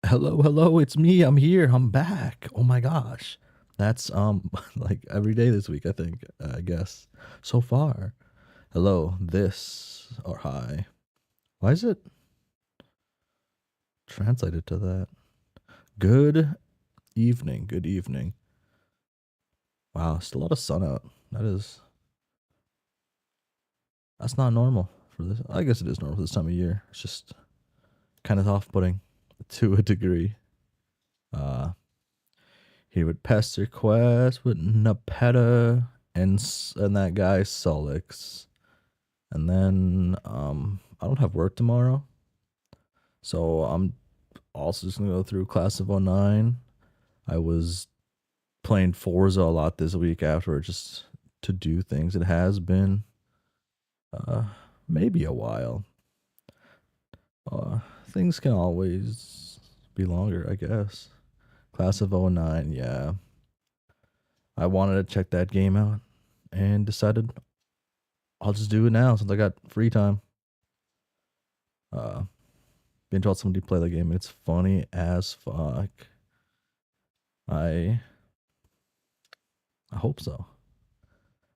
Hello, hello, it's me. I'm here. I'm back. Oh my gosh. That's like every day this week, I think, I guess. So far. Hello, this or hi. Why is it translated to that? Good evening. Good evening. Wow, still a lot of sun out. That's not normal for this. I guess it is normal for this time of year. It's just kind of off-putting to a degree. Uh Here with Pesterquest, with Nepeta, and that guy sollux. And then I don't have work tomorrow, so I'm also just gonna go through Class of '09. I was playing Forza a lot this week after just to do things. It has been uh maybe a while. Things can always be longer, I guess. Class of '09, yeah. I wanted to check that game out and decided I'll just do it now since I got free time. Uh, Binge watch somebody play the game. It's funny as fuck. I I hope so.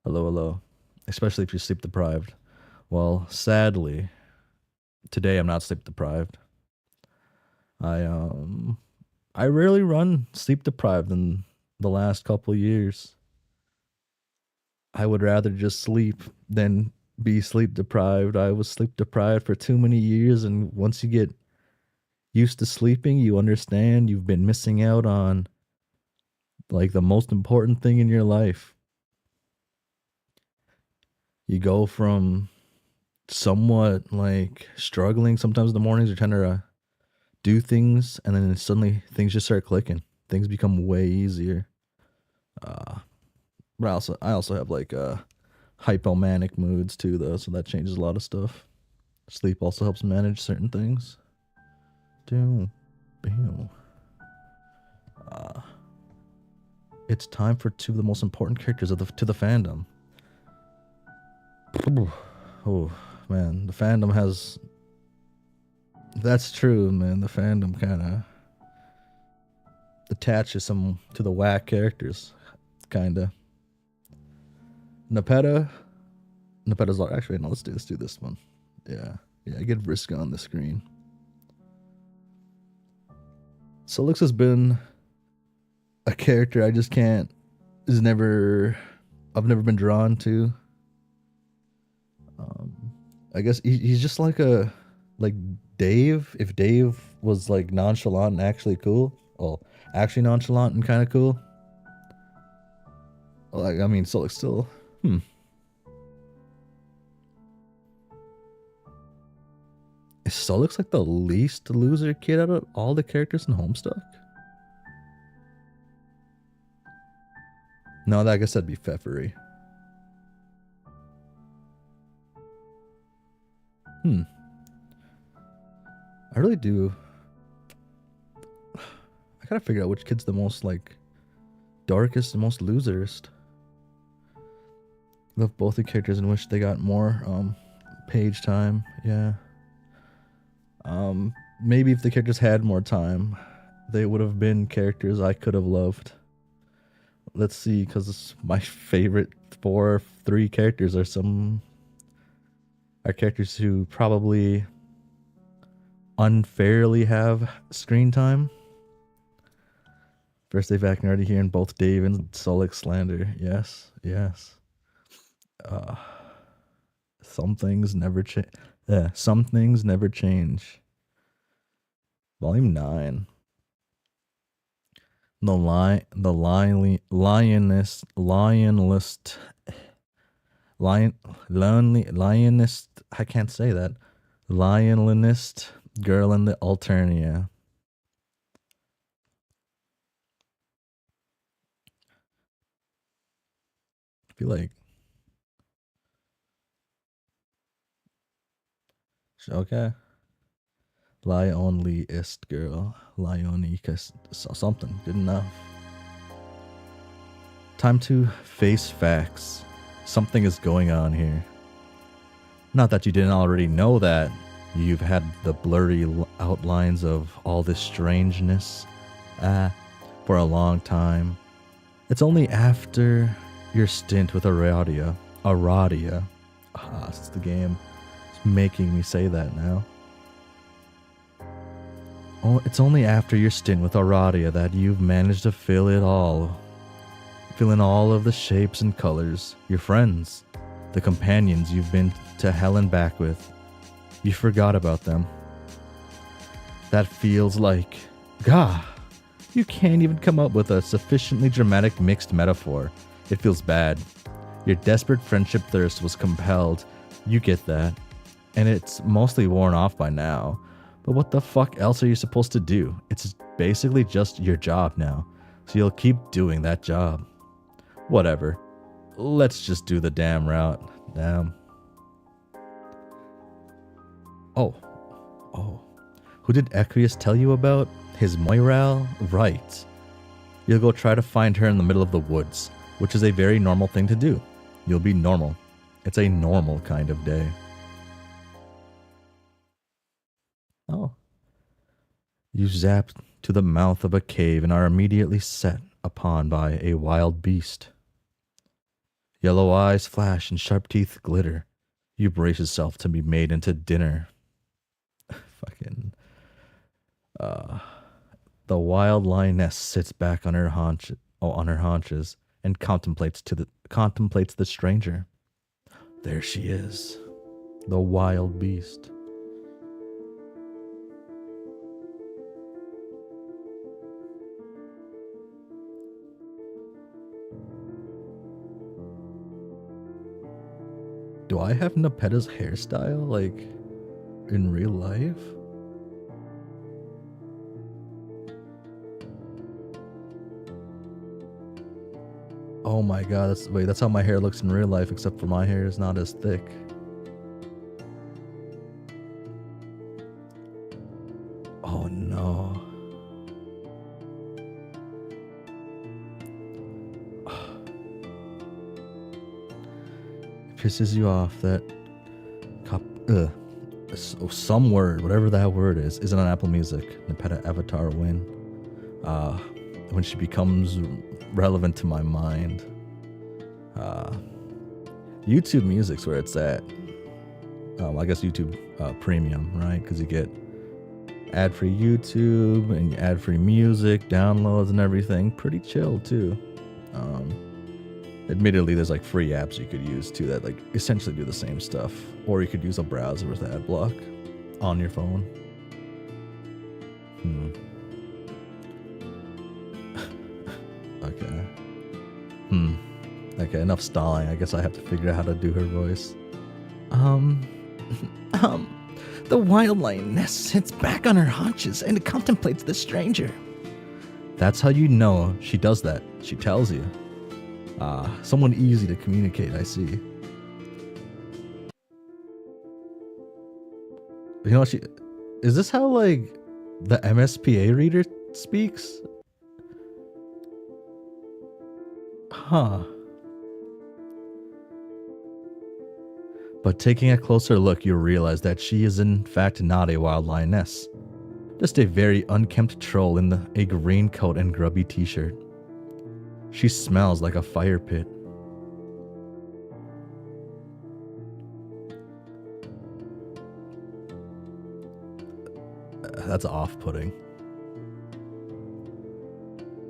Hello, hello. Especially if you're sleep deprived. Well, sadly, today I'm not sleep deprived. I um I rarely run sleep deprived in the last couple years. I would rather just sleep than be sleep deprived. I was sleep deprived for too many years, and once you get used to sleeping, you understand you've been missing out on like the most important thing in your life. You go from somewhat like struggling sometimes in the mornings or trying to do things, and then suddenly things just start clicking. Things become way easier. Uh, but I also have like hypomanic moods too, though, so that changes a lot of stuff. Sleep also helps manage certain things. Damn. Uh, it's time for two of the most important characters to the fandom. Oh man, the fandom has. That's true, man. The fandom kind of attaches some to the whack characters, kinda. Nepeta, Nepeta's like actually no. Let's do this one. Yeah, Get Vriska on the screen. Sollux has been a character I just can't. Is never. I've never been drawn to. I guess he's just like Dave. If Dave was like nonchalant and actually cool, well, actually nonchalant and kind of cool. Like I mean, Sollux still. Is Sollux like the least loser kid out of all the characters in Homestuck? No, I guess that'd be Pfeffery. I really do. I gotta figure out which kid's the most like darkest and most loserist. Love both the characters in which they got more page time. Yeah. Maybe if the characters had more time, they would have been characters I could have loved. Let's see, because my favorite three characters are characters who probably unfairly have screen time. First Day Back Nerdy here, and both Dave and Sollux slander. Yes. Uh, some things never change. Yeah, some things never change. Volume 9. The lionist, I can't say that. Lionist girl in the Alternia. I feel like. Okay. Lionlyist girl. Lionicus. Something. Good enough. Time to face facts. Something is going on here. Not that you didn't already know that. You've had the blurry outlines of all this strangeness for a long time. It's only after your stint with Aradia, it's the game. It's making me say that now. Oh, it's only after your stint with Aradia that you've managed to fill in all of the shapes and colors. Your friends, the companions you've been to hell and back with. You forgot about them. That feels like... Gah! You can't even come up with a sufficiently dramatic mixed metaphor. It feels bad. Your desperate friendship thirst was compelled. You get that. And it's mostly worn off by now. But what the fuck else are you supposed to do? It's basically just your job now. So you'll keep doing that job. Whatever. Let's just do the damn route. Damn. Oh. Who did Equius tell you about? His Moiral? Right. You'll go try to find her in the middle of the woods, which is a very normal thing to do. You'll be normal. It's a normal kind of day. Oh. You zap to the mouth of a cave and are immediately set upon by a wild beast. Yellow eyes flash and sharp teeth glitter. You brace yourself to be made into dinner. Fucking... The wild lioness sits back on her haunches and contemplates the stranger. There she is, the wild beast. Do I have Nepeta's hairstyle, like, in real life? Oh my god, that's how my hair looks in real life, except for my hair is not as thick. Oh no. It pisses you off that some word, whatever that word is, isn't on Apple Music. Nepeta Avatar win. When she becomes relevant to my mind. YouTube Music's where it's at. I guess YouTube Premium, right? Because you get ad-free YouTube and ad-free music, downloads and everything. Pretty chill too. Admittedly, there's like free apps you could use too that like essentially do the same stuff. Or you could use a browser with ad block on your phone. Okay. Okay, enough stalling. I guess I have to figure out how to do her voice. The wild lioness sits back on her haunches and contemplates the stranger. That's how you know she does that. She tells you. Someone easy to communicate, I see. You know, is this how, like, the MSPA reader speaks? Huh. But taking a closer look, you realize that she is in fact not a wild lioness. Just a very unkempt troll in a green coat and grubby t-shirt. She smells like a fire pit. That's off-putting.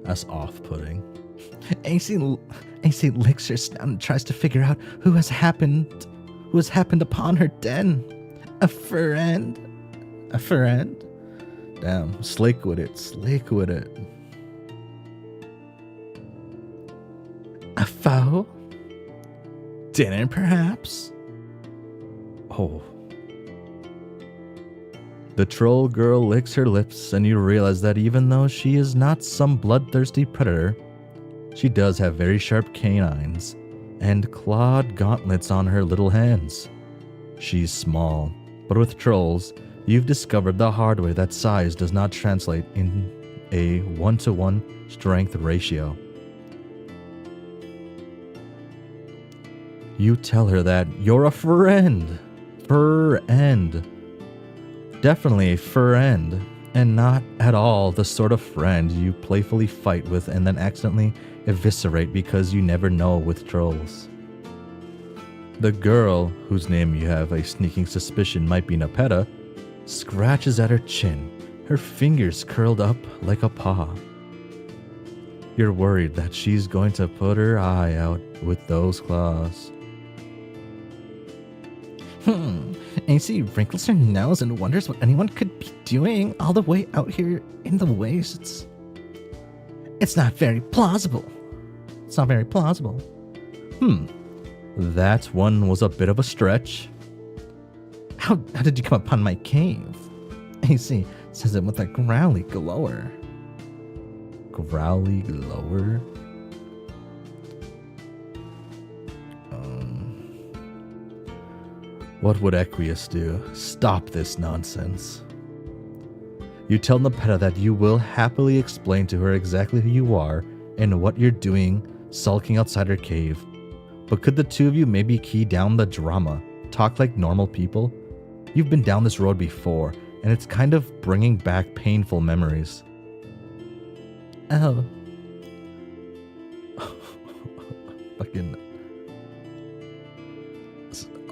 That's off-putting. AC licks her snout and tries to figure out who has happened upon her den. A friend? Damn, slick with it. A foe? Dinner, perhaps? Oh. The troll girl licks her lips, and you realize that even though she is not some bloodthirsty predator, she does have very sharp canines and clawed gauntlets on her little hands. She's small, but with trolls, you've discovered the hard way that size does not translate in a 1-to-1 strength ratio. You tell her that you're a friend. Definitely a friend, and not at all the sort of friend you playfully fight with and then accidentally eviscerate because you never know with trolls. The girl, whose name you have a sneaking suspicion might be Nepeta, scratches at her chin, her fingers curled up like a paw. You're worried that she's going to put her eye out with those claws. AC wrinkles her nose and wonders what anyone could be doing all the way out here in the wastes. It's not very plausible. That one was a bit of a stretch. How did you come upon my cave? AC says it with a growly glower. Growly glower? What would Equius do? Stop this nonsense. You tell Nepeta that you will happily explain to her exactly who you are and what you're doing sulking outside her cave. But could the two of you maybe key down the drama? Talk like normal people? You've been down this road before, and it's kind of bringing back painful memories. Oh. Fucking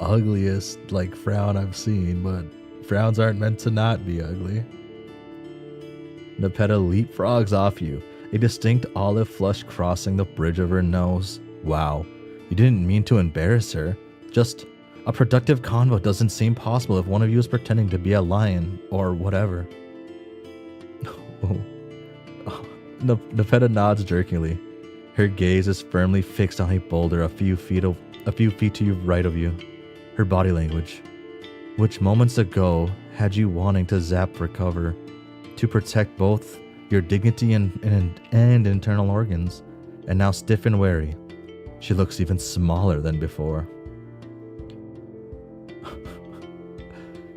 ugliest frown I've seen, but frowns aren't meant to not be ugly. Nepeta leapfrogs off you, a distinct olive flush crossing the bridge of her nose. Wow, you didn't mean to embarrass her. Just a productive convo doesn't seem possible if one of you is pretending to be a lion or whatever. Nepeta nods jerkingly. Her gaze is firmly fixed on a boulder a few feet to your right of you. Her body language, which moments ago had you wanting to zap for cover, to protect both your dignity and internal organs, and now stiff and wary. She looks even smaller than before.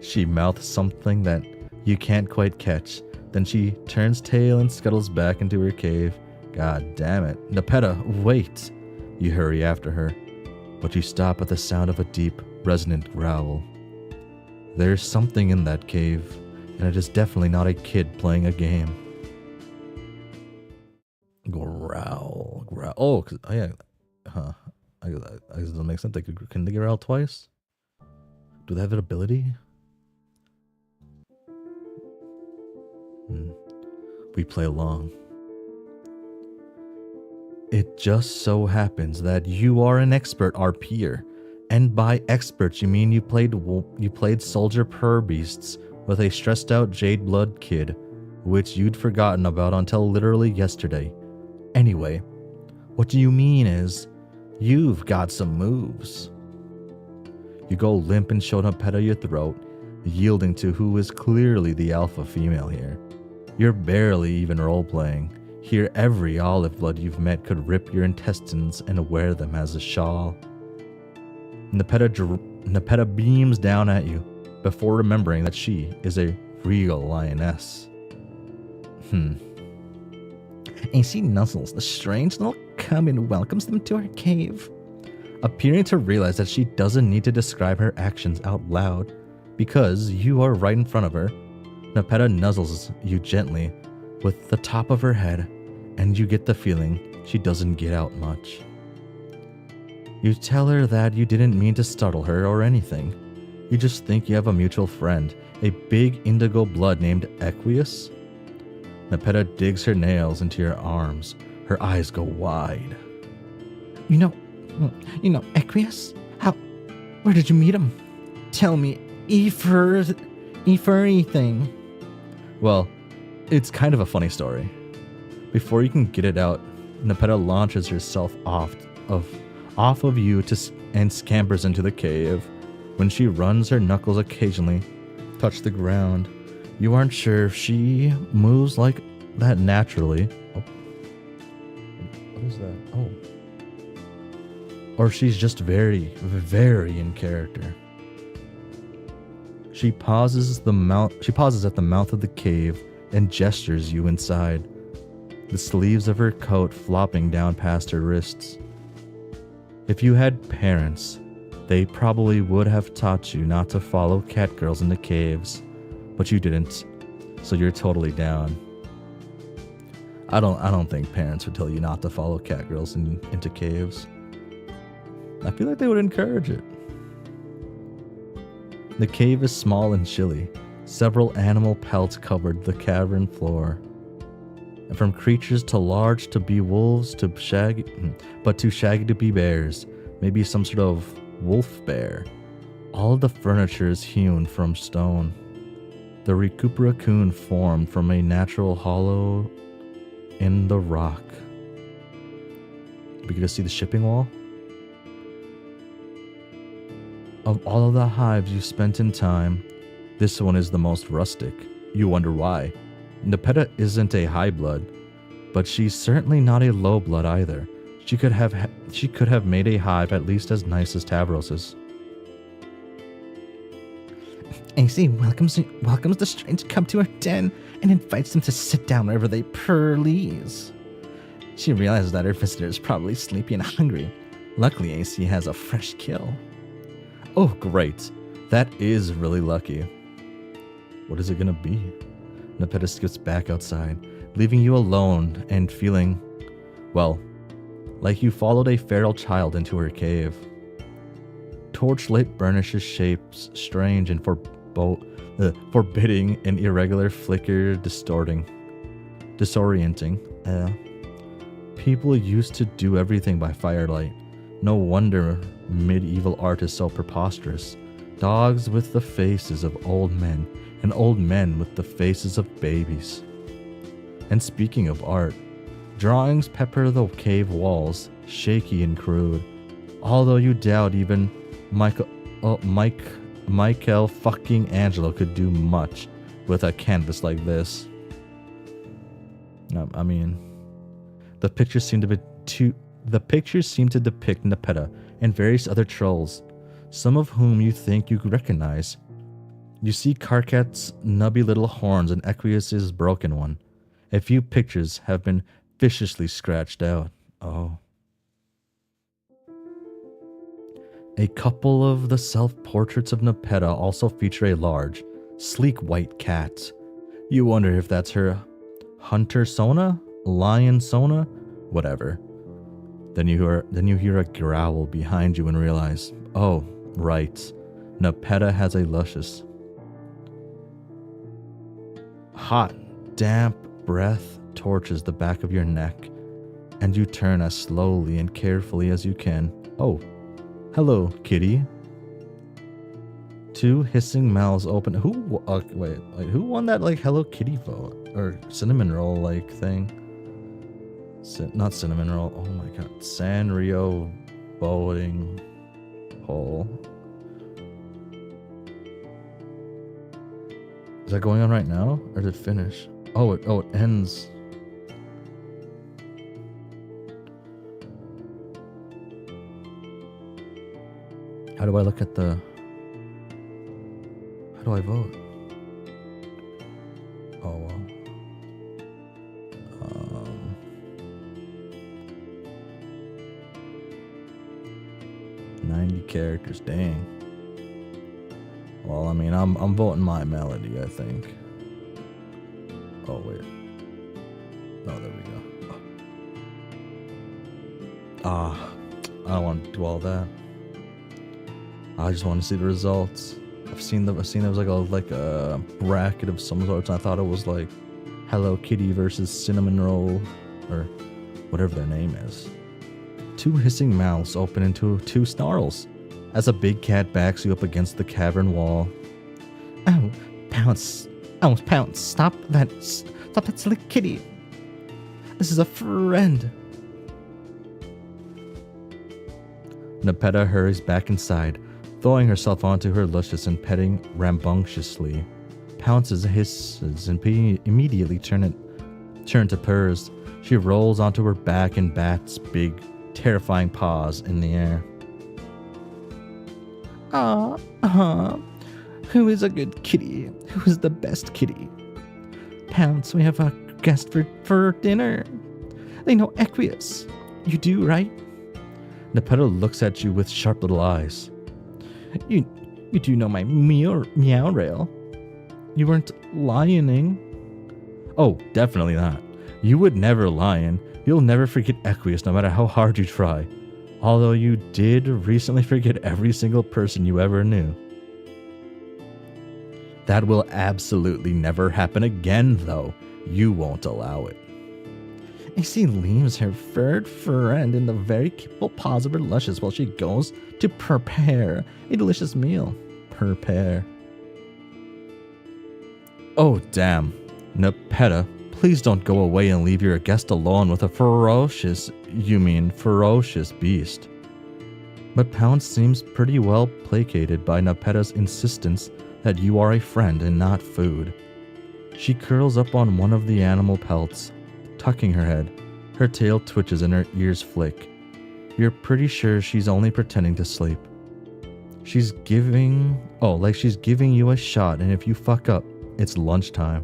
She mouths something that you can't quite catch. Then she turns tail and scuttles back into her cave. God damn it. Nepeta, wait! You hurry after her, but you stop at the sound of a deep, resonant growl. There's something in that cave, and it is definitely not a kid playing a game. Growl. Oh yeah. Huh. I guess that doesn't make sense. Can they growl twice? Do they have that ability? We play along. It just so happens that you are an expert RPer, and by expert you mean you played soldier per beasts with a stressed out Jade Blood kid, which you'd forgotten about until literally yesterday. Anyway, what you mean is, you've got some moves. You go limp and show Nepeta your throat, yielding to who is clearly the alpha female here. You're barely even role-playing. Here every olive blood you've met could rip your intestines and wear them as a shawl. Nepeta beams down at you, before remembering that she is a real lioness. AC nuzzles the strange little cub and welcomes them to her cave, appearing to realize that she doesn't need to describe her actions out loud, because you are right in front of her. Nepeta nuzzles you gently with the top of her head, and you get the feeling she doesn't get out much. You tell her that you didn't mean to startle her or anything. You just think you have a mutual friend, a big indigo blood named Equius. Nepeta digs her nails into your arms. Her eyes go wide. You know Equius? Where did you meet him? Tell me, furry thing. Well, it's kind of a funny story. Before you can get it out, Nepeta launches herself off of you and scampers into the cave. When she runs, her knuckles occasionally touch the ground. You aren't sure if she moves like that naturally. Oh. What is that? Oh. Or she's just very, very in character. She pauses at the mouth of the cave and gestures you inside, the sleeves of her coat flopping down past her wrists. If you had parents, they probably would have taught you not to follow catgirls into caves, but you didn't, so you're totally down. I don't think parents would tell you not to follow cat girls into caves. I feel like they would encourage it. The cave is small and chilly. Several animal pelts covered the cavern floor. And from creatures to large to be wolves to shaggy to be bears, maybe some sort of wolf bear. All the furniture is hewn from stone. The recuperacoon formed from a natural hollow in the rock. We get to see the shipping wall. Of all of the hives you spent in time, this one is the most rustic. You wonder why. Nepeta isn't a high blood, but she's certainly not a low blood either. She could have made a hive at least as nice as Tavros's. AC welcomes the strange cub to her den and invites them to sit down wherever they please. She realizes that her visitor is probably sleepy and hungry. Luckily, AC has a fresh kill. Oh, great. That is really lucky. What is it gonna be? Nepeta skips back outside, leaving you alone and feeling, well, like you followed a feral child into her cave. Torchlight burnishes shapes strange and forbidding and irregular flicker disorienting. People used to do everything by firelight. No wonder medieval art is so preposterous. Dogs with the faces of old men, and old men with the faces of babies. And speaking of art, drawings pepper the cave walls, shaky and crude. Although you doubt even Michael fucking Angelo could do much with a canvas like this. I mean, the pictures seem to depict Nepeta and various other trolls, some of whom you think you recognize. You see Karkat's nubby little horns and Equius's broken one. A few pictures have been viciously scratched out. Oh. A couple of the self-portraits of Nepeta also feature a large, sleek white cat. You wonder if that's her hunter Sona? Lion Sona? Whatever. Then you hear a growl behind you and realize, oh, right. Nepeta has a luscious. Hot, damp breath torches the back of your neck, and you turn as slowly and carefully as you can. Oh, hello, kitty. Two hissing mouths open. Who won that like Hello Kitty vote or cinnamon roll like thing? Not cinnamon roll. Oh my god, Sanrio voting poll. Is that going on right now, or did it finish? Oh, it ends. How do I look at the? How do I vote? Oh well. 90 characters, dang. Well, I mean, I'm voting my melody, I think. Oh wait. Oh, there we go. I don't want to do all that. I just want to see the results. I've seen there was like a bracket of some sorts. I thought it was like Hello Kitty versus Cinnamon Roll, or whatever their name is. Two hissing mouths open into two snarls as a big cat backs you up against the cavern wall. Oh, Pounce. Oh, Pounce, stop that silly kitty. This is a friend. Nepeta hurries back inside, throwing herself onto her luscious and petting rambunctiously. Pounce's hisses and immediately turn to purrs. She rolls onto her back and bats big, terrifying paws in the air. Who is a good kitty? Who is the best kitty? Pounce, we have a guest for dinner. They know Equius. You do, right? Nepeta looks at you with sharp little eyes. You do know my meow rail. You weren't lioning. Oh, definitely not. You would never lion. You'll never forget Equius, no matter how hard you try. Although you did recently forget every single person you ever knew. That will absolutely never happen again, though. You won't allow it. AC leaves her third friend in the very capable paws of her luscious while she goes to prepare a delicious meal. Prepare. Oh, damn. Nepeta, please don't go away and leave your guest alone with a ferocious beast. But Pounce seems pretty well placated by Nepeta's insistence that you are a friend and not food. She curls up on one of the animal pelts, tucking her head. Her tail twitches and her ears flick. You're pretty sure she's only pretending to sleep. She's giving you a shot, and if you fuck up, it's lunchtime.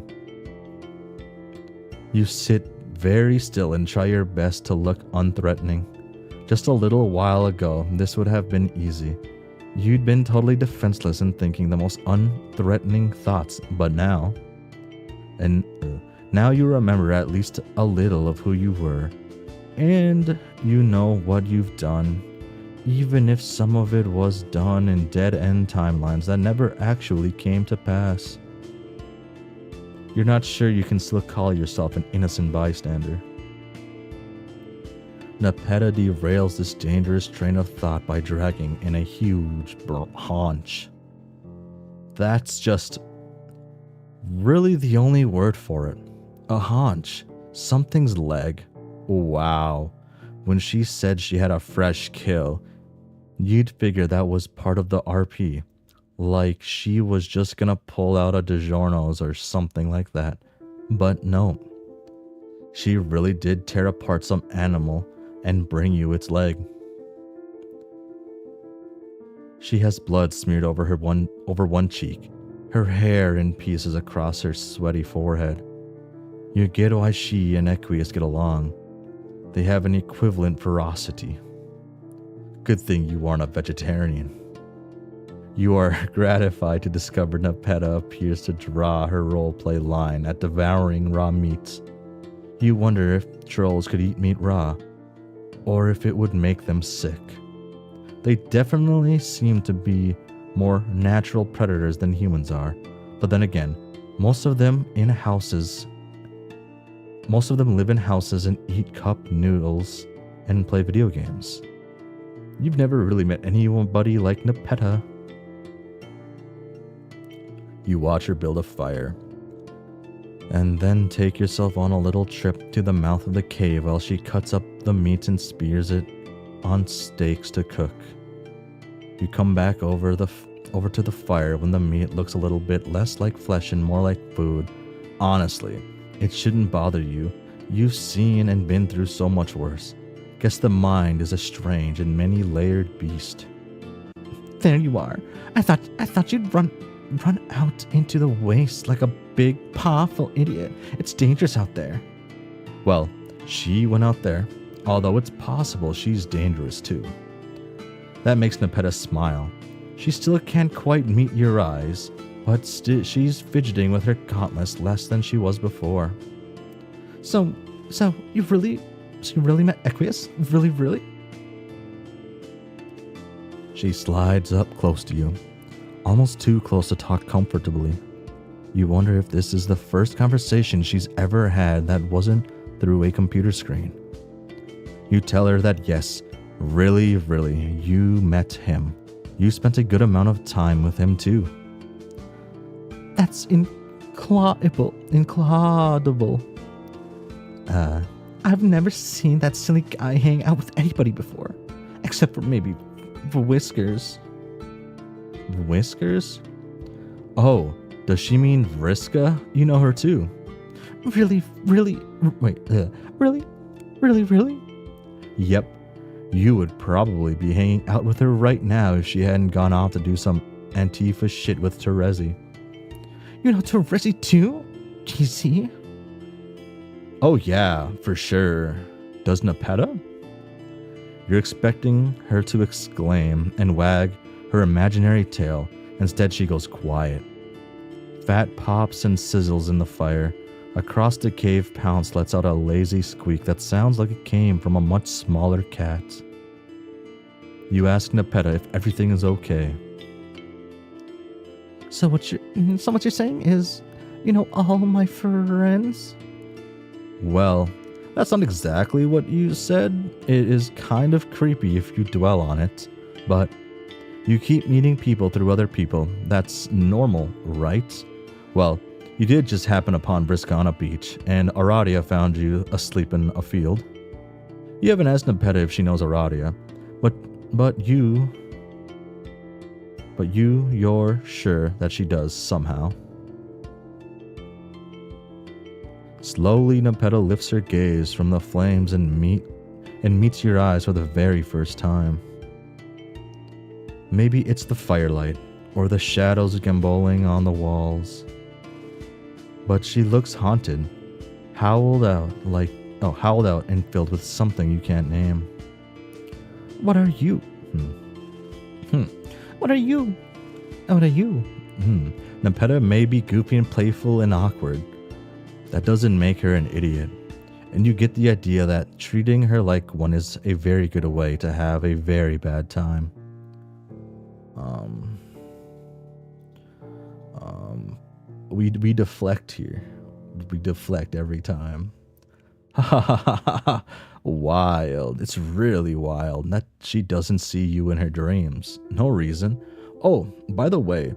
You sit very still and try your best to look unthreatening. Just a little while ago, this would have been easy. You'd been totally defenseless and thinking the most unthreatening thoughts, but now you remember at least a little of who you were, and you know what you've done, even if some of it was done in dead-end timelines that never actually came to pass. You're not sure you can still call yourself an innocent bystander. Nepeta derails this dangerous train of thought by dragging in a huge haunch. That's just really the only word for it. A haunch. Something's leg. Wow. When she said she had a fresh kill, you'd figure that was part of the RP. Like she was just gonna pull out a DiGiorno's or something like that. But no. She really did tear apart some animal and bring you its leg. She has blood smeared over one cheek, her hair in pieces across her sweaty forehead. You get why she and Equius get along. They have an equivalent ferocity. Good thing you aren't a vegetarian. You are gratified to discover Nepeta appears to draw her roleplay line at devouring raw meats. You wonder if trolls could eat meat raw, or if it would make them sick. They definitely seem to be more natural predators than humans are, but then again, most of them live in houses and eat cup noodles and play video games. You've never really met anybody like Nepeta. You watch her build a fire, and then take yourself on a little trip to the mouth of the cave while she cuts up the meat and spears it on stakes to cook. You come back over to the fire when the meat looks a little bit less like flesh and more like food. Honestly, it shouldn't bother you. You've seen and been through so much worse. Guess the mind is a strange and many-layered beast. There you are. I thought you'd run out into the waste like a big, powerful idiot. It's dangerous out there. Well, she went out there, although it's possible she's dangerous too. That makes Nepeta smile. She still can't quite meet your eyes, but she's fidgeting with her gauntlets less than she was before. So you really met Equius? Really? She slides up close to you, almost too close to talk comfortably. You wonder if this is the first conversation she's ever had that wasn't through a computer screen. You tell her that yes, really, you met him. You spent a good amount of time with him too. That's incredible. I've never seen that silly guy hang out with anybody before, except for maybe Whiskers. Whiskers? Oh, does she mean Vriska? You know her too. Really? Yep. You would probably be hanging out with her right now if she hadn't gone off to do some Antifa shit with Terezi. You know Terezi too? GC? Oh yeah, for sure. Does Nepeta? You're expecting her to exclaim and wag her imaginary tail. Instead, she goes quiet. Fat pops and sizzles in the fire. Across the cave, Pounce lets out a lazy squeak that sounds like it came from a much smaller cat. You ask Nepeta if everything is okay. So what you're saying is, all my friends? Well, that's not exactly what you said. It is kind of creepy if you dwell on it, but you keep meeting people through other people. That's normal, right? Well, you did just happen upon Briscana Beach, and Aradia found you asleep in a field. You haven't asked Nepeta if she knows Aradia, but you're sure that she does somehow. Slowly, Nepeta lifts her gaze from the flames and meets your eyes for the very first time. Maybe it's the firelight, or the shadows gamboling on the walls. But she looks haunted, howled out and filled with something you can't name. What are you? What are you? What are you? Nepeta may be goofy and playful and awkward. That doesn't make her an idiot. And you get the idea that treating her like one is a very good way to have a very bad time. We deflect here. We deflect every time. Ha ha ha ha ha. Wild. It's really wild that she doesn't see you in her dreams. No reason. Oh, by the way,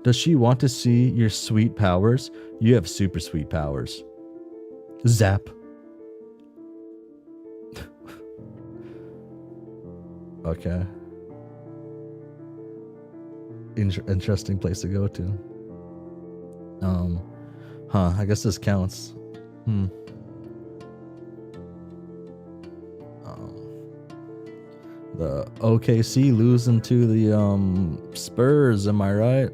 does she want to see your sweet powers? You have super sweet powers. Zap. Okay. Interesting place to go to. I guess this counts. The OKC losing to the Spurs, am I right?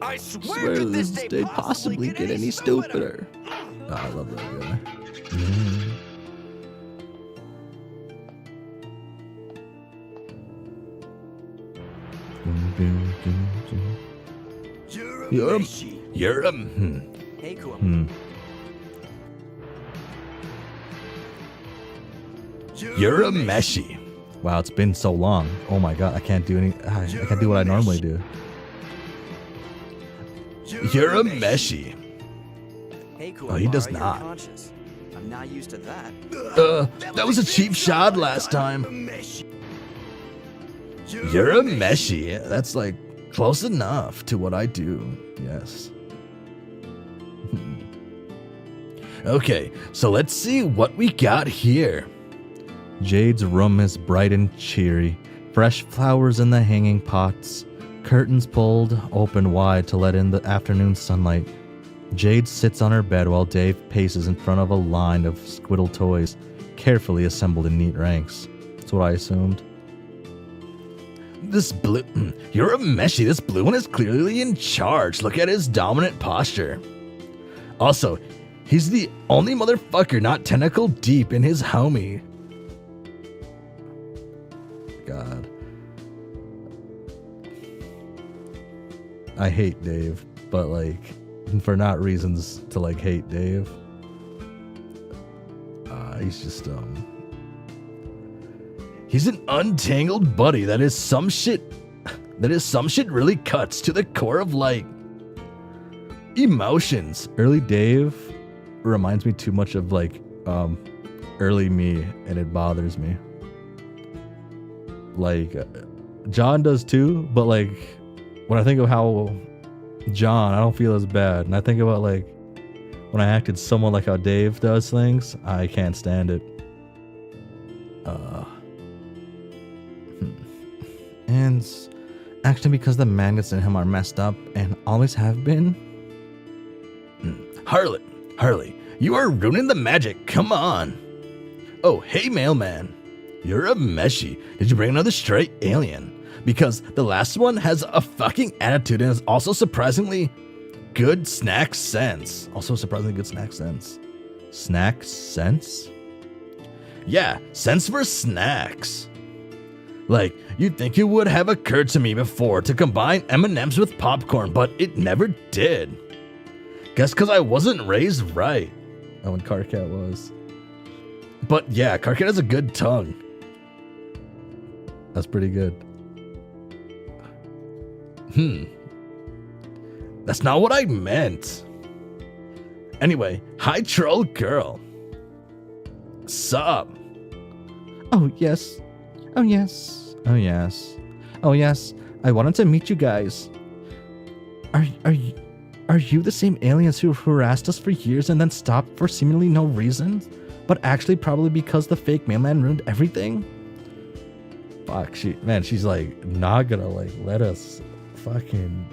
I swear could this day possibly get any stupider? Oh, I love that guy. You're a Hey, cool. You're a meshy. Wow, it's been so long. Oh my god, I can't do I can't do what I normally do. You're a meshy. Hey, cool. Oh, he does You're not. conscious. I'm not used to that. That was a cheap shot last time. You're a meshy. That's like close enough to what I do. Yes. Okay, so let's see what we got here. Jade's room is bright and cheery. Fresh flowers in the hanging pots. Curtains pulled open wide to let in the afternoon sunlight. Jade sits on her bed while Dave paces in front of a line of squiddle toys, carefully assembled in neat ranks. That's what I assumed. This blue... You're a meshy. This blue one is clearly in charge. Look at his dominant posture. Also, he's the only motherfucker not tentacle deep in his homie. God. I hate Dave, but like, for not reasons to like hate Dave. He's just, he's an untangled buddy that is some shit really cuts to the core of like emotions. Early Dave reminds me too much of like early me, and it bothers me. Like John does too, but like when I think of how John, I don't feel as bad, and I think about like when I acted somewhat like how Dave does things, I can't stand it. And actually because the magnets in him are messed up and always have been. Harley, you are ruining the magic. Come on. Oh, hey, mailman. You're a meshy. Did you bring another stray alien? Because the last one has a fucking attitude and is also surprisingly good snack sense. Snack sense? Yeah, sense for snacks. Like, you'd think it would have occurred to me before to combine M&Ms with popcorn, but it never did. Guess because I wasn't raised right. Oh, and Carcat was. But yeah, Carcat has a good tongue. That's pretty good. That's not what I meant. Anyway, hi troll girl. Sup? Oh, yes. Oh, yes. Oh, yes. Oh, yes. I wanted to meet you guys. Are you the same aliens who harassed us for years and then stopped for seemingly no reason? But actually probably because the fake mailman ruined everything? Fuck, she's like not gonna like let us fucking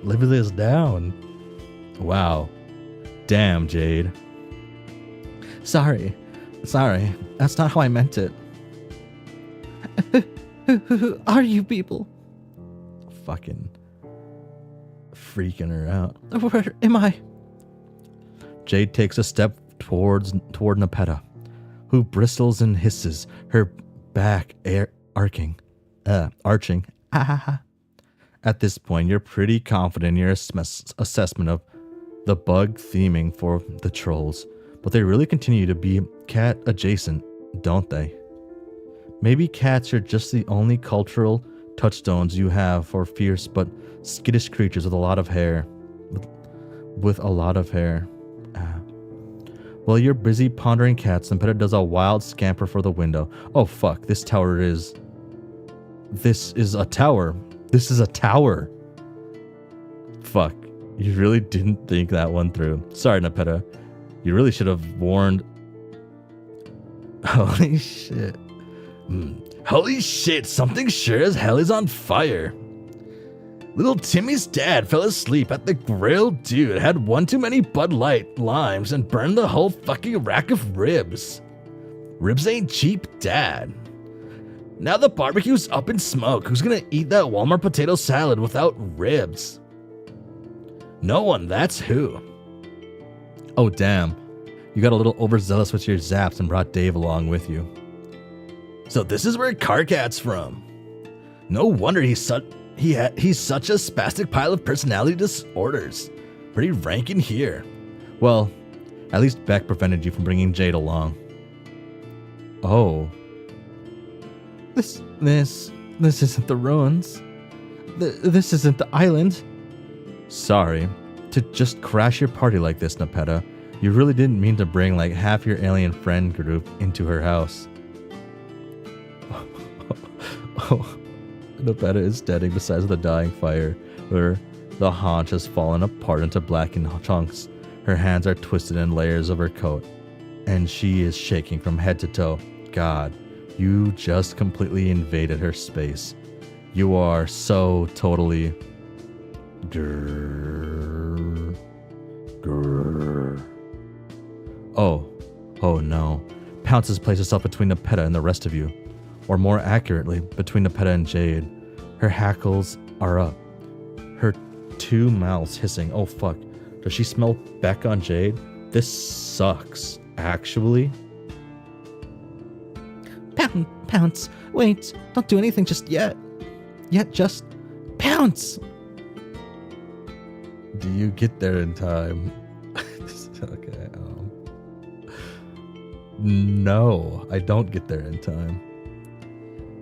live this down. Wow. Damn, Jade. Sorry. That's not how I meant it. Who are you people? Fucking freaking her out. Where am I? Jade takes a step toward Nepeta, who bristles and hisses, her back arching. At this point, you're pretty confident in your assessment of the bug theming for the trolls, but they really continue to be cat adjacent, don't they? Maybe cats are just the only cultural touchstones you have for fierce but skittish creatures with a lot of hair. While you're busy pondering cats, Nepeta does a wild scamper for the window. Oh fuck, this is a tower. This is a tower. Fuck, you really didn't think that one through. Sorry, Nepeta. You really should have warned. Holy shit. Holy shit, something sure as hell is on fire. Little Timmy's dad fell asleep at the grill. Dude had one too many Bud Light limes and burned the whole fucking rack of ribs. Ribs ain't cheap, Dad. Now the barbecue's up in smoke. Who's gonna eat that Walmart potato salad without ribs? No one, that's who. Oh damn, you got a little overzealous with your zaps and brought Dave along with you. So this is where Carcat's from. No wonder he's such a spastic pile of personality disorders. Pretty rank in here. Well, at least Beck prevented you from bringing Jade along. Oh. This isn't the ruins. This isn't the island. Sorry to just crash your party like this, Nepeta. You really didn't mean to bring like half your alien friend group into her house. Oh, Nepeta is standing beside the dying fire, where the haunch has fallen apart into blackened chunks. Her hands are twisted in layers of her coat, and she is shaking from head to toe. God, you just completely invaded her space. You are so totally... Grrr. Oh no. Pounce has placed herself between Nepeta and the rest of you. Or more accurately, between Nepeta and Jade. Her hackles are up. Her two mouths hissing. Oh fuck. Does she smell Beck on Jade? This sucks, actually. Pounce. Wait, don't do anything just yet. Just pounce. Do you get there in time? Okay. No, I don't get there in time.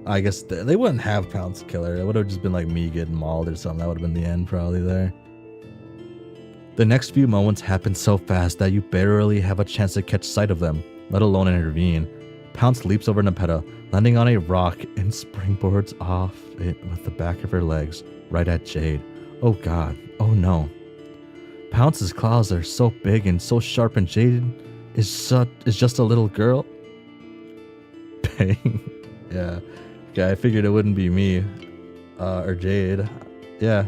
I guess they wouldn't have Pounce kill her. It would have just been like me getting mauled or something. That would have been the end probably there. The next few moments happen so fast that you barely have a chance to catch sight of them, let alone intervene. Pounce leaps over Nepeta, landing on a rock and springboards off it with the back of her legs, right at Jade. Oh god, oh no. Pounce's claws are so big and so sharp, and Jade is just a little girl. Bang. Yeah. Okay, I figured it wouldn't be me. Or Jade. Yeah.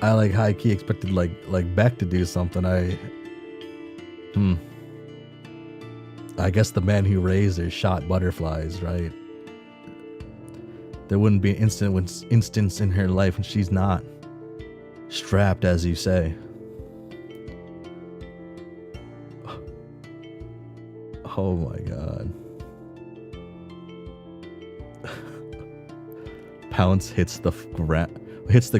I like high key expected like Beck to do something. I guess the man who raised her shot butterflies, right? There wouldn't be an instance in her life when she's not strapped, as you say. Oh my god. Pounce hits the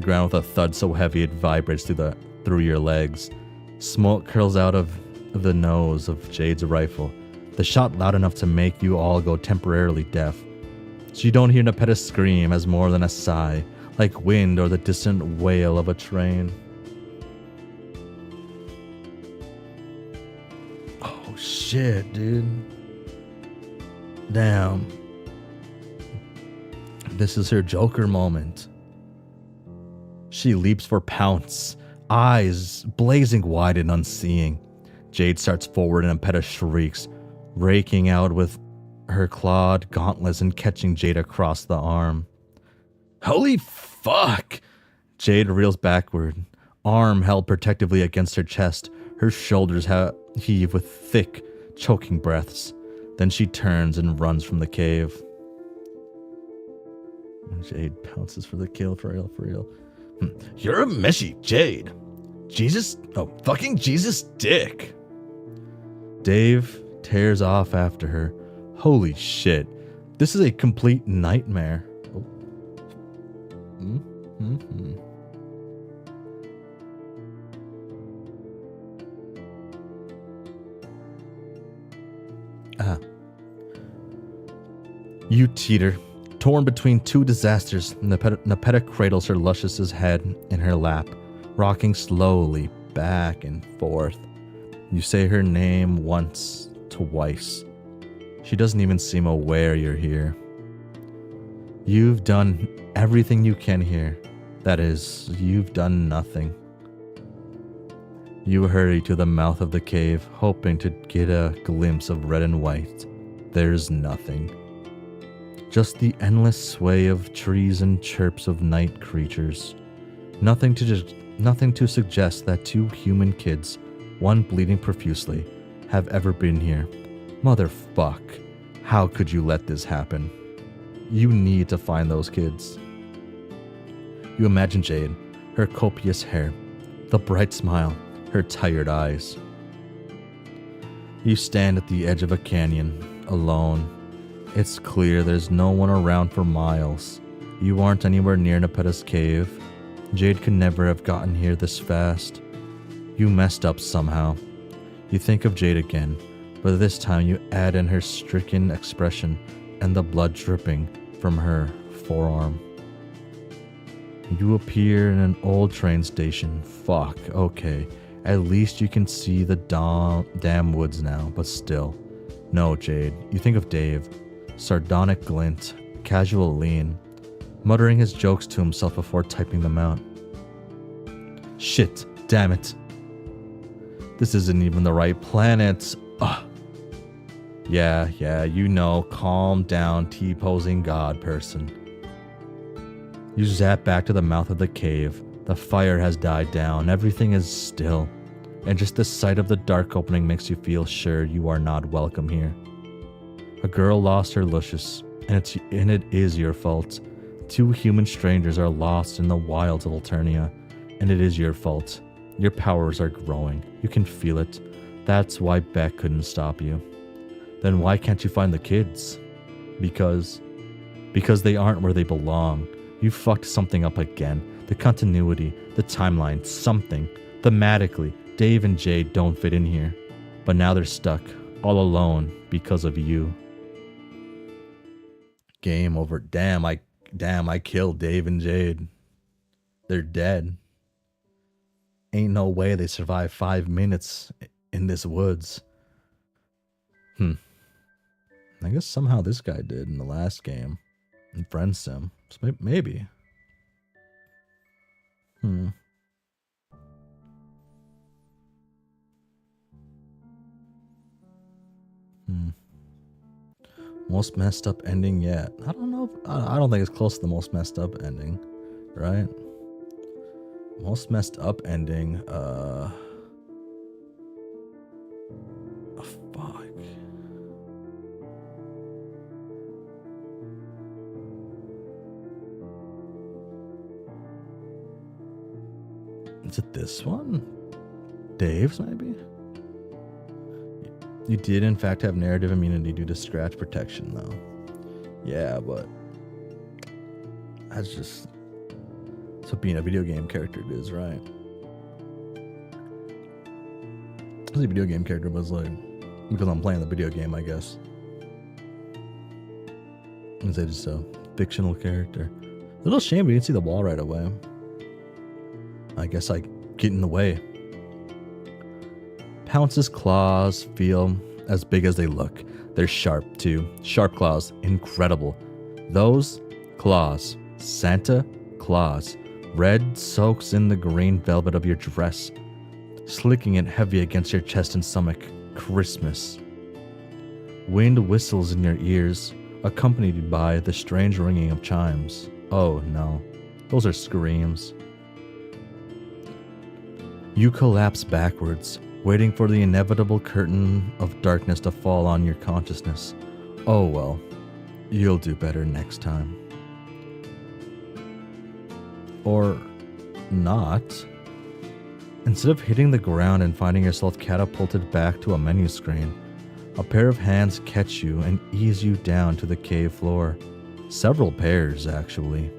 ground with a thud so heavy it vibrates through your legs. Smoke curls out of the nose of Jade's rifle. The shot loud enough to make you all go temporarily deaf. So you don't hear Nepeta scream as more than a sigh, like wind or the distant wail of a train. Oh shit, dude. Damn. This is her Joker moment. She leaps for Pounce, eyes blazing wide and unseeing. Jade starts forward and Nepeta shrieks, raking out with her clawed gauntlets and catching Jade across the arm. Holy fuck! Jade reels backward, arm held protectively against her chest. Her shoulders heave with thick, choking breaths. Then she turns and runs from the cave. Jade pounces for the kill, for real. You're a meshy, Jade. Fucking Jesus dick. Dave tears off after her. Holy shit. This is a complete nightmare. Oh. You teeter. Torn between two disasters, Nepeta cradles her luscious's head in her lap, rocking slowly back and forth. You say her name once, twice. She doesn't even seem aware you're here. You've done everything you can here. That is, you've done nothing. You hurry to the mouth of the cave, hoping to get a glimpse of red and white. There's nothing. Just the endless sway of trees and chirps of night creatures. Nothing to suggest that two human kids, one bleeding profusely, have ever been here. Motherfuck. How could you let this happen? You need to find those kids. You imagine Jade, her copious hair, the bright smile, her tired eyes. You stand at the edge of a canyon, alone. It's clear there's no one around for miles. You aren't anywhere near Nepeta's cave. Jade could never have gotten here this fast. You messed up somehow. You think of Jade again, but this time you add in her stricken expression and the blood dripping from her forearm. You appear in an old train station. Fuck, okay. At least you can see the damn woods now, but still. No, Jade. You think of Dave. Sardonic glint, casual lean, muttering his jokes to himself before typing them out. Shit, damn it. This isn't even the right planet. Ugh. Yeah, you know, calm down, T-posing God person. You zap back to the mouth of the cave. The fire has died down, everything is still, and just the sight of the dark opening makes you feel sure you are not welcome here. A girl lost her luscious, and it is your fault. Two human strangers are lost in the wilds of Alternia, and it is your fault. Your powers are growing. You can feel it. That's why Beck couldn't stop you. Then why can't you find the kids? Because they aren't where they belong. You fucked something up again. The continuity, the timeline, something. Thematically, Dave and Jade don't fit in here. But now they're stuck, all alone, because of you. Game over. Damn, I killed Dave and Jade. They're dead. Ain't no way they survived 5 minutes in this woods. I guess somehow this guy did in the last game. In Friend Sim. So maybe. Most messed up ending yet. I don't know. I don't think it's close to the most messed up ending, right? Most messed up ending. Oh, fuck. Is it this one? Dave's maybe? You did in fact have narrative immunity due to scratch protection though. Yeah, but that's just what being a video game character is, right? I was a video game character, but it's like because I'm playing the video game, I guess. Instead, just a fictional character. A little shame we didn't see the wall right away. I guess I get in the way. Pounce's claws feel as big as they look. They're sharp too. Sharp claws, incredible. Those claws, Santa Claus. Red soaks in the green velvet of your dress, slicking it heavy against your chest and stomach. Christmas. Wind whistles in your ears, accompanied by the strange ringing of chimes. Oh no, those are screams. You collapse backwards, waiting for the inevitable curtain of darkness to fall on your consciousness. Oh well, you'll do better next time. Or not. Instead of hitting the ground and finding yourself catapulted back to a menu screen, a pair of hands catch you and ease you down to the cave floor. Several pairs, actually.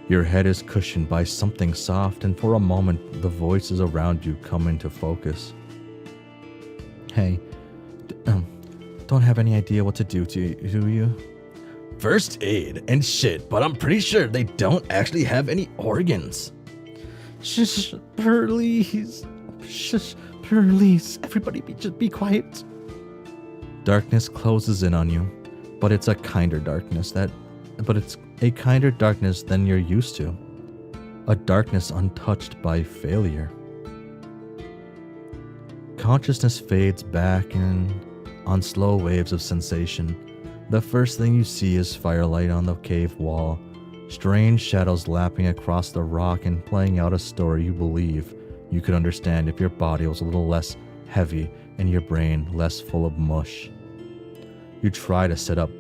Your head is cushioned by something soft, and for a moment, the voices around you come into focus. Hey, don't have any idea what to do you? First aid and shit, but I'm pretty sure they don't actually have any organs. Shh, please. Shh, please. Everybody just be quiet. Darkness closes in on you, but it's a kinder darkness than you're used to. A darkness untouched by failure. Consciousness fades back on slow waves of sensation. The first thing you see is firelight on the cave wall, strange shadows lapping across the rock and playing out a story you believe you could understand if your body was a little less heavy and your brain less full of mush. You try to sit up.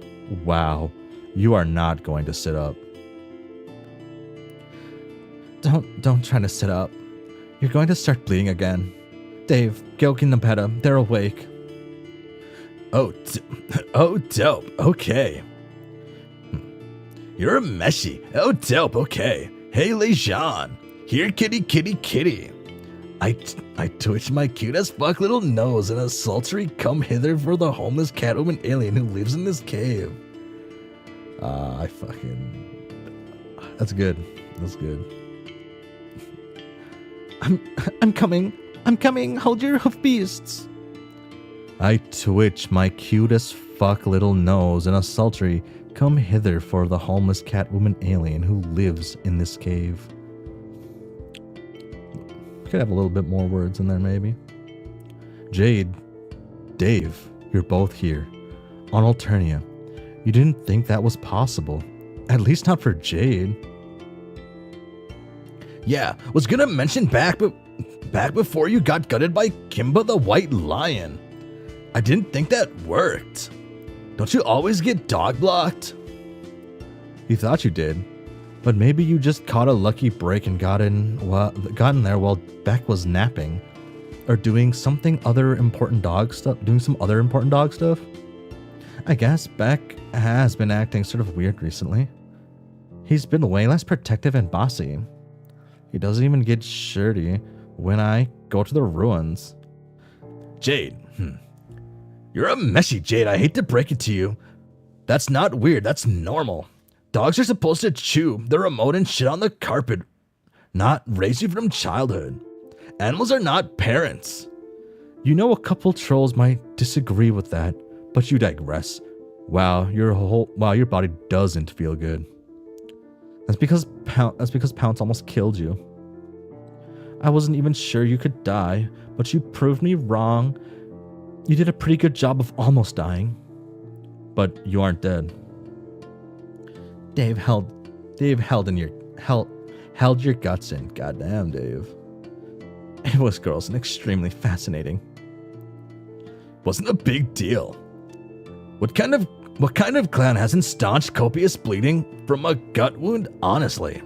Wow, you are not going to sit up. Don't try to sit up. You're going to start bleeding again. Dave, go get Nepeta. They're awake. Oh, dope. Okay. You're a meshy. Oh, dope. Okay. Hey, Leijon. Here, kitty. I twitch my cute as fuck little nose in a sultry come hither for the homeless catwoman alien who lives in this cave. That's good. That's good. I'm coming. Hold your hoof beasts. I twitch my cute as fuck little nose in a sultry come hither for the homeless catwoman alien who lives in this cave. Could have a little bit more words in there, maybe. Jade, Dave, you're both here. On Alternia. You didn't think that was possible. At least not for Jade. Yeah, was gonna mention back before you got gutted by Kimba the White Lion. I didn't think that worked. Don't you always get dog blocked? You thought you did. But maybe you just caught a lucky break and got in there while Beck was napping. Or doing some other important dog stuff. I guess Beck has been acting sort of weird recently. He's been way less protective and bossy. He doesn't even get shirty when I go to the ruins. Jade, You're a meshy, Jade. I hate to break it to you. That's not weird. That's normal. Dogs are supposed to chew the remote and shit on the carpet, not raise you from childhood. Animals are not parents. You know, a couple trolls might disagree with that, but you digress. Wow, your body doesn't feel good. That's because Pounce almost killed you. I wasn't even sure you could die, but you proved me wrong. You did a pretty good job of almost dying. But you aren't dead. Dave held your guts in. Goddamn, Dave. It was gross and extremely fascinating. Wasn't a big deal. What kind of clown hasn't staunched copious bleeding from a gut wound, honestly?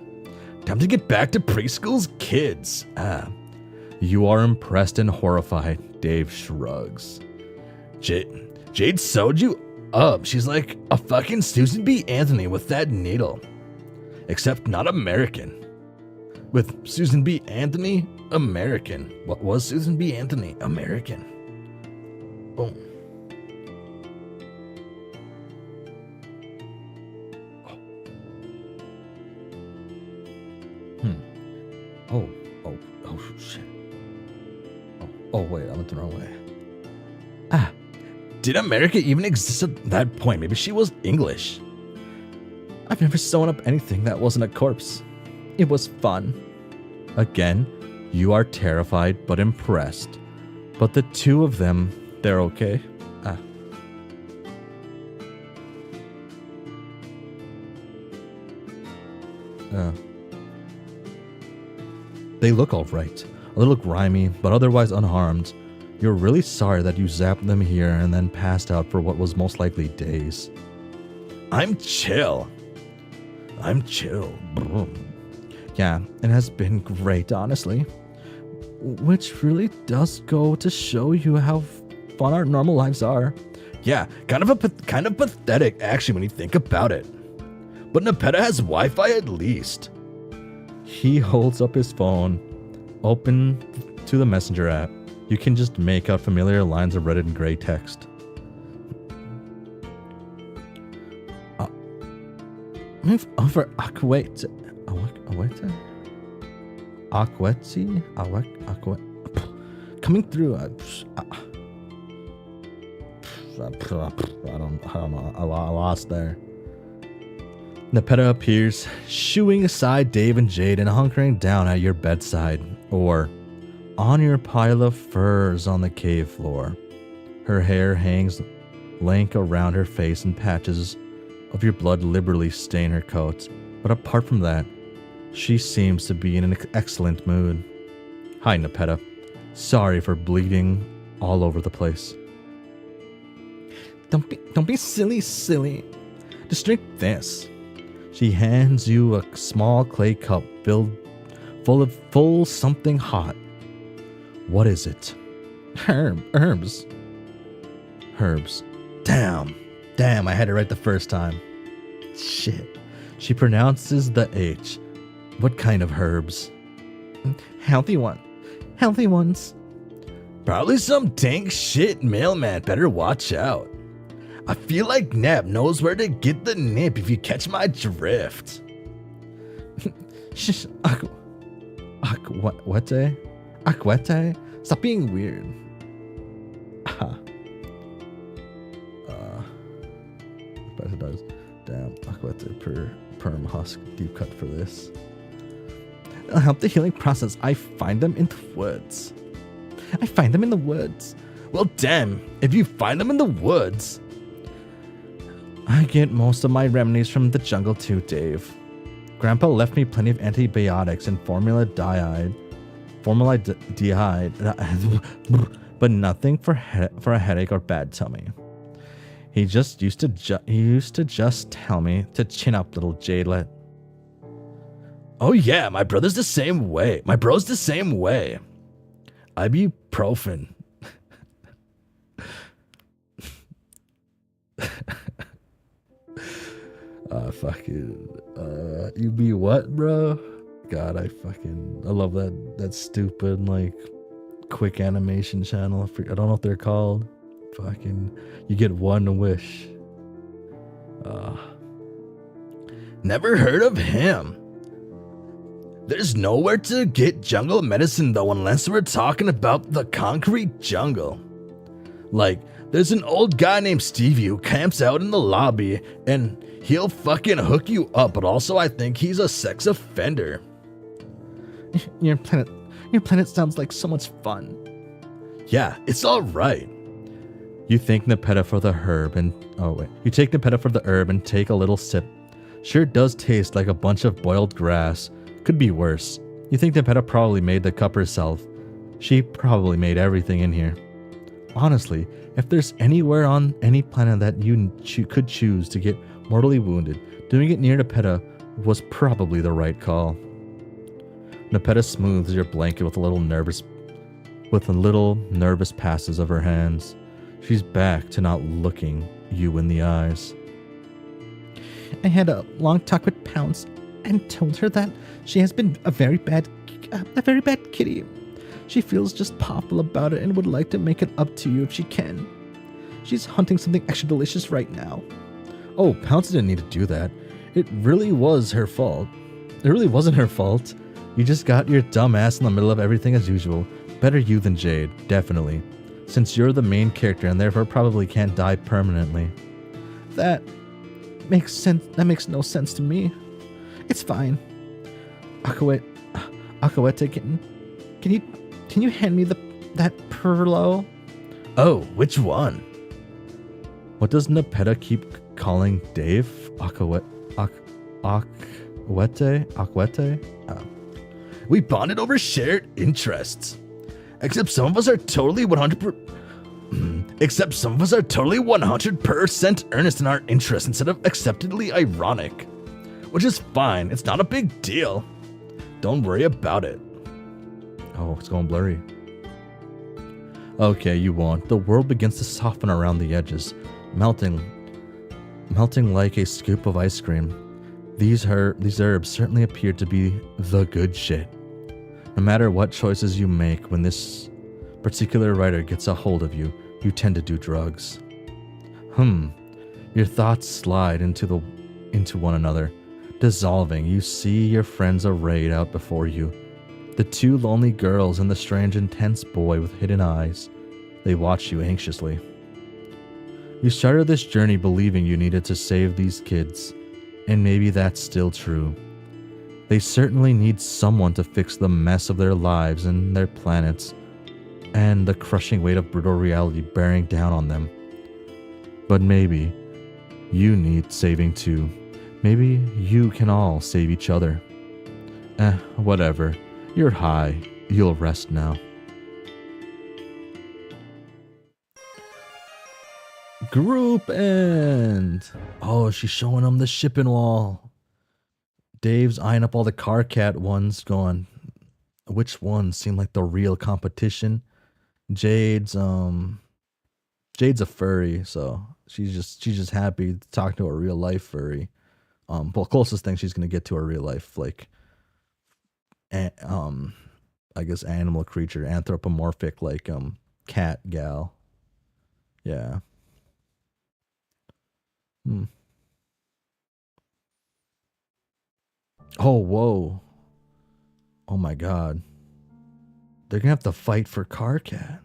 Time to get back to preschool's kids. You are impressed and horrified, Dave shrugs. Jade sewed you up. She's like a fucking Susan B. Anthony with that needle. Except not American. With Susan B. Anthony, American. What was Susan B. Anthony? American. Boom. Oh, shit. Oh, wait, I went the wrong way. Did America even exist at that point? Maybe she was English. I've never sewn up anything that wasn't a corpse. It was fun. Again, you are terrified but impressed. But the two of them, they're okay. They look alright. A little grimy, but otherwise unharmed. You're really sorry that you zapped them here and then passed out for what was most likely days. I'm chill. Yeah, it has been great, honestly. Which really does go to show you how fun our normal lives are. Yeah, kind of pathetic actually when you think about it. But Nepeta has Wi-Fi at least. He holds up his phone, open to the messenger app. You can just make out familiar lines of red and gray text. Move over, Akwete. Coming through. I don't know. I lost there. Nepeta appears, shooing aside Dave and Jade and hunkering down at your bedside, or on your pile of furs on the cave floor. Her hair hangs lank around her face and patches of your blood liberally stain her coat, but apart from that, she seems to be in an excellent mood. Hi, Nepeta. Sorry for bleeding all over the place. Don't be silly. Just drink this. She hands you a small clay cup filled full something hot. What is it? Herbs. Damn, I had it right the first time. Shit. She pronounces the H. What kind of herbs? Healthy ones. Probably some dank shit, mailman. Better watch out. I feel like Nep knows where to get the nip if you catch my drift. Shh. Akwete? Stop being weird. Does. Damn, Akwete perm husk deep cut for this. It'll help the healing process. I find them in the woods. Well, damn, if you find them in the woods. I get most of my remedies from the jungle too, Dave. Grandpa left me plenty of antibiotics and formaldehyde, but nothing for a headache or bad tummy. He used to just tell me to chin up, little Jadelet. Oh yeah, my bro's the same way. Ibuprofen. You be what, bro? God, I love that stupid, like, quick animation channel. I don't know what they're called. You get one wish. Never heard of him. There's nowhere to get jungle medicine though unless we're talking about the concrete jungle. Like, there's an old guy named Stevie who camps out in the lobby and he'll fucking hook you up, but also I think he's a sex offender. Your planet sounds like so much fun. Yeah, it's alright. You take Nepeta for the herb and take a little sip. Sure does taste like a bunch of boiled grass. Could be worse. You think Nepeta probably made the cup herself. She probably made everything in here. Honestly, if there's anywhere on any planet that you could choose to get mortally wounded, doing it near Nepeta was probably the right call. Nepeta smooths your blanket with a little nervous passes of her hands. She's back to not looking you in the eyes. I had a long talk with Pounce and told her that she has been a very bad kitty. She feels just awful about it and would like to make it up to you if she can. She's hunting something extra delicious right now. Oh, Pounce didn't need to do that. It really was her fault. It really wasn't her fault. You just got your dumb ass in the middle of everything as usual. Better you than Jade, definitely. Since you're the main character and therefore probably can't die permanently. That makes sense. That makes no sense to me. It's fine. Akawete, can you hand me that Perlo? Oh, which one? What does Nepeta keep calling Dave? Akwete? We bonded over shared interests. Except some of us are totally 100% earnest in our interests instead of acceptedly ironic. Which is fine, it's not a big deal. Don't worry about it. Oh, it's going blurry. Okay, you won't. The world begins to soften around the edges, melting like a scoop of ice cream. These herbs certainly appear to be the good shit. No matter what choices you make, when this particular writer gets a hold of you, you tend to do drugs. Your thoughts slide into one another, dissolving. You see your friends arrayed out before you. The two lonely girls and the strange, intense boy with hidden eyes. They watch you anxiously. You started this journey believing you needed to save these kids, and maybe that's still true. They certainly need someone to fix the mess of their lives and their planets, and the crushing weight of brutal reality bearing down on them. But maybe you need saving too. Maybe you can all save each other. Whatever. You're high. You'll rest now. Group end. Oh, she's showing them the shipping wall. Dave's eyeing up all the car cat ones, going, which ones seem like the real competition? Jade's a furry, so she's just happy to talk to a real life furry. Well, closest thing she's gonna get to a real life, like, I guess animal creature, anthropomorphic, like cat gal. Yeah. Oh, whoa. Oh my god. They're gonna have to fight for Car Cat.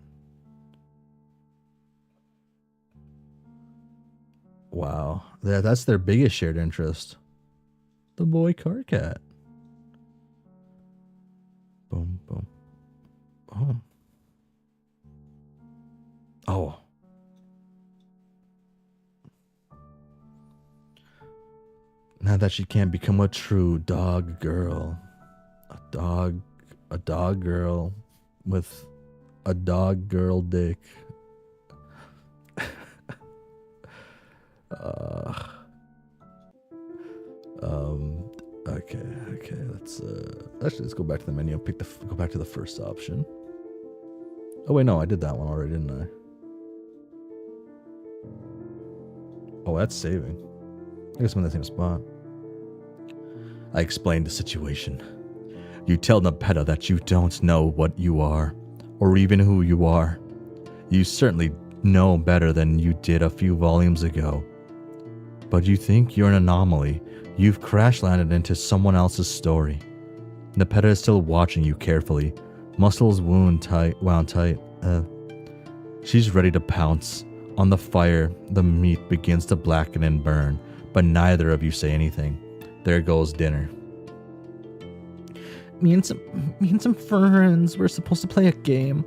Wow. That's their biggest shared interest. The boy Car Cat. Boom, boom. Oh. Oh. Now that she can't become a true dog girl. A dog girl with a dog girl dick. Okay. Let's go back to the menu and go back to the first option. Oh wait, no, I did that one already, didn't I? Oh, that's saving. I guess I'm in the same spot. I explained the situation. You tell Nepeta that you don't know what you are, or even who you are. You certainly know better than you did a few volumes ago. But you think you're an anomaly. You've crash-landed into someone else's story. Nepeta is still watching you carefully, muscles wound tight. She's ready to pounce. On the fire, the meat begins to blacken and burn, but neither of you say anything. There goes dinner. Me and some friends were supposed to play a game.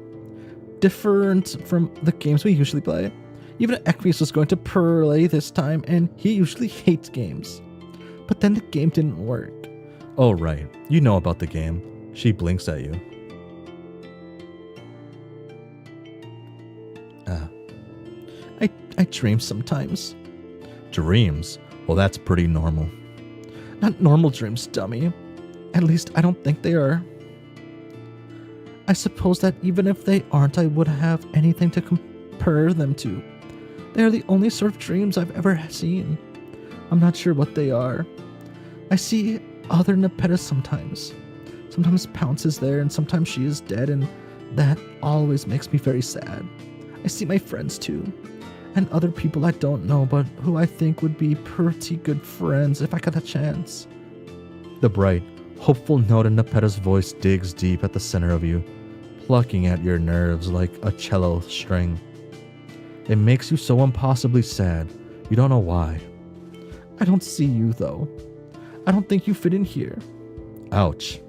Different from the games we usually play. Even Equius was going to play this time, and he usually hates games. But then the game didn't work. Oh, right. You know about the game. She blinks at you. I dream sometimes. Dreams? Well, that's pretty normal. Not normal dreams, dummy. At least I don't think they are. I suppose that even if they aren't, I would have anything to purr them to. They are the only sort of dreams I've ever seen. I'm not sure what they are. I see other Nepetas sometimes. Sometimes Pounce is there and sometimes she is dead, and that always makes me very sad. I see my friends too, and other people I don't know but who I think would be pretty good friends if I got a chance. The bright, hopeful note in Nepeta's voice digs deep at the center of you, plucking at your nerves like a cello string. It makes you so impossibly sad, you don't know why. I don't see you though. I don't think you fit in here. Ouch.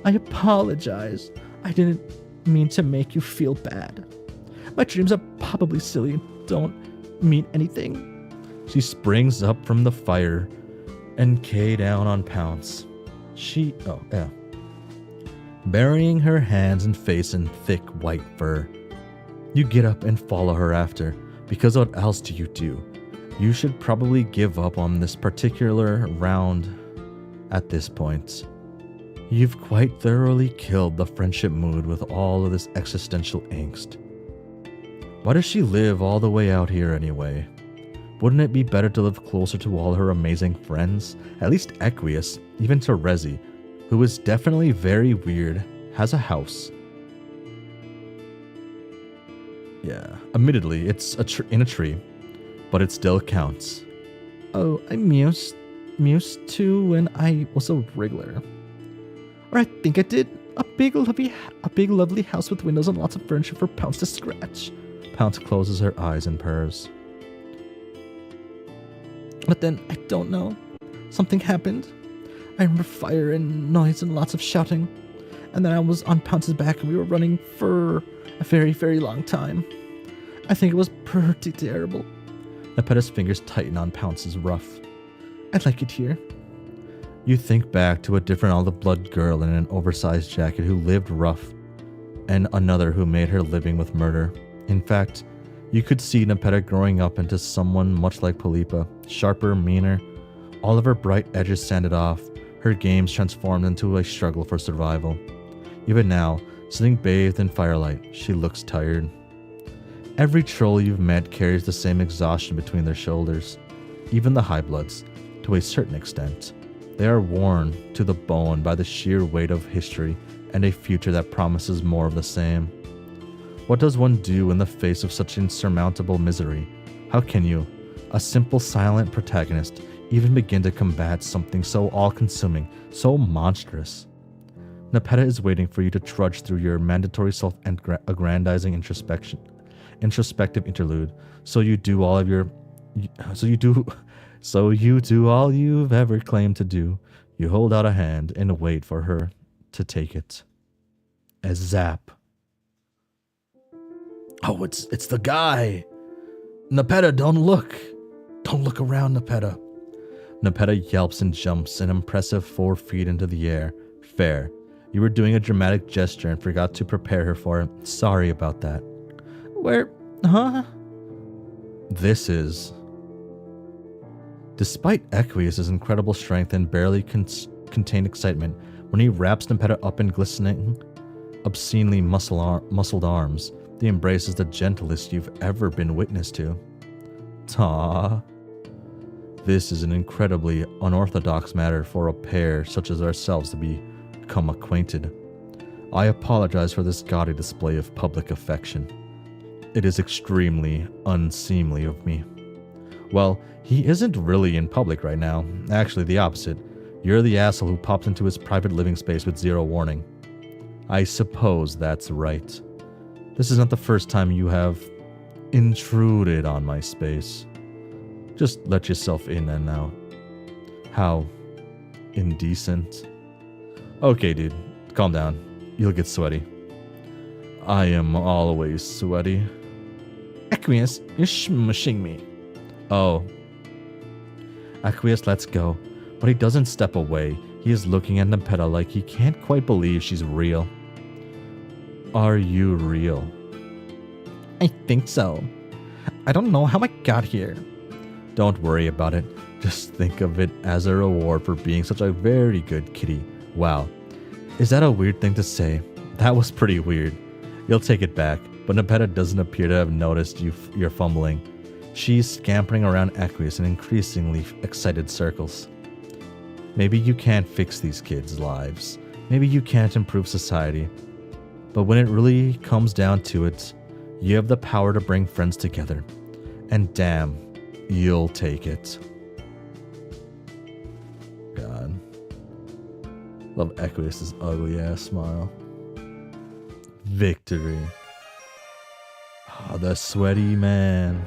I apologize. I didn't mean to make you feel bad. My dreams are probably silly and don't mean anything. She springs up from the fire and K down on Pounce. Burying her hands and face in thick white fur. You get up and follow her after, because what else do you do? You should probably give up on this particular round at this point. You've quite thoroughly killed the friendship mood with all of this existential angst. Why does she live all the way out here anyway? Wouldn't it be better to live closer to all her amazing friends? At least Equius, even to Rezi, who is definitely very weird, has a house. Yeah, admittedly, it's in a tree, but it still counts. Oh, I mused too when I was a regular. Or I think I did. A big lovely house with windows and lots of furniture for Pounce to scratch. Pounce closes her eyes and purrs. But then, I don't know. Something happened. I remember fire and noise and lots of shouting. And then I was on Pounce's back and we were running for a very, very long time. I think it was pretty terrible. Nepeta's fingers tighten on Pounce's ruff. I like it here. You think back to a different olive blood girl in an oversized jacket who lived rough, and another who made her living with murder. In fact, you could see Nepeta growing up into someone much like Polypa, sharper, meaner, all of her bright edges sanded off, her games transformed into a struggle for survival. Even now, sitting bathed in firelight, she looks tired. Every troll you've met carries the same exhaustion between their shoulders, even the high bloods, to a certain extent. They are worn to the bone by the sheer weight of history and a future that promises more of the same. What does one do in the face of such insurmountable misery? How can you, a simple silent protagonist, even begin to combat something so all-consuming, so monstrous? Nepeta is waiting for you to trudge through your mandatory self-aggrandizing introspective interlude, so you do all you've ever claimed to do. You hold out a hand and wait for her to take it. A zap. Oh, it's the guy. Nepeta, don't look. Don't look around, Nepeta. Nepeta yelps and jumps an impressive 4 feet into the air. Fair. You were doing a dramatic gesture and forgot to prepare her for it. Sorry about that. Where? Huh? This is... Despite Equius' incredible strength and barely contained excitement, when he wraps Nepeta up in glistening, obscenely muscled arms, the embrace is the gentlest you've ever been witness to. Ta. This is an incredibly unorthodox matter for a pair such as ourselves to become acquainted. I apologize for this gaudy display of public affection. It is extremely unseemly of me. Well, he isn't really in public right now. Actually, the opposite. You're the asshole who pops into his private living space with zero warning. I suppose that's right. This is not the first time you have intruded on my space. Just let yourself in and now. How indecent. Okay, dude. Calm down. You'll get sweaty. I am always sweaty. Equius, you're smushing me. Oh. Equius lets go, but he doesn't step away. He is looking at Nepeta like he can't quite believe she's real. Are you real? I think so. I don't know how I got here. Don't worry about it. Just think of it as a reward for being such a very good kitty. Wow. Is that a weird thing to say? That was pretty weird. You'll take it back. but Nepeta doesn't appear to have noticed you're fumbling. She's scampering around Aqueous in increasingly excited circles. Maybe you can't fix these kids' lives. Maybe you can't improve society. But when it really comes down to it, you have the power to bring friends together. And damn, you'll take it. God. Love Aqueous' ugly ass smile. Victory. Oh, the sweaty man.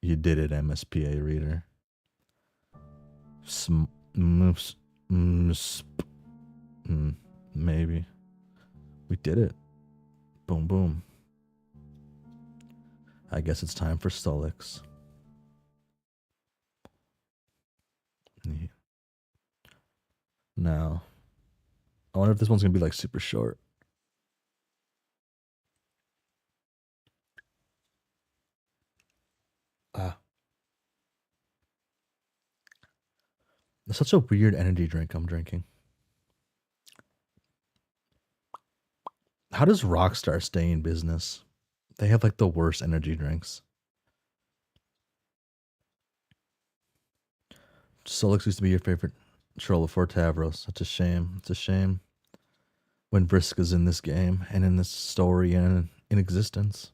You did it, MSPA reader. Maybe. We did it. Boom, boom. I guess it's time for sollux. Yeah. Now, I wonder if this one's gonna be like super short. It's such a weird energy drink I'm drinking. How does Rockstar stay in business? They have like the worst energy drinks. Sollux used to be your favorite troll before Tavros. Such a shame. It's a shame. When Vriska's in this game and in this story and in existence.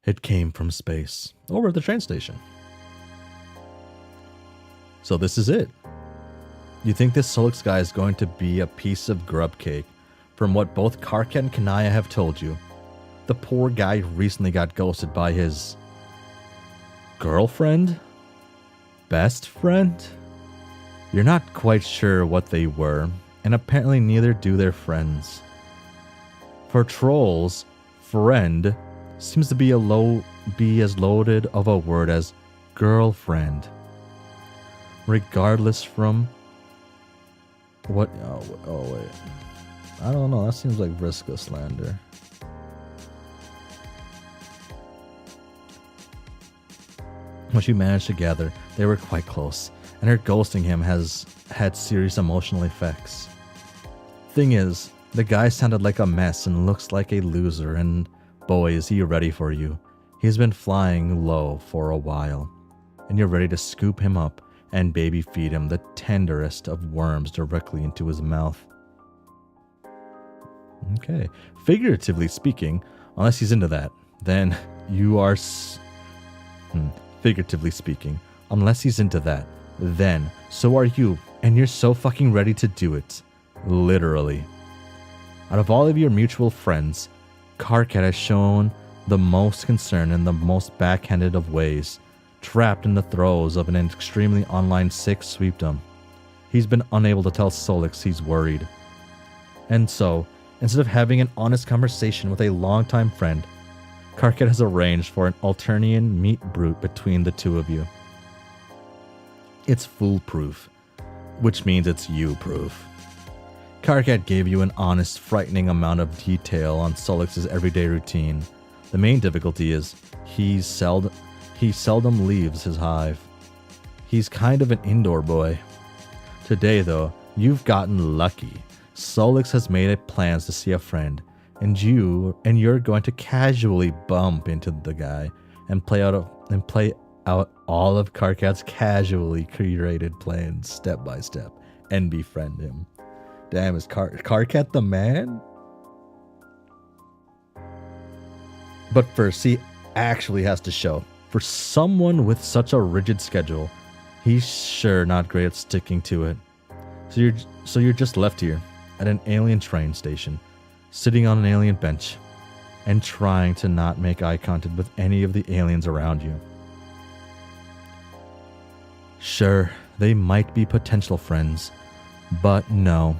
It came from space. Over at the train station. So this is it. You think this Sollux guy is going to be a piece of grub cake? From what both Karkat and Kanaya have told you, the poor guy recently got ghosted by his girlfriend? Best friend? You're not quite sure what they were, and apparently neither do their friends. For trolls, friend seems to be as loaded of a word as girlfriend. Regardless from what? Oh wait, I don't know. That seems like Vriska slander. What you managed to gather, they were quite close, and her ghosting him has had serious emotional effects. Thing is, the guy sounded like a mess and looks like a loser, and boy is he ready for you. He's been flying low for a while, and you're ready to scoop him up and baby feed him the tenderest of worms directly into his mouth. Okay. Figuratively speaking, unless he's into that, then you are... Figuratively speaking, unless he's into that, then so are you, and you're so fucking ready to do it. Literally. Out of all of your mutual friends, Karkat has shown the most concern in the most backhanded of ways, trapped in the throes of an extremely online sick sweepdom. He's been unable to tell Sollux he's worried. And so, instead of having an honest conversation with a longtime friend, Karkat has arranged for an Alternian meat brute between the two of you. It's foolproof, which means it's you-proof. Karkat gave you an honest, frightening amount of detail on Sollux's everyday routine. The main difficulty is he seldom leaves his hive. He's kind of an indoor boy. Today, though, you've gotten lucky. Sollux has made plans to see a friend, and you're going to casually bump into the guy and play out all of Karkat's casually curated plans step by step and befriend him. Damn, is Karkat the man? But first, he actually has to show. For someone with such a rigid schedule, he's sure not great at sticking to it. So you're just left here at an alien train station, sitting on an alien bench, and trying to not make eye contact with any of the aliens around you. Sure, they might be potential friends, but no,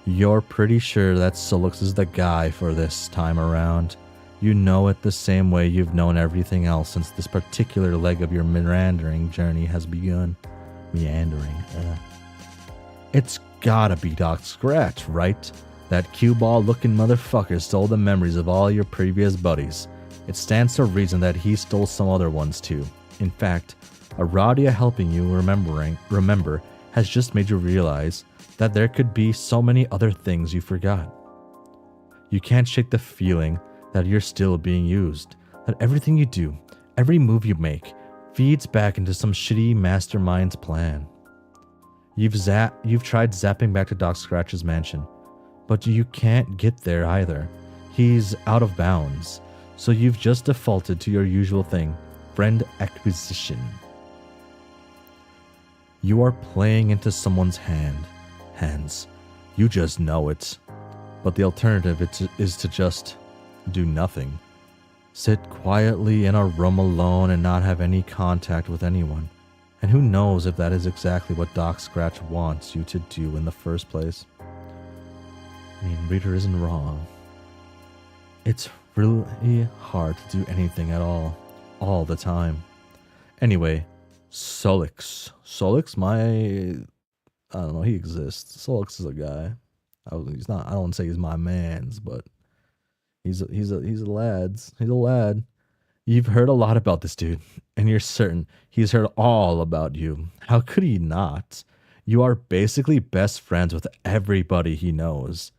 you're pretty sure that Sollux is the guy for this time around. You know it the same way you've known everything else since this particular leg of your meandering journey has begun. Meandering. It's gotta be Doc Scratch, right? That cue ball looking motherfucker stole the memories of all your previous buddies. It stands to reason that he stole some other ones too. In fact, Aradia helping you remember has just made you realize that there could be so many other things you forgot. You can't shake the feeling that you're still being used, that everything you do, every move you make, feeds back into some shitty mastermind's plan. You've tried zapping back to Doc Scratch's mansion, but you can't get there either. He's out of bounds, so you've just defaulted to your usual thing, friend acquisition. You are playing into someone's hands. You just know it. But the alternative is to just do nothing. Sit quietly in a room alone and not have any contact with anyone. And who knows if that is exactly what Doc Scratch wants you to do in the first place. I mean, Reader isn't wrong. It's really hard to do anything at all the time. Anyway, Sollux. Sollux, I don't know, he exists. Sollux is a guy. I don't want to say he's my man's, but he's a lad. You've heard a lot about this dude, and you're certain he's heard all about you. How could he not? You are basically best friends with everybody he knows.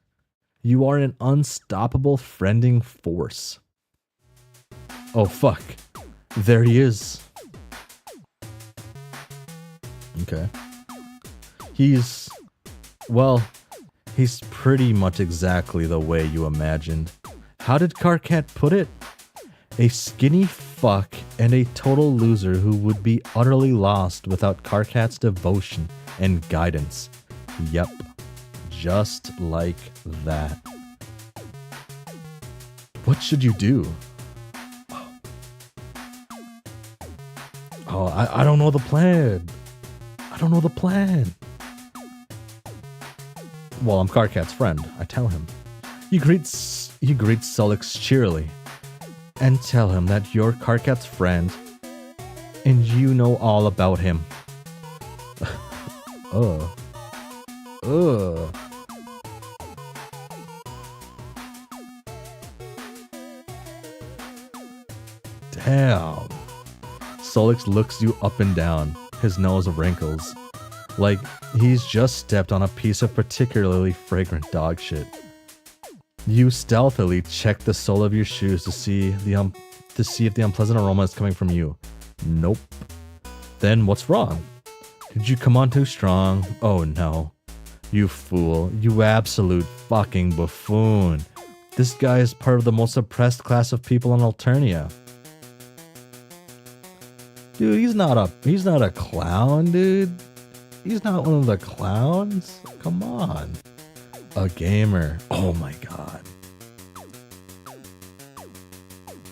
You are an unstoppable friending force. Oh fuck. There he is. Okay. He's pretty much exactly the way you imagined. How did Karkat put it? A skinny fuck and a total loser who would be utterly lost without Karkat's devotion and guidance. Yep. Just like that. What should you do? Oh, I don't know the plan. I don't know the plan. Well, I'm Karkat's friend. I tell him. You greet Sollux cheerily and tell him that you're Karkat's friend and you know all about him. Damn. Sollux looks you up and down, his nose wrinkles, like he's just stepped on a piece of particularly fragrant dog shit. You stealthily check the sole of your shoes to see if the unpleasant aroma is coming from you. Nope. Then what's wrong? Did you come on too strong? Oh no. You fool. You absolute fucking buffoon. This guy is part of the most oppressed class of people on Alternia. Dude, he's not a clown, dude. He's not one of the clowns. Come on. A gamer. Oh my god.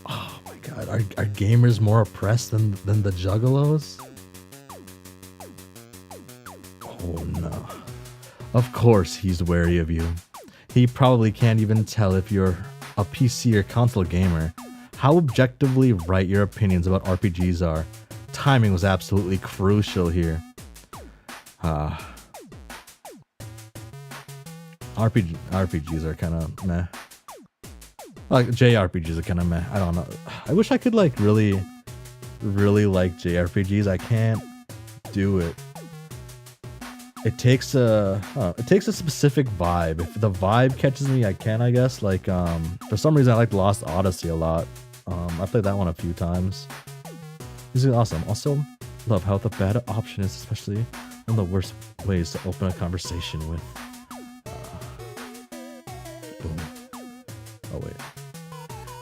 Oh my god. Are gamers more oppressed than the juggalos? Oh no. Of course he's wary of you. He probably can't even tell if you're a PC or console gamer. How objectively right your opinions about RPGs are. Timing was absolutely crucial here. RPGs are kind of meh. Like JRPGs are kind of meh. I don't know. I wish I could like really like JRPGs. I can't do it. It takes a specific vibe. If the vibe catches me, I can, I guess. Like for some reason I like Lost Odyssey a lot. I played that one a few times. This is awesome. Also, love how the bad option is especially one of the worst ways to open a conversation with. Boom. Oh wait.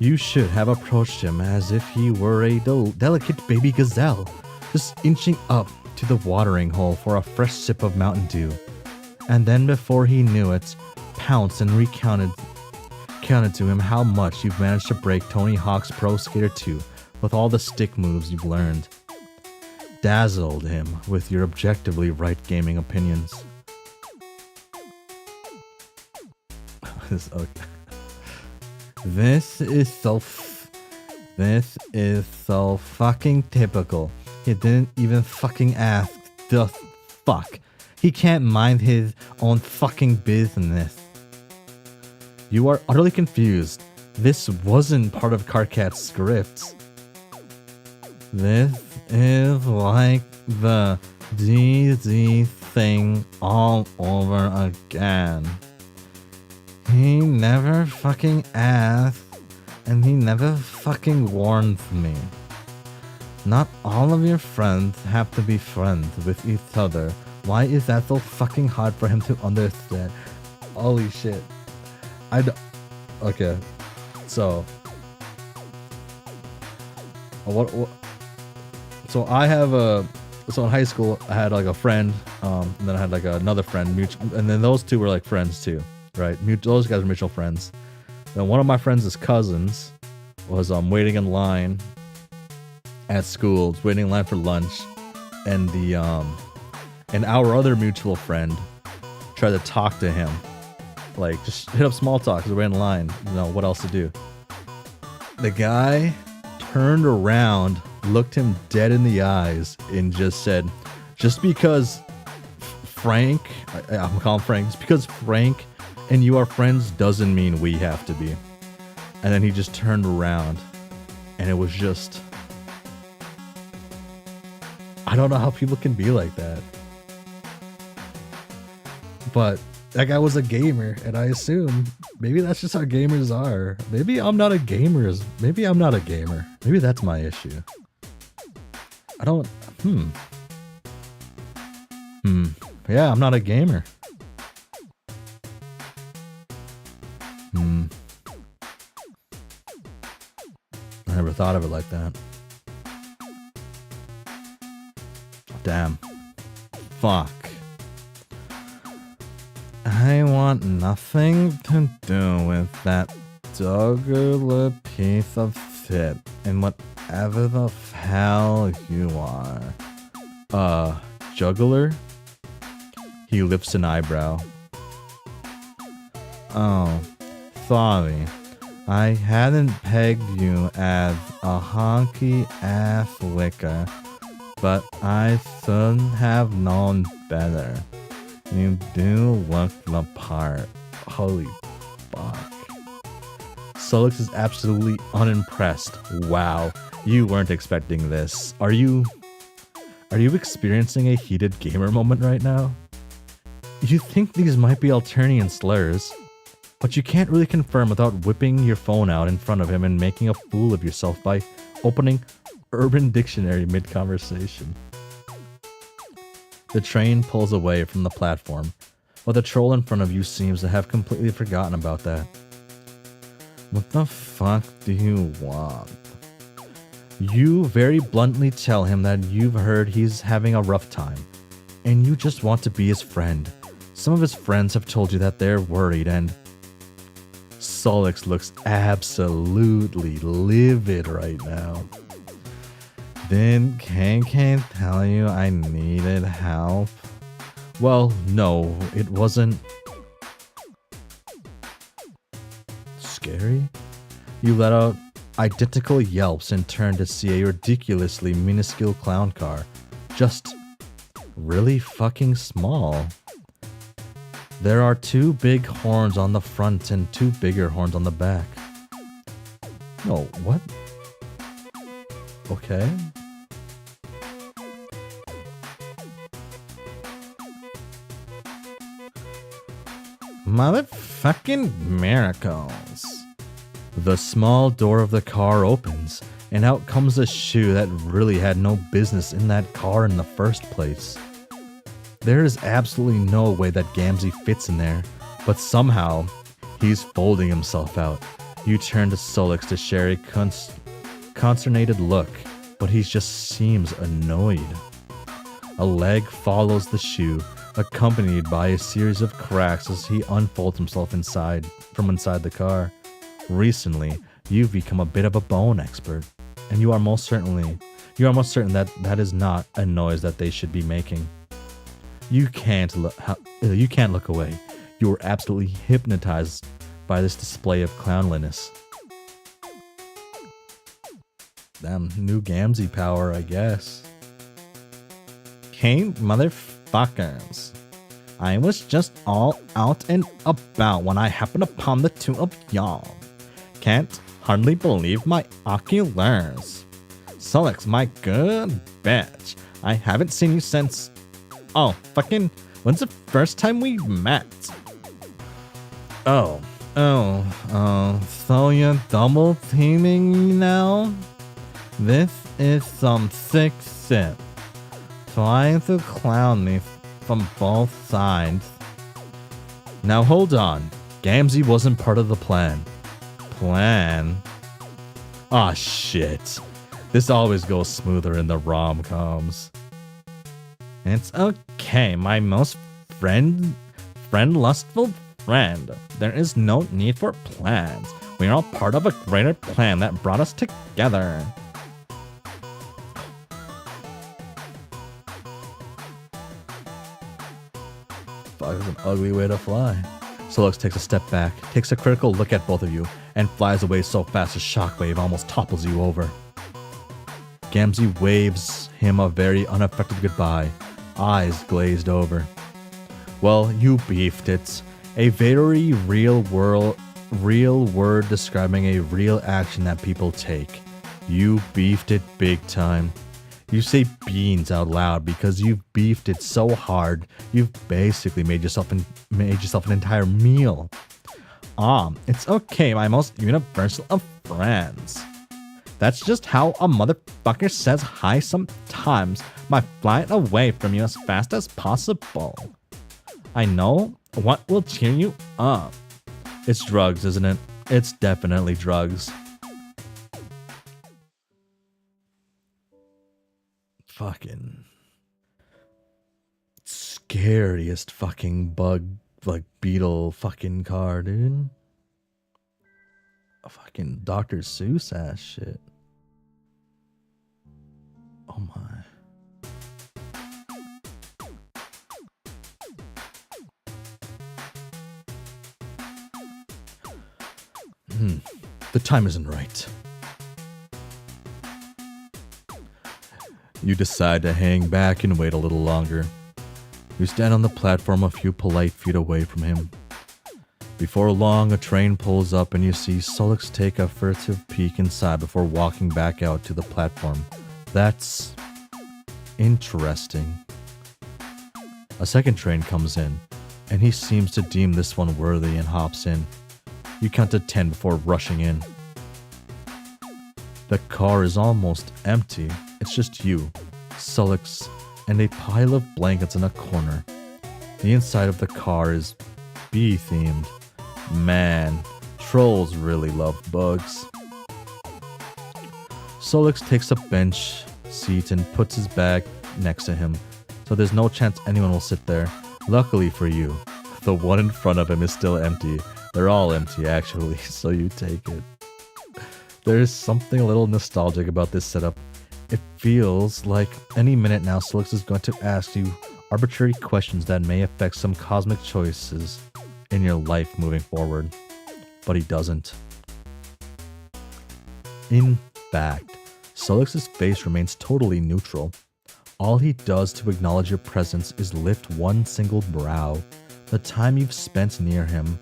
You should have approached him as if he were a delicate baby gazelle, just inching up to the watering hole for a fresh sip of Mountain Dew. And then before he knew it, pounced and counted to him how much you've managed to break Tony Hawk's Pro Skater 2 with all the stick moves you've learned. Dazzled him with your objectively right gaming opinions. Okay. This is so fucking typical. He didn't even fucking ask. The fuck. He can't mind his own fucking business. You are utterly confused. This wasn't part of Karkat's script. This is like the DD thing all over again. He never fucking asked, and he never fucking warned me. Not all of your friends have to be friends with each other. Why is that so fucking hard for him to understand? Holy shit. Okay. So. What? So I have so in high school I had like a friend, and then I had like another friend, mutual, and then those two were like friends too, right? Those guys are mutual friends. Then one of my friends' cousins was waiting in line at school, waiting in line for lunch, and and our other mutual friend tried to talk to him, like just hit up small talk because we're in line, you know what else to do. The guy turned around, looked him dead in the eyes, and just said, just because Frank, I'm calling Frank, just because Frank and you are friends doesn't mean we have to be. And then he just turned around, and it was just, I don't know how people can be like that. But that guy was a gamer, and I assume maybe that's just how gamers are. Maybe I'm not a gamer. Maybe I'm not a gamer. Maybe that's my issue. I don't. Yeah, I'm not a gamer. I never thought of it like that. Damn. Fuck. I want nothing to do with that jugular piece of shit and whatever the hell you are. Jugular? He lifts an eyebrow. Oh, sorry. I hadn't pegged you as a honky ass licker, but I should have known better. You do look the part. Holy fuck. Sollux is absolutely unimpressed. Wow, you weren't expecting this. Are you experiencing a heated gamer moment right now? You think these might be Alternian slurs, but you can't really confirm without whipping your phone out in front of him and making a fool of yourself by opening Urban Dictionary mid-conversation. The train pulls away from the platform, but the troll in front of you seems to have completely forgotten about that. What the fuck do you want? You very bluntly tell him that you've heard he's having a rough time, and you just want to be his friend. Some of his friends have told you that they're worried, and Sollux looks absolutely livid right now. Did Kane tell you I needed help? Well, no, it wasn't scary. You let out identical yelps and turned to see a ridiculously minuscule clown car. Just really fucking small. There are 2 big horns on the front and 2 bigger horns on the back. No, what? Okay. Motherfucking miracles. The small door of the car opens, and out comes a shoe that really had no business in that car in the first place. There is absolutely no way that Gamzee fits in there, but somehow, he's folding himself out. You turn to Sollux to share a consternated look, but he just seems annoyed. A leg follows the shoe, accompanied by a series of cracks as he unfolds himself from inside the car. Recently, you've become a bit of a bone expert, and you are most certain that that is not a noise that they should be making. You can't look away. You are absolutely hypnotized by this display of clownliness. Damn, new Gamzee power, I guess. Hey, motherfuckers. I was just all out and about when I happened upon the 2 of y'all. Can't hardly believe my oculars. Sollux, my good bitch. I haven't seen you since Oh, fucking, when's the first time we met? Oh, So you're double teaming me now? This is some sick shit. Trying to clown me from both sides. now hold on. Gamzee wasn't part of the plan. Plan? Ah, shit. This always goes smoother in the rom-coms. It's okay, my most lustful friend. There is no need for plans. We are all part of a greater plan that brought us together. Fuck, that's an ugly way to fly. Sollux takes a step back, takes a critical look at both of you, and flies away so fast a shockwave almost topples you over. Gamzee waves him a very unaffected goodbye, eyes glazed over. Well, you beefed it. A very real word describing a real action that people take. You beefed it big time. You say beans out loud because you've beefed it so hard, you've basically made yourself an entire meal. It's okay, my most universal of friends. That's just how a motherfucker says hi sometimes by flying away from you as fast as possible. I know what will cheer you up. It's drugs, isn't it? It's definitely drugs. Fucking scariest fucking bug, like beetle fucking car, dude. A fucking Dr. Seuss ass shit. Oh my. The time isn't right. You decide to hang back and wait a little longer. You stand on the platform a few polite feet away from him. Before long, a train pulls up and you see Sollux take a furtive peek inside before walking back out to the platform. That's interesting. A second train comes in, and he seems to deem this one worthy and hops in. You count to 10 before rushing in. The car is almost empty. It's just you, Sollux, and a pile of blankets in a corner. The inside of the car is bee-themed. Man, trolls really love bugs. Sollux takes a bench seat and puts his bag next to him, so there's no chance anyone will sit there. Luckily for you, the one in front of him is still empty. They're all empty, actually, so you take it. There is something a little nostalgic about this setup. It feels like any minute now Sollux is going to ask you arbitrary questions that may affect some cosmic choices in your life moving forward. But he doesn't. In fact, Sollux's face remains totally neutral. All he does to acknowledge your presence is lift one single brow. The time you've spent near him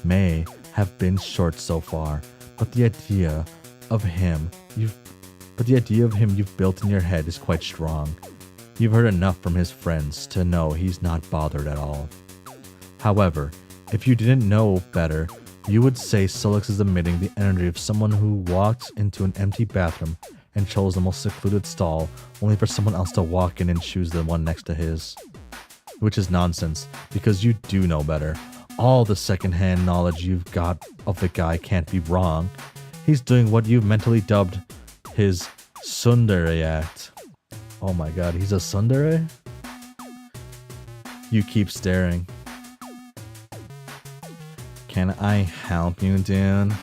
may have been short so far, but the idea of him you've built in your head is quite strong. You've heard enough from his friends to know he's not bothered at all. However, if you didn't know better, you would say Sollux is emitting the energy of someone who walked into an empty bathroom and chose the most secluded stall only for someone else to walk in and choose the one next to his. Which is nonsense, because you do know better. All the secondhand knowledge you've got of the guy can't be wrong. He's doing what you've mentally dubbed his tsundere act. Oh my god, he's a tsundere? You keep staring. Can I help you, dude?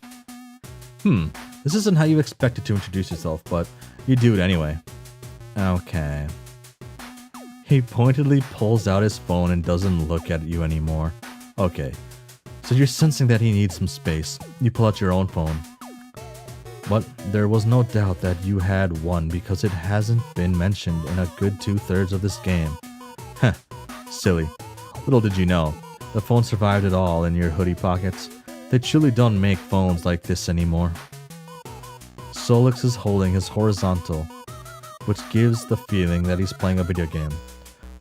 This isn't how you expected to introduce yourself, but you do it anyway. Okay. He pointedly pulls out his phone and doesn't look at you anymore. Okay, so you're sensing that he needs some space. You pull out your own phone. But there was no doubt that you had one because it hasn't been mentioned in a good 2/3 of this game. Heh, silly. Little did you know, the phone survived it all in your hoodie pockets. They truly don't make phones like this anymore. Sollux is holding his horizontal, which gives the feeling that he's playing a video game.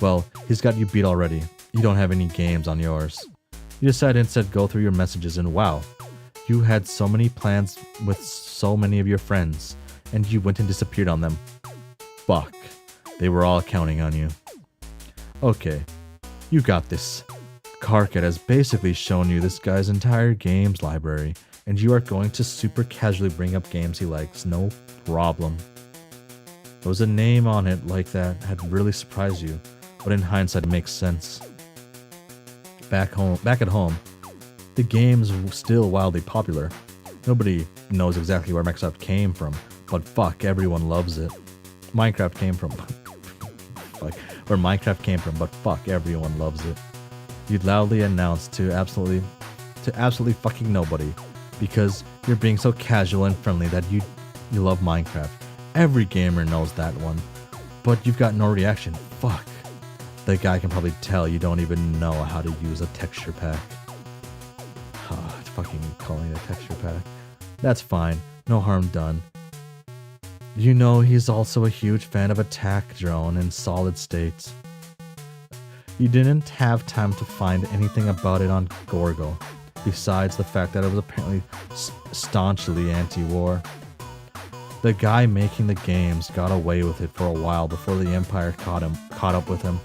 Well, he's got you beat already. You don't have any games on yours. You decide to instead go through your messages and wow, you had so many plans with so many of your friends, and you went and disappeared on them. Fuck. They were all counting on you. Okay, you got this. Karkat has basically shown you this guy's entire games library, and you are going to super casually bring up games he likes, no problem. There was a name on it like that had really surprised you, but in hindsight it makes sense. Back at home, the game's still wildly popular. Nobody knows exactly where Microsoft came from, but fuck, everyone loves it. Minecraft came from like where Minecraft came from, but fuck, everyone loves it. You'd loudly announce to absolutely fucking nobody because you're being so casual and friendly that you love Minecraft. Every gamer knows that one, but you've got no reaction. Fuck. The guy can probably tell you don't even know how to use a texture pack. It's fucking calling it a texture pack. That's fine. No harm done. You know he's also a huge fan of attack drone and solid states. You didn't have time to find anything about it on Gorgo, besides the fact that it was apparently staunchly anti-war. The guy making the games got away with it for a while before the Empire caught up with him,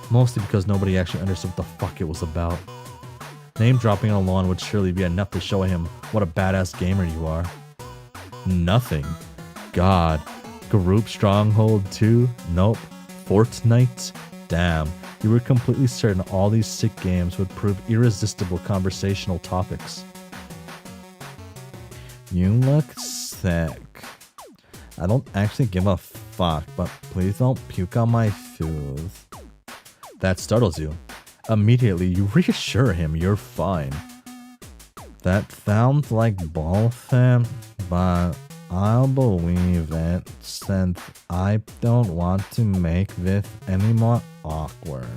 mostly because nobody actually understood what the fuck it was about. Name dropping alone would surely be enough to show him what a badass gamer you are. Nothing. God. Group Stronghold 2? Nope. Fortnite? Damn. You were completely certain all these sick games would prove irresistible conversational topics. You look sick. I don't actually give a fuck, but please don't puke on my shoes. That startles you. Immediately, you reassure him you're fine. That sounds like bullshit, but I'll believe it since I don't want to make this any more awkward.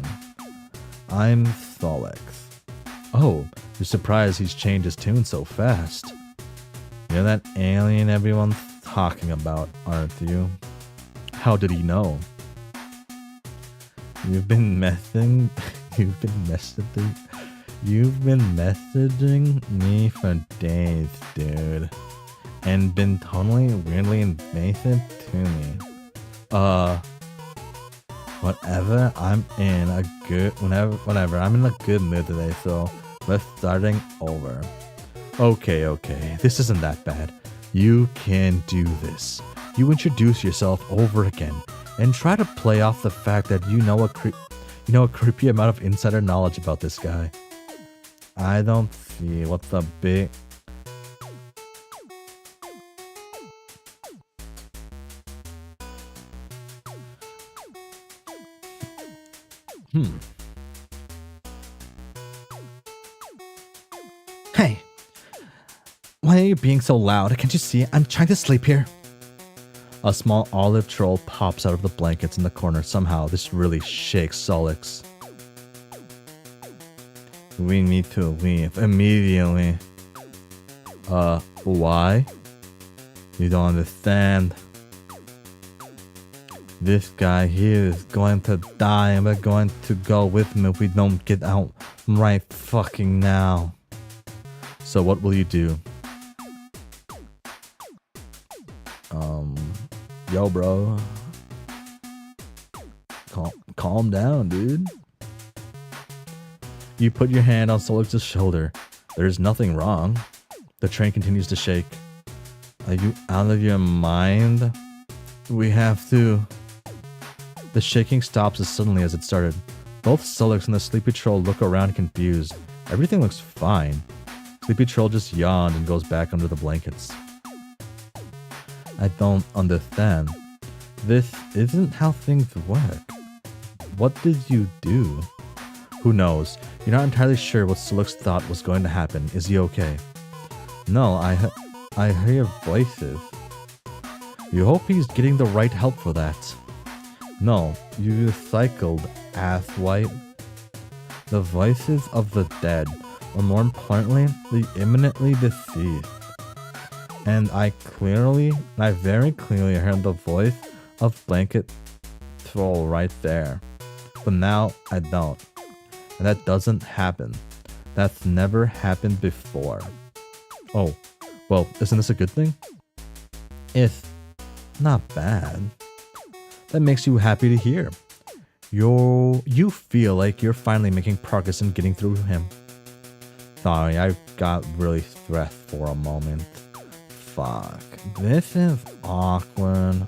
I'm sollux. Oh, you're surprised he's changed his tune so fast. You're that alien everyone's talking about, aren't you? How did he know? You've been messaging me for days, dude. And been totally weirdly invasive to me. Whatever, I'm in a good mood today, so we're starting over. Okay, this isn't that bad. You can do this. You introduce yourself over again and try to play off the fact that you know a creepy amount of insider knowledge about this guy. I don't see what's the big... Hey, why are you being so loud? Can't you see? I'm trying to sleep here. A small olive troll pops out of the blankets in the corner. Somehow, this really shakes Sollux. We need to leave immediately. Why? You don't understand. This guy here is going to die and we're going to go with him if we don't get out right fucking now. So what will you do? Yo bro. Calm down, dude. You put your hand on Sollux's shoulder. There's nothing wrong. The train continues to shake. Are you out of your mind? We have to... The shaking stops as suddenly as it started. Both Sollux and the Sleepy Troll look around confused. Everything looks fine. Sleepy Troll just yawned and goes back under the blankets. I don't understand. This isn't how things work. What did you do? Who knows? You're not entirely sure what Sollux thought was going to happen. Is he okay? No, I hear voices. You hope he's getting the right help for that. No, you recycled, asswipe. The voices of the dead, or more importantly, the imminently deceased. And I very clearly heard the voice of Blanket Troll right there. but now I don't. And that doesn't happen. That's never happened before. Oh, well, isn't this a good thing? It's not bad. That makes you happy to hear. You feel like you're finally making progress in getting through him. Sorry, I got really stressed for a moment. Fuck, this is awkward.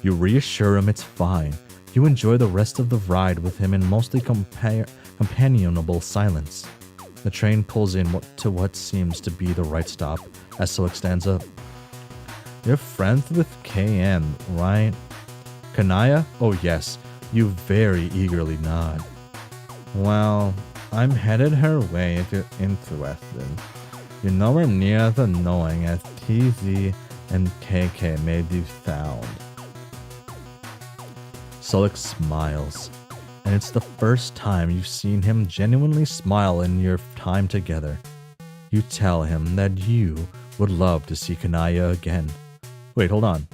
You reassure him it's fine. You enjoy the rest of the ride with him in mostly companionable silence. The train pulls in to what seems to be the right stop as Sollux stands up. You're friends with KN, right? Kanaya? Oh yes, you very eagerly nod. Well, I'm headed her way if you're interested. You're nowhere near as annoying as TZ and KK made you sound. Sollux smiles, and it's the first time you've seen him genuinely smile in your time together. You tell him that you would love to see Kanaya again. Wait, hold on.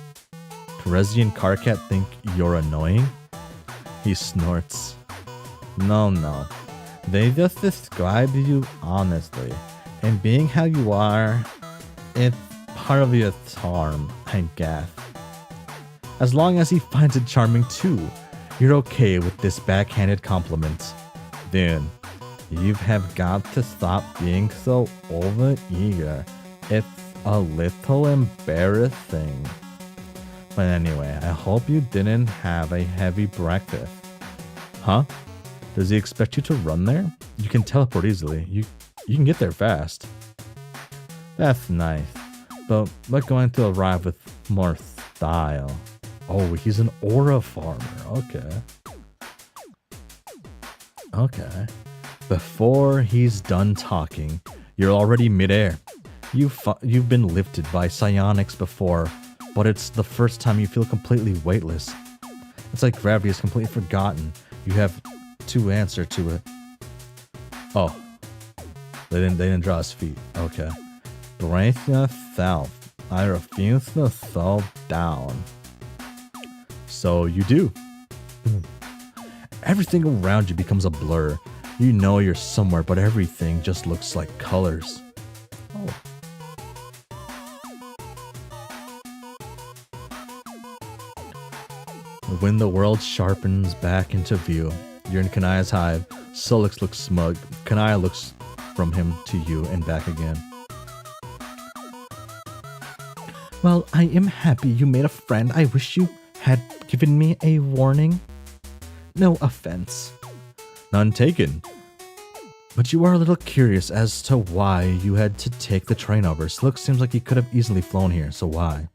Terezi and Karkat think you're annoying? He snorts. No. They just describe you honestly, and being how you are, it's part of your charm, I guess. As long as he finds it charming too, you're okay with this backhanded compliment. Then, you have got to stop being so over-eager. It's a little embarrassing. But anyway, I hope you didn't have a heavy breakfast. Huh? Does he expect you to run there? You can teleport easily. You can get there fast. That's nice. But we're going to arrive with more style. Oh, he's an aura farmer. Okay. Before he's done talking, you're already midair. You've been lifted by psionics before, but it's the first time you feel completely weightless. It's like gravity is completely forgotten. You have to answer to it. Oh, they didn't draw his feet. Okay. Brace yourself. I refuse to slow down. So you do. Everything around you becomes a blur. You know you're somewhere, but everything just looks like colors. Oh. When the world sharpens back into view, you're in Kanaya's hive. Sollux looks smug. Kanaya looks from him to you and back again. Well, I am happy you made a friend. I wish you had given me a warning. No offense. None taken. But you are a little curious as to why you had to take the train over. Sollux seems like he could have easily flown here, so why?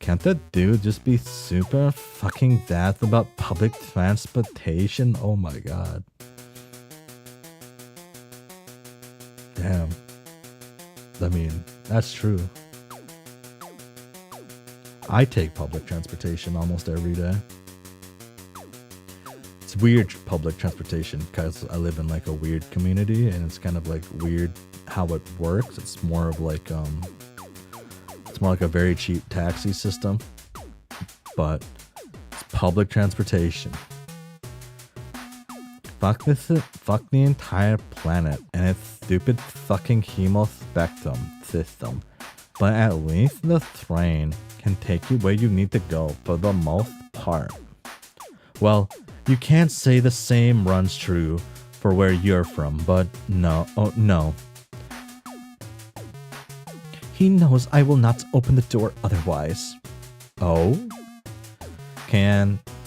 Can't that dude just be super fucking daft about public transportation? Oh my god. Damn. I mean, that's true. I take public transportation almost every day. It's weird public transportation because I live in like a weird community and it's kind of like weird how it works. It's more of like it's more like a very cheap taxi system, but it's public transportation. Fuck the entire planet and its stupid fucking hemospectrum system. But at least the train can take you where you need to go for the most part. Well, you can't say the same runs true for where you're from, but no. Oh, no. He knows I will not open the door otherwise. Oh?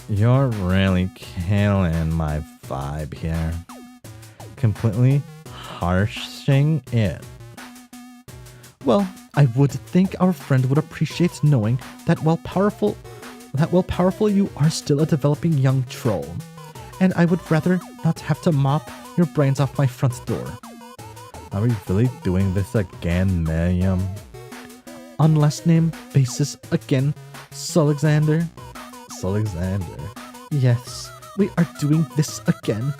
You're really killing my vibe here. Completely harshing it. Well, I would think our friend would appreciate knowing that while powerful you are still a developing young troll. And I would rather not have to mop your brains off my front door. Are we really doing this again, Miriam? On last name basis again, Sollexander. Yes, we are doing this again.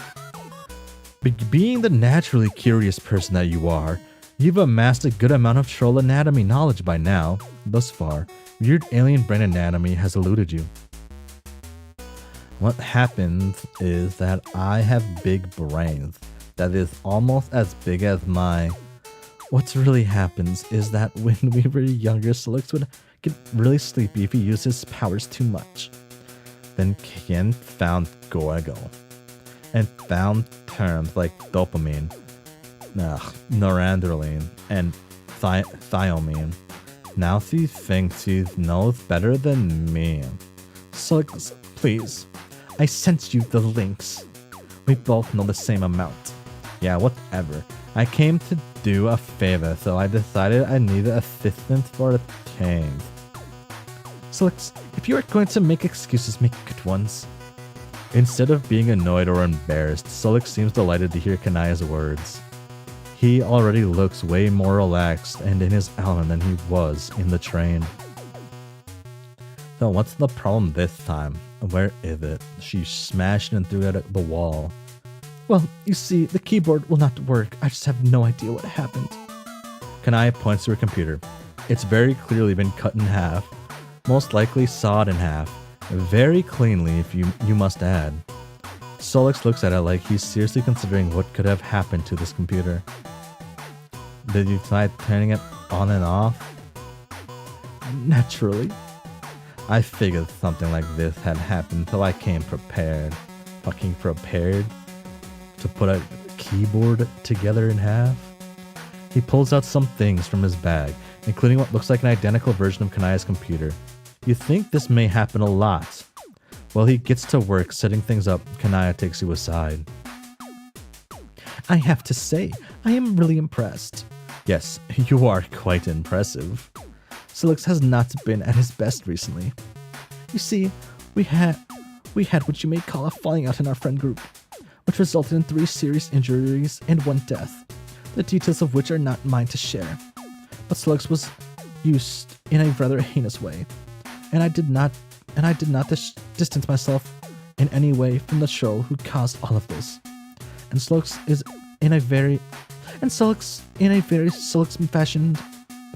Being the naturally curious person that you are, you've amassed a good amount of troll anatomy knowledge by now. Thus far, weird alien brain anatomy has eluded you. What happens is that I have big brains that is almost as big as my... What really happens is that when we were younger, Sollux would get really sleepy if he used his powers too much. Then Ken found Goego and found terms like dopamine, noradrenaline, and thiamine. Now she thinks she knows better than me. Sollux, please. I sent you the links. We both know the same amount. Yeah, whatever. I came to do a favor, so I decided I needed assistance for a change. Sollux, if you are going to make excuses, make good ones. Instead of being annoyed or embarrassed, Sollux seems delighted to hear Kanaya's words. He already looks way more relaxed and in his element than he was in the train. So what's the problem this time? Where is it? She smashed and threw it at the wall. Well, you see, the keyboard will not work. I just have no idea what happened. Kanaya points to her computer. It's very clearly been cut in half. Most likely sawed in half. Very cleanly, if you must add. Sollux looks at it like he's seriously considering what could have happened to this computer. Did you try turning it on and off? Naturally. I figured something like this had happened, so I came prepared. Fucking prepared to put a keyboard together in half? He pulls out some things from his bag, including what looks like an identical version of Kanaya's computer. You think this may happen a lot. While he gets to work setting things up, Kanaya takes you aside. I have to say, I am really impressed. Yes, you are quite impressive. Sollux has not been at his best recently. You see, we had what you may call a falling out in our friend group, which resulted in 3 serious injuries and 1 death, the details of which are not mine to share. But Sollux was used in a rather heinous way, and I did not distance myself in any way from the troll who caused all of this. And Sollux in a very Sollux fashion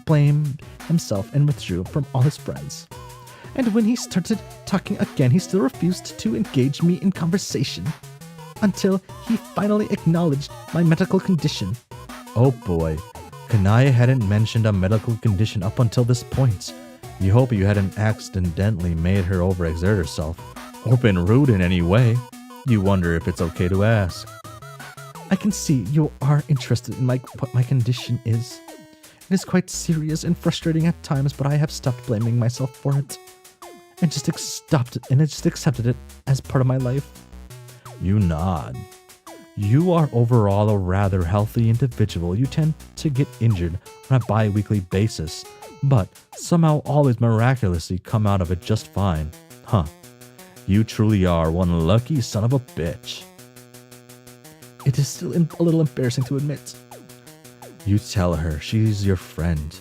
blamed himself and withdrew from all his friends. And when he started talking again, he still refused to engage me in conversation until he finally acknowledged my medical condition. Oh boy, Kanaya hadn't mentioned a medical condition up until this point. You hope you hadn't accidentally made her overexert herself, or been rude in any way. You wonder if it's okay to ask. I can see you are interested in what my condition is. It is quite serious and frustrating at times, but I have stopped blaming myself for it. And just accepted it as part of my life. You nod. You are overall a rather healthy individual. You tend to get injured on a bi-weekly basis, but somehow always miraculously come out of it just fine. Huh. You truly are one lucky son of a bitch. It is still a little embarrassing to admit. You tell her she's your friend.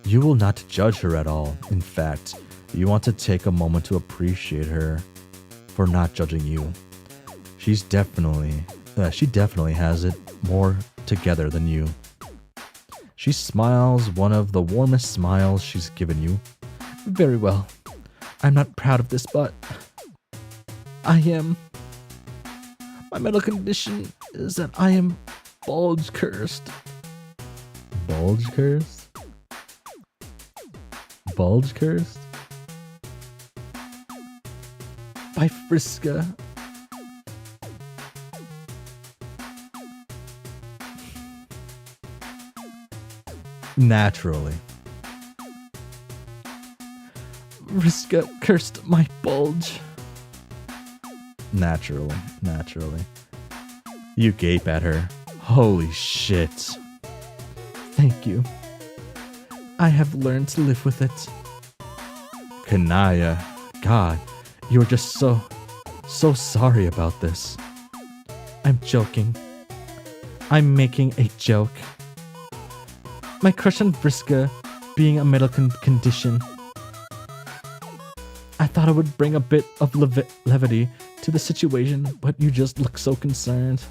You will not judge her at all. In fact, you want to take a moment to appreciate her for not judging you. She definitely has it more together than you. She smiles one of the warmest smiles she's given you. Very well. I'm not proud of this, but I am. My medical condition is that I am bulge cursed. Bulge cursed? Bulge cursed? By Friska. Naturally. Friska cursed my bulge. Naturally. You gape at her. Holy shit. Thank you. I have learned to live with it. Kanaya, God, you are just so sorry about this. I'm joking. I'm making a joke. My crush on Friska being a medical condition. I thought I would bring a bit of levity to the situation, but you just look so concerned.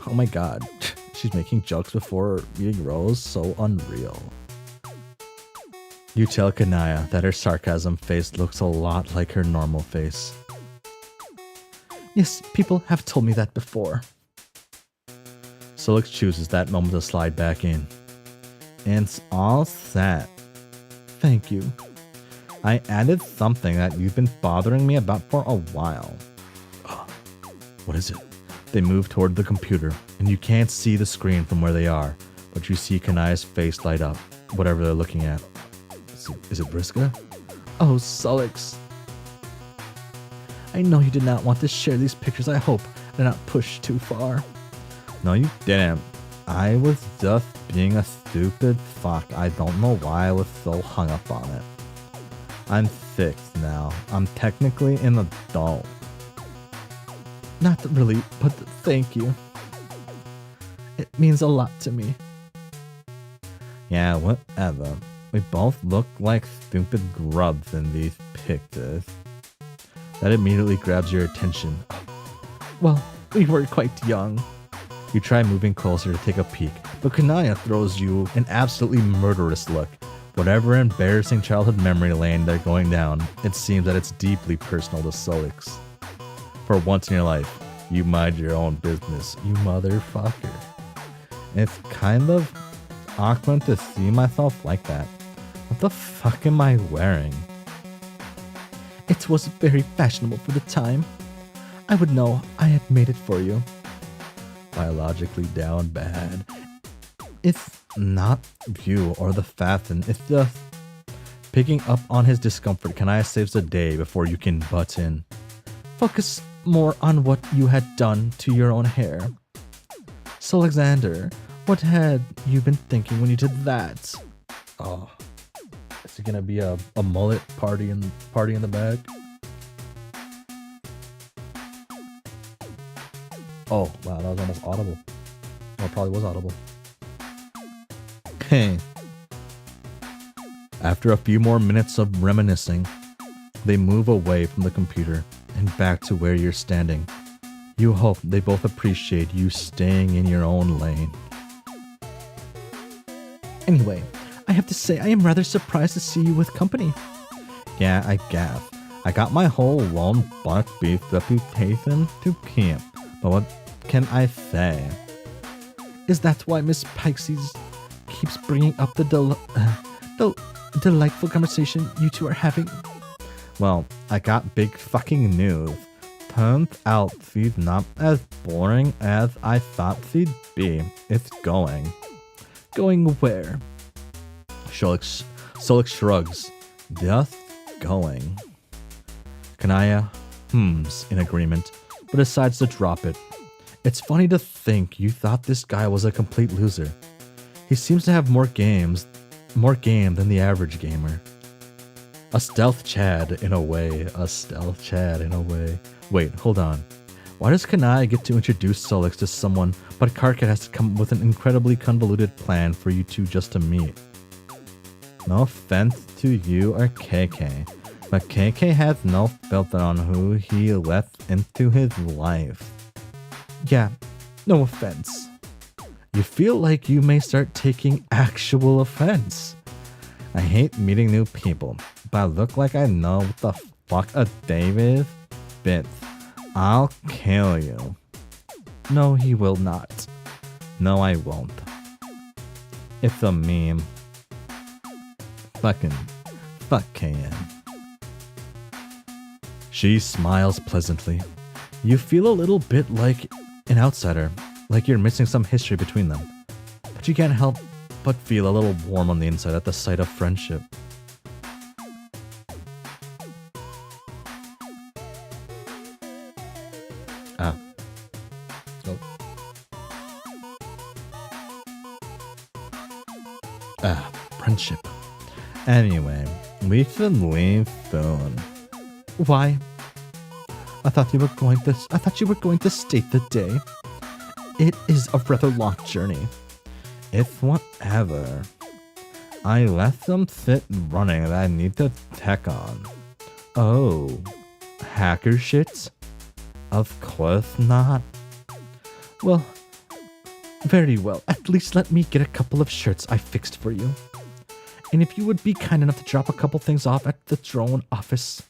Oh my god, she's making jokes before meeting Rose, so unreal. You tell Kanaya that her sarcasm face looks a lot like her normal face. Yes, people have told me that before. Sollux chooses that moment to slide back in. It's all set. Thank you. I added something that you've been bothering me about for a while. What is it? They move toward the computer, and you can't see the screen from where they are, but you see Kanaya's face light up, whatever they're looking at. Is it Vriska? Oh, Sollux. I know you did not want to share these pictures. I hope I did not push too far. No, you didn't. I was just being a stupid fuck. I don't know why I was so hung up on it. I'm 6 now. I'm technically an adult. Not really, but thank you. It means a lot to me. Yeah, whatever. We both look like stupid grubs in these pictures. That immediately grabs your attention. Well, we were quite young. You try moving closer to take a peek, but Kanaya throws you an absolutely murderous look. Whatever embarrassing childhood memory lane they're going down, it seems that it's deeply personal to Sollux. For once in your life, you mind your own business, you motherfucker. It's kind of awkward to see myself like that. What the fuck am I wearing? It was very fashionable for the time. I would know I had made it for you. Biologically down bad. It's not you or the fashion, it's just picking up on his discomfort. Kanaya saves the day before you can butt in. Focus more on what you had done to your own hair. So, Alexander, what had you been thinking when you did that? Oh, is it gonna be a mullet party in the back? Oh wow, that was almost audible. Well, it probably was audible. Hey. After a few more minutes of reminiscing, they move away from the computer and back to where you're standing. You hope they both appreciate you staying in your own lane. Anyway, I have to say I am rather surprised to see you with company. Yeah, I guess. I got my whole lone buck beef reputation to keep, but what can I say? Is that why Miss Pikesy keeps bringing up the delightful conversation you two are having? Well, I got big fucking news. Turns out she's not as boring as I thought she'd be. It's going. Going where? Sollux shrugs. Just going. Kanaya hums in agreement, but decides to drop it. It's funny to think you thought this guy was a complete loser. He seems to have more game than the average gamer. A stealth Chad in a way. Wait, hold on. Why does Kanaya get to introduce Sollux to someone, but Karkat has to come up with an incredibly convoluted plan for you two just to meet? No offense to you or KK, but KK has no filter on who he lets into his life. Yeah, no offense. You feel like you may start taking actual offense. I hate meeting new people, but I look like I know what the fuck a Dave is. Bitch, I'll kill you. No, he will not. No, I won't. It's a meme. Fuck KN. She smiles pleasantly. You feel a little bit like an outsider, like you're missing some history between them. But you can't help but feel a little warm on the inside at the sight of friendship. Friendship. Anyway, we should leave soon. Why? I thought you were going to state the day. It is a rather long journey. It's whatever. I left some shit running that I need to check on. Oh, Hacker shits? Of course not. Well, very well. At least let me get a couple of shirts I fixed for you. And if you would be kind enough to drop a couple things off at the drone office.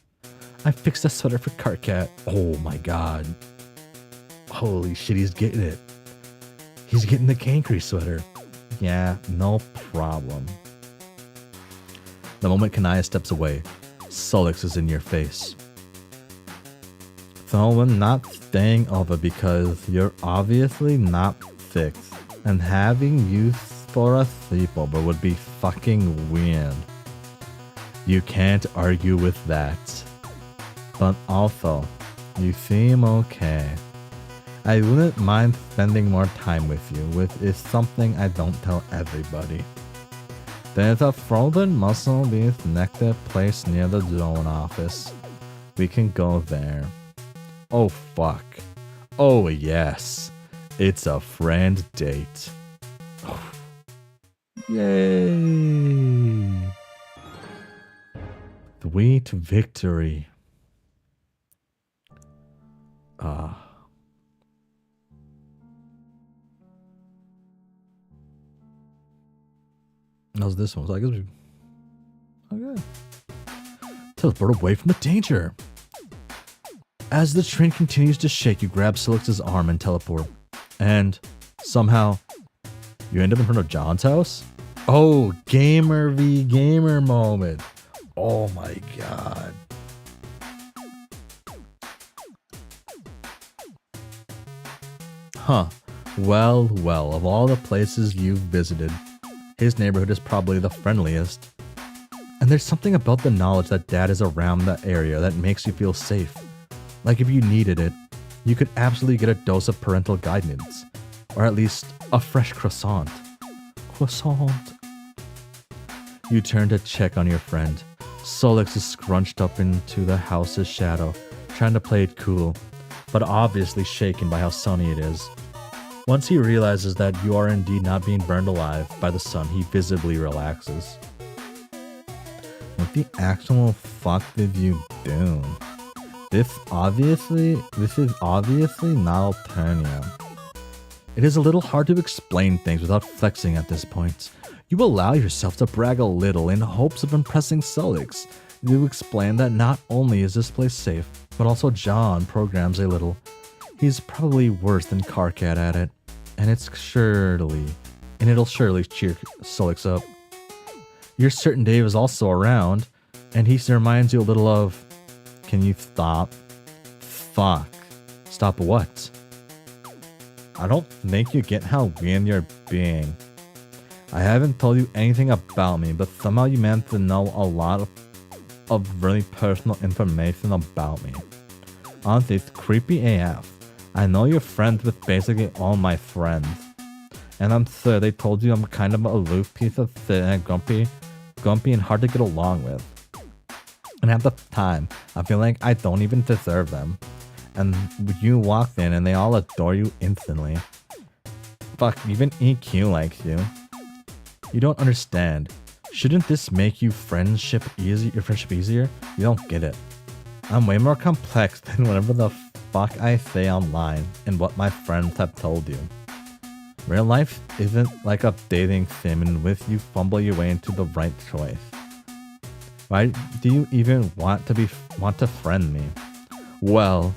I fixed a sweater for Karkat. Oh my god. Holy shit, he's getting it. He's getting the cankry sweater. Yeah, no problem. The moment Kanaya steps away, Sollux is in your face. So we're not staying over because you're obviously not fixed, and having you for a sleepover would be fucking weird. You can't argue with that. But also, you seem okay. I wouldn't mind spending more time with you, which is something I don't tell everybody. There's a frozen muscle beef nectar place near the zone office. We can go there. Oh fuck. Oh yes. It's a friend date. Yay! Sweet victory. How's this one? So I guess we... Okay. Teleport away from the danger. As the train continues to shake, you grab Sollux's arm and teleport. And somehow, you end up in front of John's house? Oh, gamer v gamer moment. Oh my god. Huh. Well, of all the places you've visited, his neighborhood is probably the friendliest. And there's something about the knowledge that Dad is around the area that makes you feel safe. Like if you needed it, you could absolutely get a dose of parental guidance. Or at least a fresh croissant. Croissant. You turn to check on your friend. Sollux is scrunched up into the house's shadow, trying to play it cool, but obviously shaken by how sunny it is. Once he realizes that you are indeed not being burned alive by the sun, he visibly relaxes. What the actual fuck did you do? This is obviously not Alternia. It is a little hard to explain things without flexing at this point. You allow yourself to brag a little in hopes of impressing Sollux. You explain that not only is this place safe, but also John programs a little. He's probably worse than Carcat at it, and it'll surely cheer Sollux up. You're certain Dave is also around, and he reminds you a little of, can you stop? Fuck. Stop what? I don't think you get how weird you're being. I haven't told you anything about me, but somehow you managed to know a lot of really personal information about me. Honestly, it's creepy AF. I know you're friends with basically all my friends. And I'm sure they told you I'm kind of an aloof piece of shit and grumpy and hard to get along with. And at the time, I feel like I don't even deserve them. And you walked in and they all adore you instantly. Fuck, even EQ likes you. You don't understand. Shouldn't this make your friendship easier? You don't get it. I'm way more complex than whatever the fuck I say online and what my friends have told you. Real life isn't like a dating sim in which you fumble your way into the right choice. Why do you even want to friend me? Well,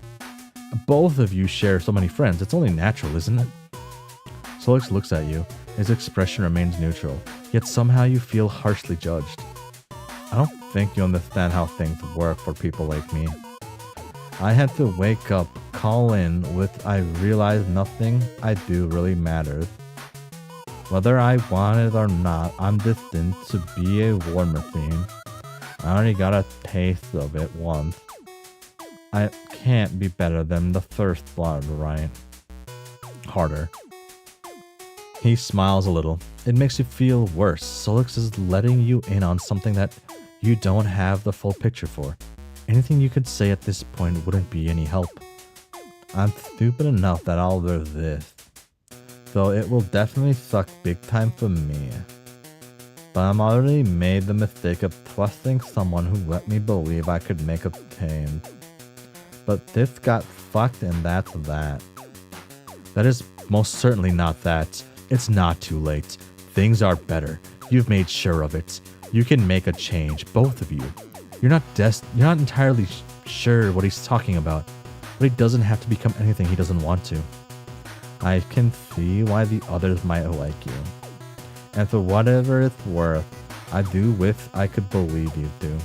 both of you share so many friends. It's only natural, isn't it? Sollux looks at you. His expression remains neutral, yet somehow you feel harshly judged. I don't think you understand how things work for people like me. I had to wake up, call in with I realized nothing I do really matters. Whether I want it or not, I'm destined to be a war machine. I already got a taste of it once. I can't be better than the first blood, right? Harder. He smiles a little. It makes you feel worse. Sollux is letting you in on something that you don't have the full picture for. Anything you could say at this point wouldn't be any help. I'm stupid enough that I'll do this. So it will definitely suck big time for me. But I'm already made the mistake of trusting someone who let me believe I could make a change. But this got fucked and that's that. That is most certainly not that. It's not too late. Things are better. You've made sure of it. You can make a change, both of you. You're not entirely sure what he's talking about. but he doesn't have to become anything he doesn't want to. I can see why the others might like you. And for whatever it's worth, I could believe you do.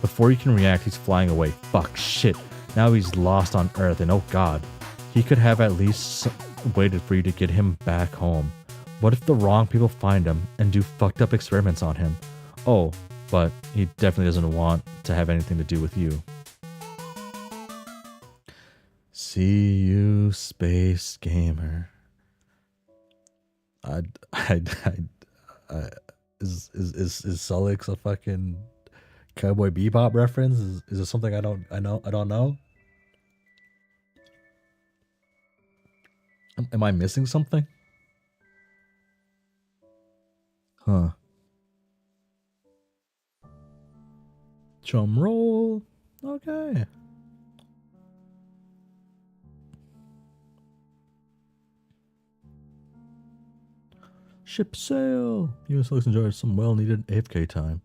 Before you can react, he's flying away. Fuck, shit. Now he's lost on Earth, and oh god. He could have at least waited for you to get him back home. What if the wrong people find him and do fucked up experiments on him? Oh, but he definitely doesn't want to have anything to do with you. See you, space gamer. Is sollux a fucking Cowboy Bebop reference? Is it something I don't know? Am I missing something? Huh. Drum roll. Okay. Ship sail. You and Sollux enjoyed some well-needed AFK time.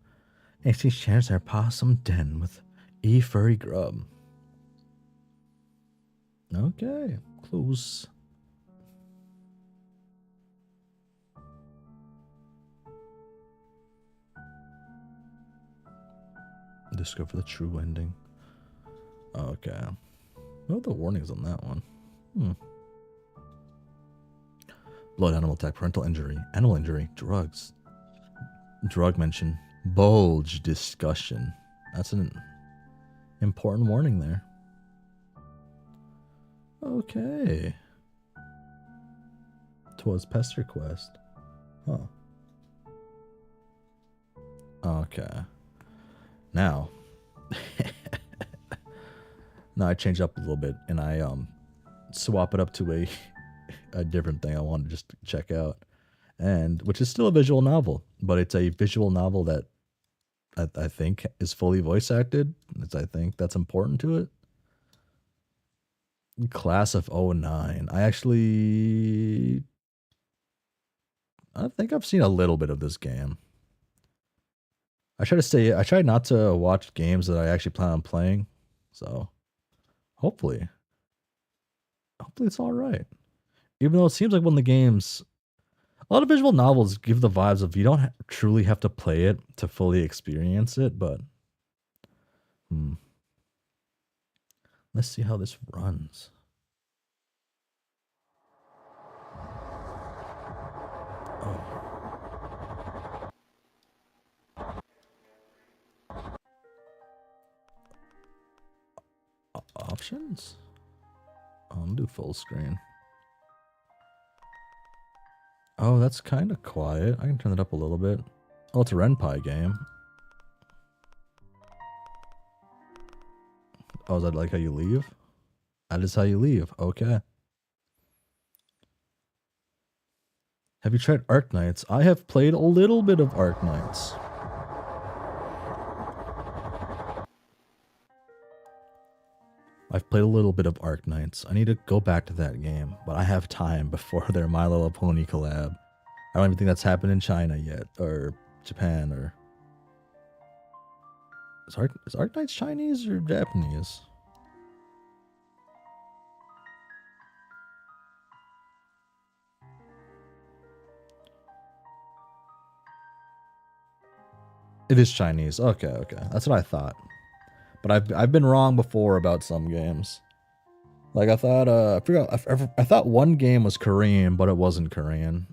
AC shares our possum den with furry grub. Okay. Close. Discover the true ending. Okay. What are the warnings on that one? Blood, animal attack, parental injury, animal injury, drugs. Drug mention. Bulge discussion. That's an important warning there. Okay. Twas Pesterquest. Huh. Okay. Now. Now I change up a little bit and I swap it up to a different thing I want to just check out. And which is still a visual novel, but it's a visual novel that I think is fully voice acted. I think that's important to it. Class of 09. I think I've seen a little bit of this game. I try not to watch games that I actually plan on playing. So hopefully it's all right. Even though it seems like one of the games, a lot of visual novels give the vibes of you don't truly have to play it to fully experience it, but let's see how this runs. Oh. Options? I'll do full screen. Oh, that's kind of quiet. I can turn it up a little bit. Oh, it's a Renpai game. Oh, is that like how you leave? That is how you leave. Okay. Have you tried Arknights? I have played a little bit of Arknights. I've played a little bit of Arknights. I need to go back to that game, but I have time before their My Little Pony collab. I don't even think that's happened in China yet, or Japan, or... Is Arknights Chinese or Japanese? It is Chinese. Okay. That's what I thought. But I've been wrong before about some games. Like I thought I thought one game was Korean, but it wasn't Korean.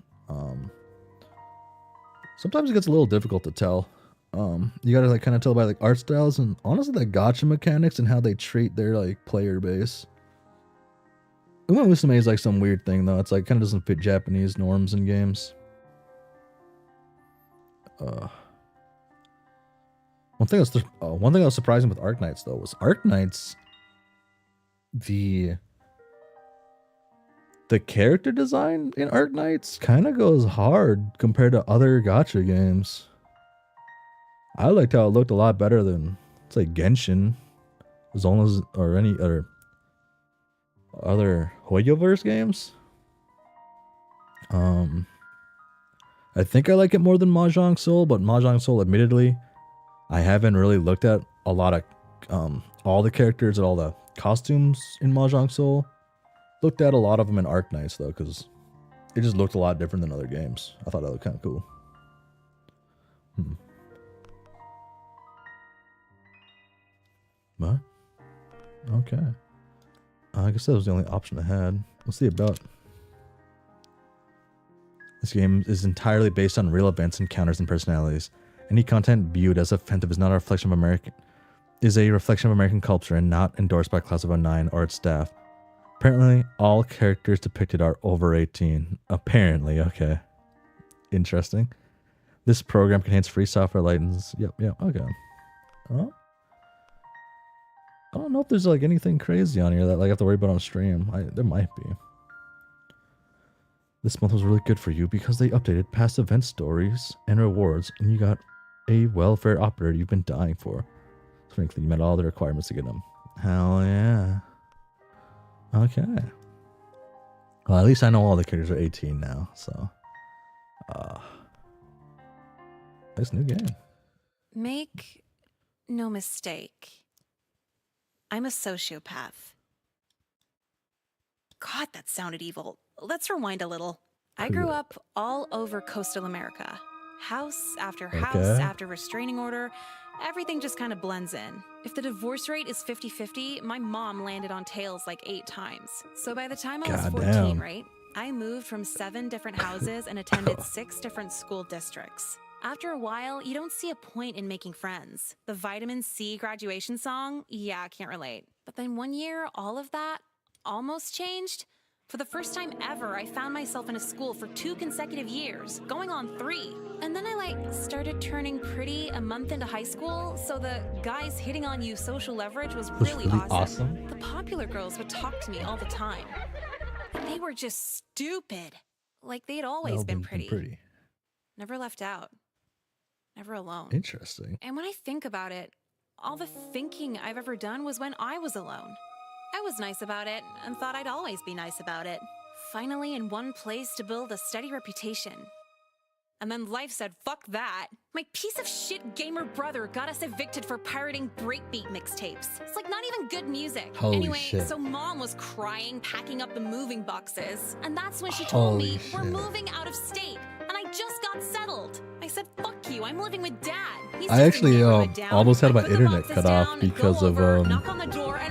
Sometimes it gets a little difficult to tell. You gotta like kind of tell by like art styles and honestly the gacha mechanics and how they treat their like player base. Uma Musume is like some weird thing though. It's like kind of doesn't fit Japanese norms in games. One thing that was surprising with Arknights though was Arknights, the character design in Arknights kind of goes hard compared to other gacha games. I liked how it looked a lot better than, let's say, Genshin, Zonas, or any other Hoyoverse games. I think I like it more than Mahjong Soul, but Mahjong Soul, admittedly, I haven't really looked at a lot of all the characters and all the costumes in Mahjong Soul. Looked at a lot of them in Arc Knights though, because it just looked a lot different than other games. I thought that looked kind of cool. What? Okay. I guess that was the only option I had. Let's see about. This game is entirely based on real events, encounters, and personalities. Any content viewed as offensive is not a reflection of American culture and not endorsed by Class of 09 or its staff. Apparently, all characters depicted are over 18. Apparently, okay. Interesting. This program contains free software license. Yep, okay. Oh. I don't know if there's like anything crazy on here that like I have to worry about on stream. There might be. This month was really good for you because they updated past event stories and rewards, and you got a welfare operator you've been dying for. Frankly, you met all the requirements to get them. Hell yeah. Okay. Well, at least I know all the characters are 18 now, so. Nice new game. Make no mistake. I'm a sociopath. God, that sounded evil. Let's rewind a little. I grew up all over coastal America. House after house after restraining order. Everything just kind of blends in. If the divorce rate is 50-50, my mom landed on tails like 8 times. So by the time I was 14, right, I moved from 7 different houses and attended 6 different school districts. After a while, you don't see a point in making friends. The vitamin C graduation song? Yeah, I can't relate. But then one year, all of that almost changed. For the first time ever, I found myself in a school for 2 consecutive years, going on 3. And then I started turning pretty a month into high school, so the guys hitting on you social leverage was really awesome. The popular girls would talk to me all the time. And they were just stupid. Like they'd always been pretty. Never left out. Never alone. Interesting. And when I think about it, all the thinking I've ever done was when I was alone. I was nice about it and thought I'd always be nice about it. Finally in one place to build a steady reputation. And then life said, fuck that. My piece of shit gamer brother got us evicted for pirating breakbeat mixtapes. It's like not even good music. Holy shit. So mom was crying, packing up the moving boxes. And that's when she told me, we're moving out of state. And I just got settled. I said, fuck you, I'm living with dad. I actually almost had my internet cut off because of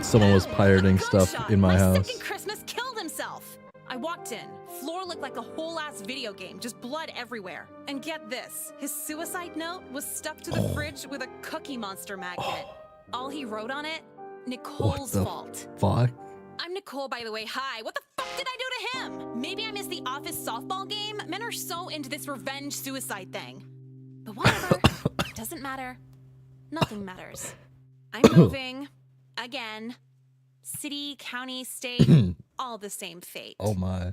someone was pirating stuff in my house. Second Christmas killed himself. I walked in. Floor looked like a whole ass video game, just blood everywhere. And get this, his suicide note was stuck to the fridge with a Cookie Monster magnet. All he wrote on it, Nicole's fault. Fuck? I'm Nicole, by the way. Hi. What the fuck did I do to him? Maybe I missed the office softball game. Men are so into this revenge suicide thing. But whatever. Doesn't matter. Nothing matters. I'm moving. Again. City, county, state, all the same fate. Oh my.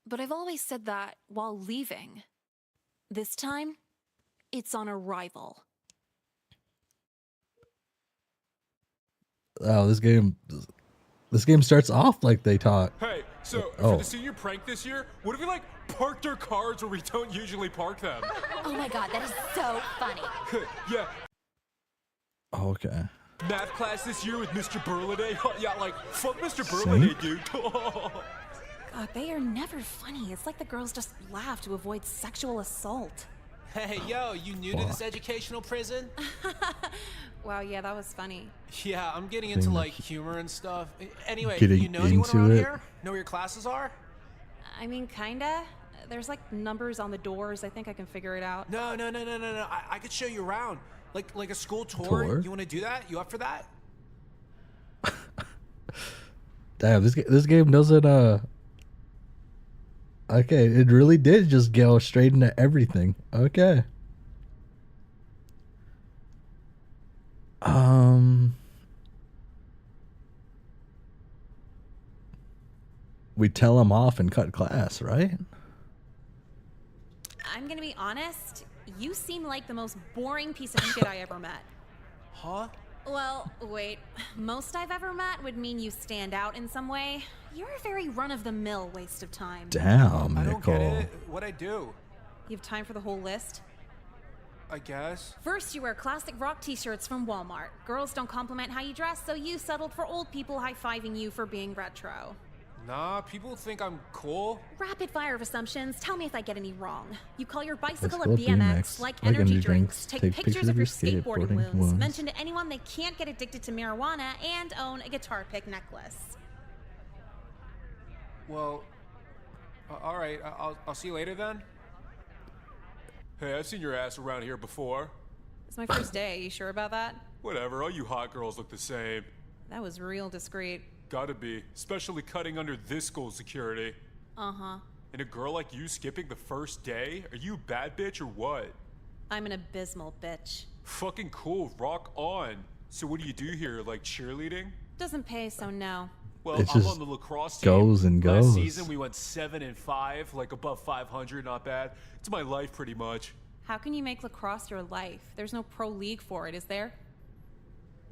But I've always said that while leaving. This time, it's on arrival. Oh, this game starts off like they taught. Hey, so for the senior prank this year, what if we parked our cars where we don't usually park them? Oh my god, that is so funny. Yeah. Oh, okay. Math class this year with Mr. Burliday. Yeah, fuck Mr. Burliday, dude. God, they are never funny. It's like the girls just laugh to avoid sexual assault. Hey, yo, you new to this educational prison? Wow, yeah, that was funny. Yeah, I'm getting into humor and stuff. Anyway, Getting you know anyone into around it? here? Know where your classes are? I mean, kinda. There's numbers on the doors. I think I can figure it out. No. I could show you around. Like a school tour. You want to do that? You up for that? Damn, this game doesn't okay, it really did just go straight into everything. Okay. We tell him off and cut class, right? I'm gonna be honest. You seem like the most boring piece of shit I ever met. Huh? Well, wait. Most I've ever met would mean you stand out in some way. You're a very run-of-the-mill waste of time. Damn, I don't get Nicole. it. What'd I do? You have time for the whole list? I guess. First, you wear classic rock t-shirts from Walmart. Girls don't compliment how you dress, so you settled for old people high-fiving you for being retro. Nah, people think I'm cool. Rapid fire of assumptions. Tell me if I get any wrong. You call your bicycle a Bicycle, BMX, like energy drinks. Take pictures of your skateboarding skateboarding wounds. wounds. Mention to anyone they can't get addicted to marijuana and own a guitar pick necklace. Well, all right. I'll see you later then. Hey, I've seen your ass around here before. It's my first day. You sure about that? Whatever. All you hot girls look the same. That was real discreet. Gotta be, especially cutting under this school security. Uh-huh. And a girl like you skipping the first day? Are you a bad bitch or what? I'm an abysmal bitch. Fucking cool, rock on. So what do you do here, like cheerleading? Doesn't pay, so no. Well, It I'm just on the lacrosse team. goes and Last goes. season we went 7-5, like above 500, not bad. It's my life pretty much. How can you make lacrosse your life? There's no pro league for it, is there?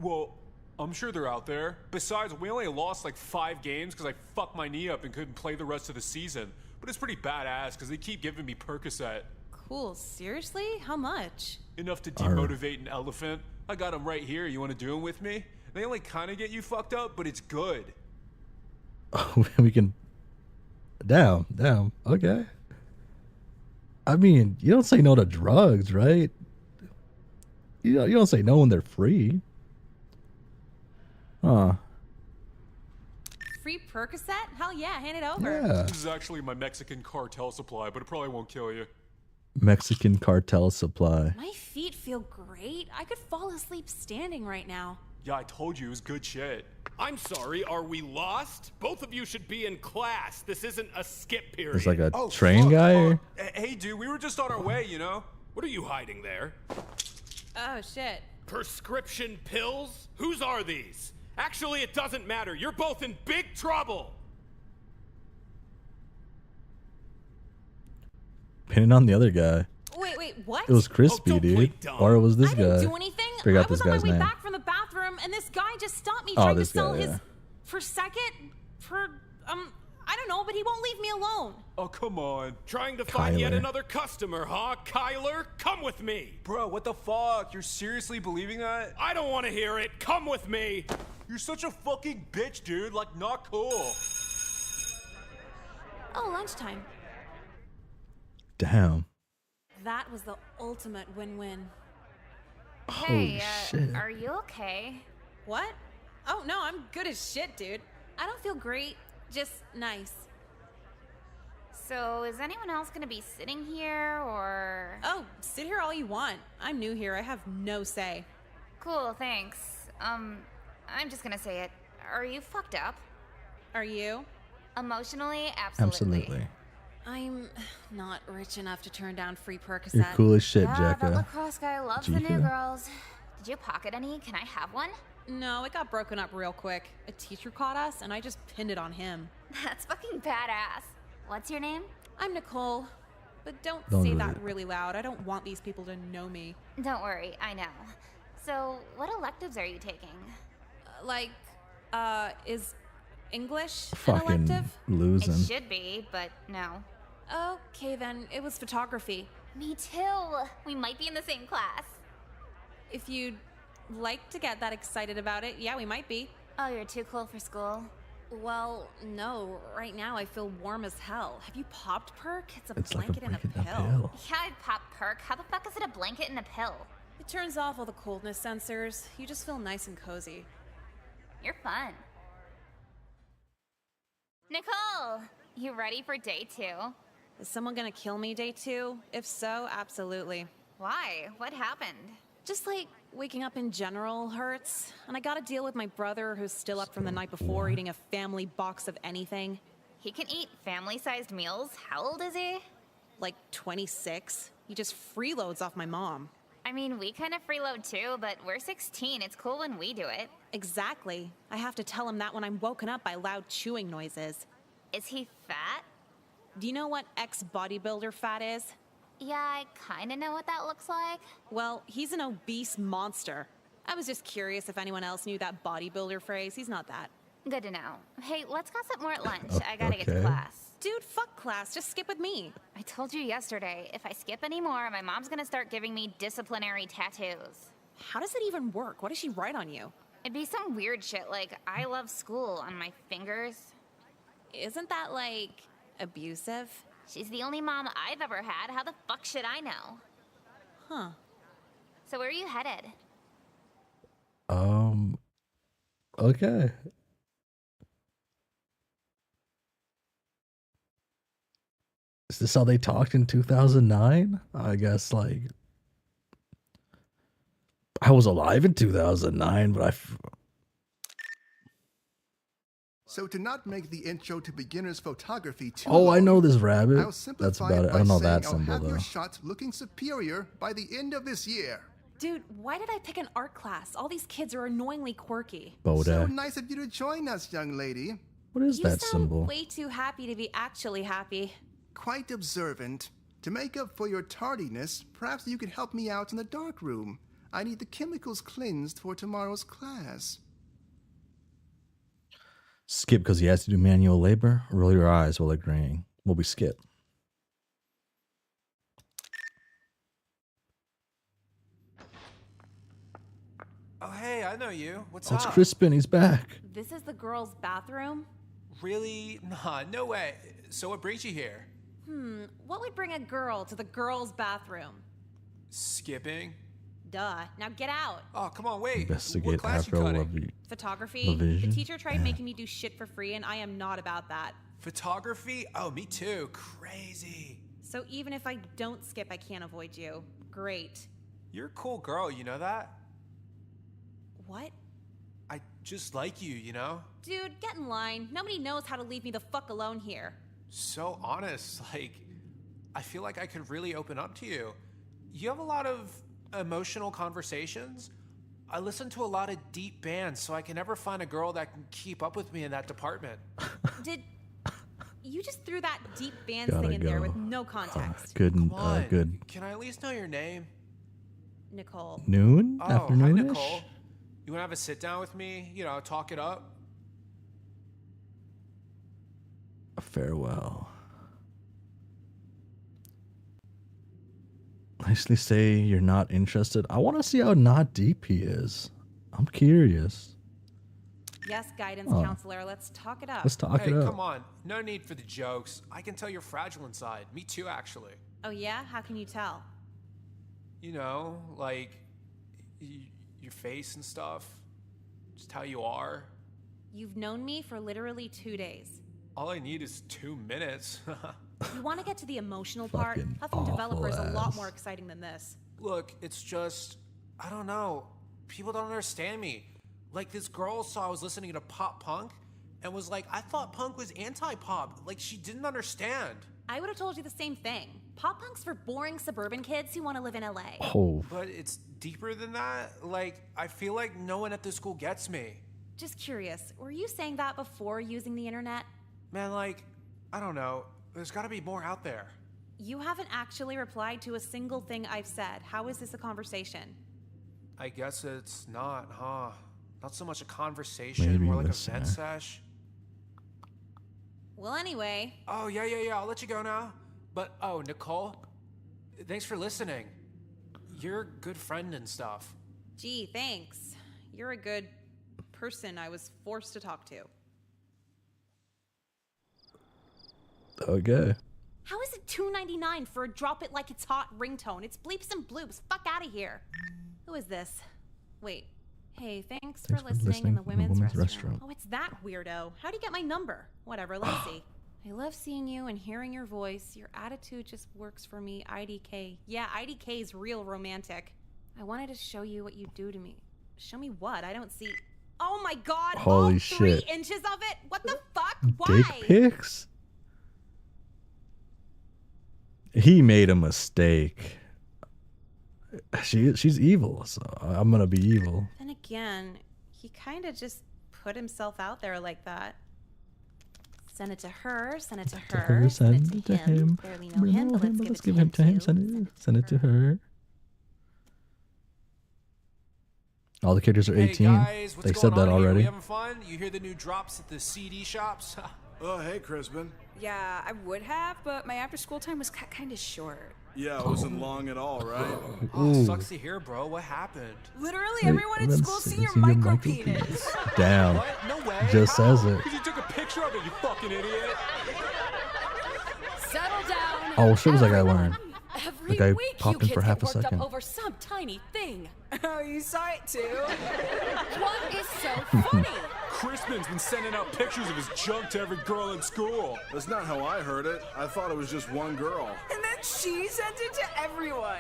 Well, I'm sure they're out there. Besides, we only lost like 5 games because I fucked my knee up and couldn't play the rest of the season. But it's pretty badass because they keep giving me Percocet. Cool. Seriously? How much? Enough to demotivate an elephant. I got them right here. You want to do them with me? They only kind of get you fucked up, but it's good. We can. Damn. Okay. I mean, you don't say no to drugs, right? You don't say no when they're free. Huh. Free Percocet? Hell yeah, hand it over. Yeah. This is actually my Mexican cartel supply, but it probably won't kill you. Mexican cartel supply. My feet feel great. I could fall asleep standing right now. Yeah, I told you it was good shit. I'm sorry, are we lost? Both of you should be in class. This isn't a skip period. There's like a Oh, train fuck. guy. Or... Hey, dude, we were just on our way, you know? What are you hiding there? Oh, shit. Prescription pills? Whose are these? Actually, it doesn't matter. You're both in big trouble. Pinning on the other guy. Wait, what? It was Crispy, don't play dude. dumb. Or it was this I guy. didn't do anything. Figure I out was this on my guy's way name. back from the bathroom, and this guy just stopped me Oh, trying to this sell guy, his... yeah. For second? I don't know, but he won't leave me alone. Oh, come on. Trying to find yet Kyler. another customer, huh? Kyler, come with me. Bro, what the fuck? You're seriously believing that? I don't want to hear it. Come with me. You're such a fucking bitch, dude. Like, not cool. Oh, lunchtime. Damn. That was the ultimate win-win. Hey, shit. are you okay? What? Oh, no, I'm good as shit, dude. I don't feel great, just nice. So, is anyone else gonna be sitting here, or...? Oh, sit here all you want. I'm new here. I have no say. Cool, thanks. I'm just gonna say it. Are you fucked up? Are you? Emotionally, absolutely. Absolutely. I'm not rich enough to turn down free Percocet. You're cool as shit, Yeah, that Jacka. lacrosse guy loves the new Jika. girls. Did you pocket any? Can I have one? No, it got broken up real quick. A teacher caught us, and I just pinned it on him. That's fucking badass. What's your name? I'm Nicole, but don't Don't say do that it. really loud. I don't want these people to know me. Don't worry, I know. So, what electives are you taking? Is English an Fucking elective? losing. It should be, but no. Okay, then. It was photography. Me too. We might be in the same class. If you'd like to get that excited about it, yeah, we might be. Oh, you're too cool for school. Well, no. Right now, I feel warm as hell. Have you popped Perk? It's a It's like a blanket and a blanket and a pill. pill. Yeah, I popped Perk. How the fuck is it a blanket and a pill? It turns off all the coldness sensors. You just feel nice and cozy. You're fun. Nicole, you ready for day 2? Is someone gonna kill me day 2? If so, absolutely. Why? What happened? Just like waking up in general hurts. And I gotta deal with my brother who's still up from the night before eating a family box of anything. He can eat family-sized meals? How old is he? Like 26. He just freeloads off my mom. I mean, we kind of freeload too, but we're 16. It's cool when we do it. Exactly. I have to tell him that when I'm woken up by loud chewing noises. Is he fat? Do you know what ex-bodybuilder fat is? Yeah, I kind of know what that looks like. Well, he's an obese monster. I was just curious if anyone else knew that bodybuilder phrase. He's not that. Good to know. Hey, let's gossip more at lunch. I gotta get to class. Dude, fuck class. Just skip with me. I told you yesterday, if I skip anymore, my mom's gonna start giving me disciplinary tattoos. How does it even work? What does she write on you? It'd be some weird shit like, I love school on my fingers. Isn't that, like, abusive? She's the only mom I've ever had. How the fuck should I know? Huh. So where are you headed? Okay. Is this how they talked in 2009? I guess, like, I was alive in 2009, but So to not make the intro to beginner's photography too Oh, I long, know this rabbit. I'll simplify That's about it. I by don't know saying that I'll symbol, have your though. shots looking superior by the end of this year. Dude, why did I pick an art class? All these kids are annoyingly quirky. So Bodak. nice of you to join us, young lady. What is You that sound symbol? way too happy to be actually happy. Quite observant. To make up for your tardiness, perhaps you could help me out in the dark room. I need the chemicals cleansed for tomorrow's class. Skip because he has to do manual labor. Roll your eyes while agreeing. Will we skip? Oh, hey, I know you. What's Oh, it's up? Crispin. He's back. This is the girls' bathroom? Really? Nah, no way. So what brings you here? What would bring a girl to the girls' bathroom? Skipping? Duh. Now get out. Oh, come on, wait. What Investigate class you Afro cutting? Lovey. Photography? The Leijon? teacher tried making me do shit for free, and I am not about that. Photography? Oh, me too. Crazy. So even if I don't skip, I can't avoid you. Great. You're a cool girl, you know that? What? I just like you, you know? Dude, get in line. Nobody knows how to leave me the fuck alone here. So honest, like, I feel like I could really open up to you. You have a lot of emotional conversations. I listen to a lot of deep bands, so I can never find a girl that can keep up with me in that department. Did you just threw that deep bands Gotta thing in there go. with no context? Good. Come on. Good. Can I at least know your name? Nicole. Noon? Oh, hi, Afternoonish? Nicole. You want to have a sit down with me? You know, talk it up? Farewell. Nicely say you're not interested. I want to see how not deep he is. I'm curious. Yes, guidance Oh. counselor. Let's talk it up. Let's talk Hey, it up. come on. No need for the jokes. I can tell you're fragile inside. Me too, actually. Oh yeah? How can you tell? You know, like, your face and stuff. Just how you are. You've known me for literally 2 days. All I need is 2 minutes. You want to get to the emotional part? Fucking Huffing developer is a awful lot ass. more exciting than this. Look, it's just, I don't know. People don't understand me. Like, this girl saw I was listening to pop punk and was like, I thought punk was anti-pop. Like, she didn't understand. I would have told you the same thing. Pop punk's for boring suburban kids who want to live in LA. Oh, But it's deeper than that. Like, I feel like no one at this school gets me. Just curious, were you saying that before using the internet? Man, like, I don't know. There's gotta be more out there. You haven't actually replied to a single thing I've said. How is this a conversation? I guess it's not, huh? Not so much a conversation, Maybe more like listener. a vent sesh. Well, anyway, Oh, yeah, I'll let you go now. But, oh, Nicole, thanks for listening. You're a good friend and stuff. gee, thanks. You're a good person I was forced to talk to. okay. How is it $2.99 for a drop it like it's hot ringtone? It's bleeps and bloops. Fuck out of here. Who is this? Wait. Hey, thanks for listening in the women's restroom. Oh, it's that weirdo. How'd you get my number? Whatever, let's see. I love seeing you and hearing your voice. Your attitude just works for me. IDK. Yeah, IDK is real romantic. I wanted to show you what you do to me. Show me what? I don't see. Oh my god! Holy all 3 shit. inches of it? What the fuck? Dick Why? pics? He made a mistake. She's evil, so I'm gonna be evil. Then again, he kind of just put himself out there like that. Send it to her, send it to her, Send it to him. Barely know him, but let's give it him to him. Send it to her. All the characters are Hey 18. guys, what's They going said that on here? We already. having fun? You hear the new drops at the CD shops? Oh, hey, Crispin. Yeah, I would have, but my after-school time was kind of short. Yeah, it wasn't long at all, right? Oh, sucks to hear, bro. What happened? Literally Wait, everyone at school seen your senior micro micro penis. Damn. What? No way. Just How? says it. Because you took a picture of it, you fucking idiot. Settle down. Oh, what shit was that guy wearing? Every The guy week popped you in for kids half get a worked second. up over some tiny thing. Oh, you saw it too? What is so funny? Crispin's been sending out pictures of his junk to every girl in school. That's not how I heard it. I thought it was just one girl. And then she sent it to everyone.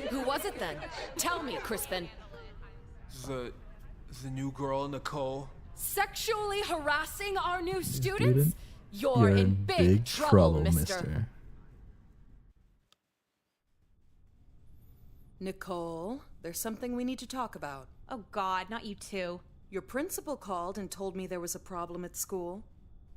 Who was it then? Tell me, Crispin. The new girl, Nicole. Sexually harassing our new Student? students? You're in big trouble, mister. Nicole, there's something we need to talk about. Oh God, not you too. Your principal called and told me there was a problem at school.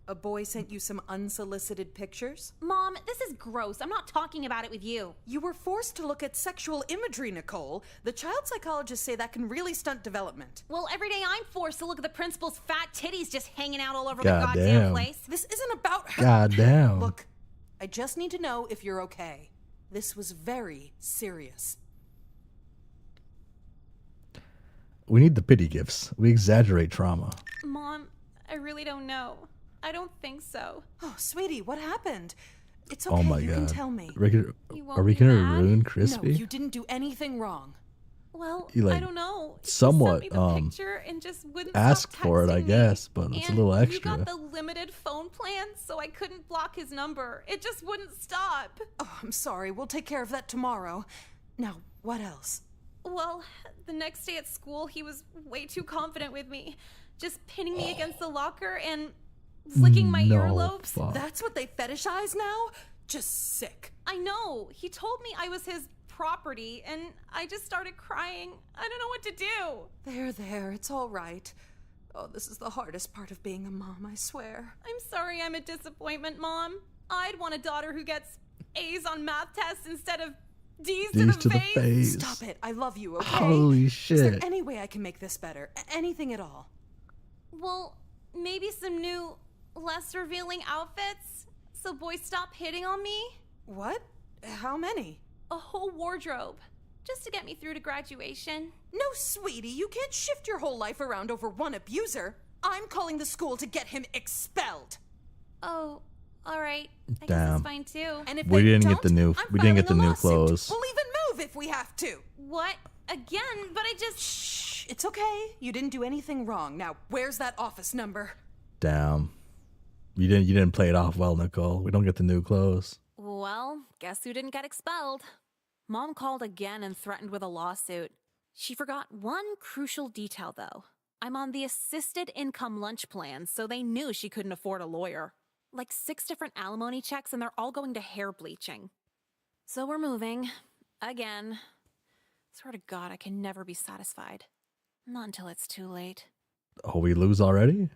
A boy sent you some unsolicited pictures? Mom, this is gross. I'm not talking about it with you. You were forced to look at sexual imagery, Nicole. The child psychologists say that can really stunt development. Well, every day I'm forced to look at the principal's fat titties just hanging out all over God the goddamn damn. place. This isn't about her. God damn. Look, I just need to know if you're okay. This was very serious. We need the pity gifts. We exaggerate trauma. Mom, I really don't know. I don't think so. Oh, sweetie, what happened? It's Oh okay, my you God. can tell me. You won't Are we be gonna mad? ruin No, Crispy? you didn't do anything wrong. Well, You, like, I don't know. He somewhat, sent me the picture and just wouldn't ask stop for it, I texting me. guess, but it's a And little You extra. got the limited phone plan, so I couldn't block his number. It just wouldn't stop. Oh, I'm sorry. We'll take care of that tomorrow. Now, what else? Well, the next day at school, he was way too confident with me. Just pinning me against the locker and flicking my No, earlobes. fuck. That's what they fetishize now? Just sick. I know. He told me I was his property, and I just started crying. I don't know what to do. There. It's all right. Oh, this is the hardest part of being a mom, I swear. I'm sorry I'm a disappointment, Mom. I'd want a daughter who gets A's on math tests instead of D's These to the face. Stop it. I love you, okay? Holy Is there shit. any way I can make this better? Anything at all? Well, maybe some new, less revealing outfits so boys stop hitting on me? What? How many? A whole wardrobe. Just to get me through to graduation. No, sweetie, you can't shift your whole life around over one abuser. I'm calling the school to get him expelled. Oh, alright. I guess Damn. that's fine too. And if We they didn't get don't, the new- I'm we didn't get filing the a new lawsuit. clothes. We'll even move if we have to. What? Again? But I just... Shh, it's okay. You didn't do anything wrong. Now, where's that office number? Damn. You didn't play it off well, Nicole. We don't get the new clothes. Well, guess who didn't get expelled? Mom called again and threatened with a lawsuit. She forgot one crucial detail, though. I'm on the assisted income lunch plan, so they knew she couldn't afford a lawyer. Like 6 different alimony checks, and they're all going to hair bleaching. So we're moving. Again. Swear to God, I can never be satisfied. Not until it's too late. Oh, we lose already?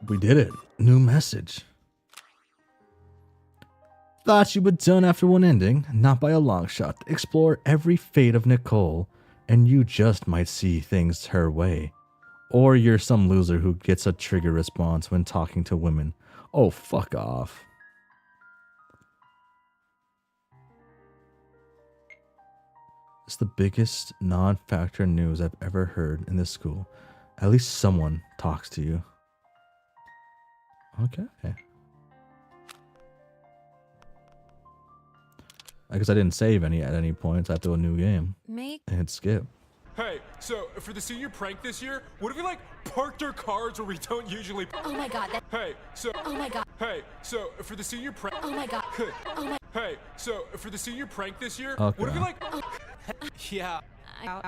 We did it. New message. Thought you were done after one ending? Not by a long shot. Explore every fate of Nicole, and you just might see things her way. Or you're some loser who gets a trigger response when talking to women. Oh, fuck off. It's the biggest non-factor news I've ever heard in this school. At least someone talks to you. Okay. I guess I didn't save any at any point, so I have to do a new game. Make And hit skip. Hey, so for the senior prank this year, what if we like parked our cars where we don't usually? Oh my god, that. Hey, so. Oh my god. Hey, so for the senior prank. Oh my god. Oh my. Hey, so for the senior prank this year, Okay. what if we like? Yeah. No.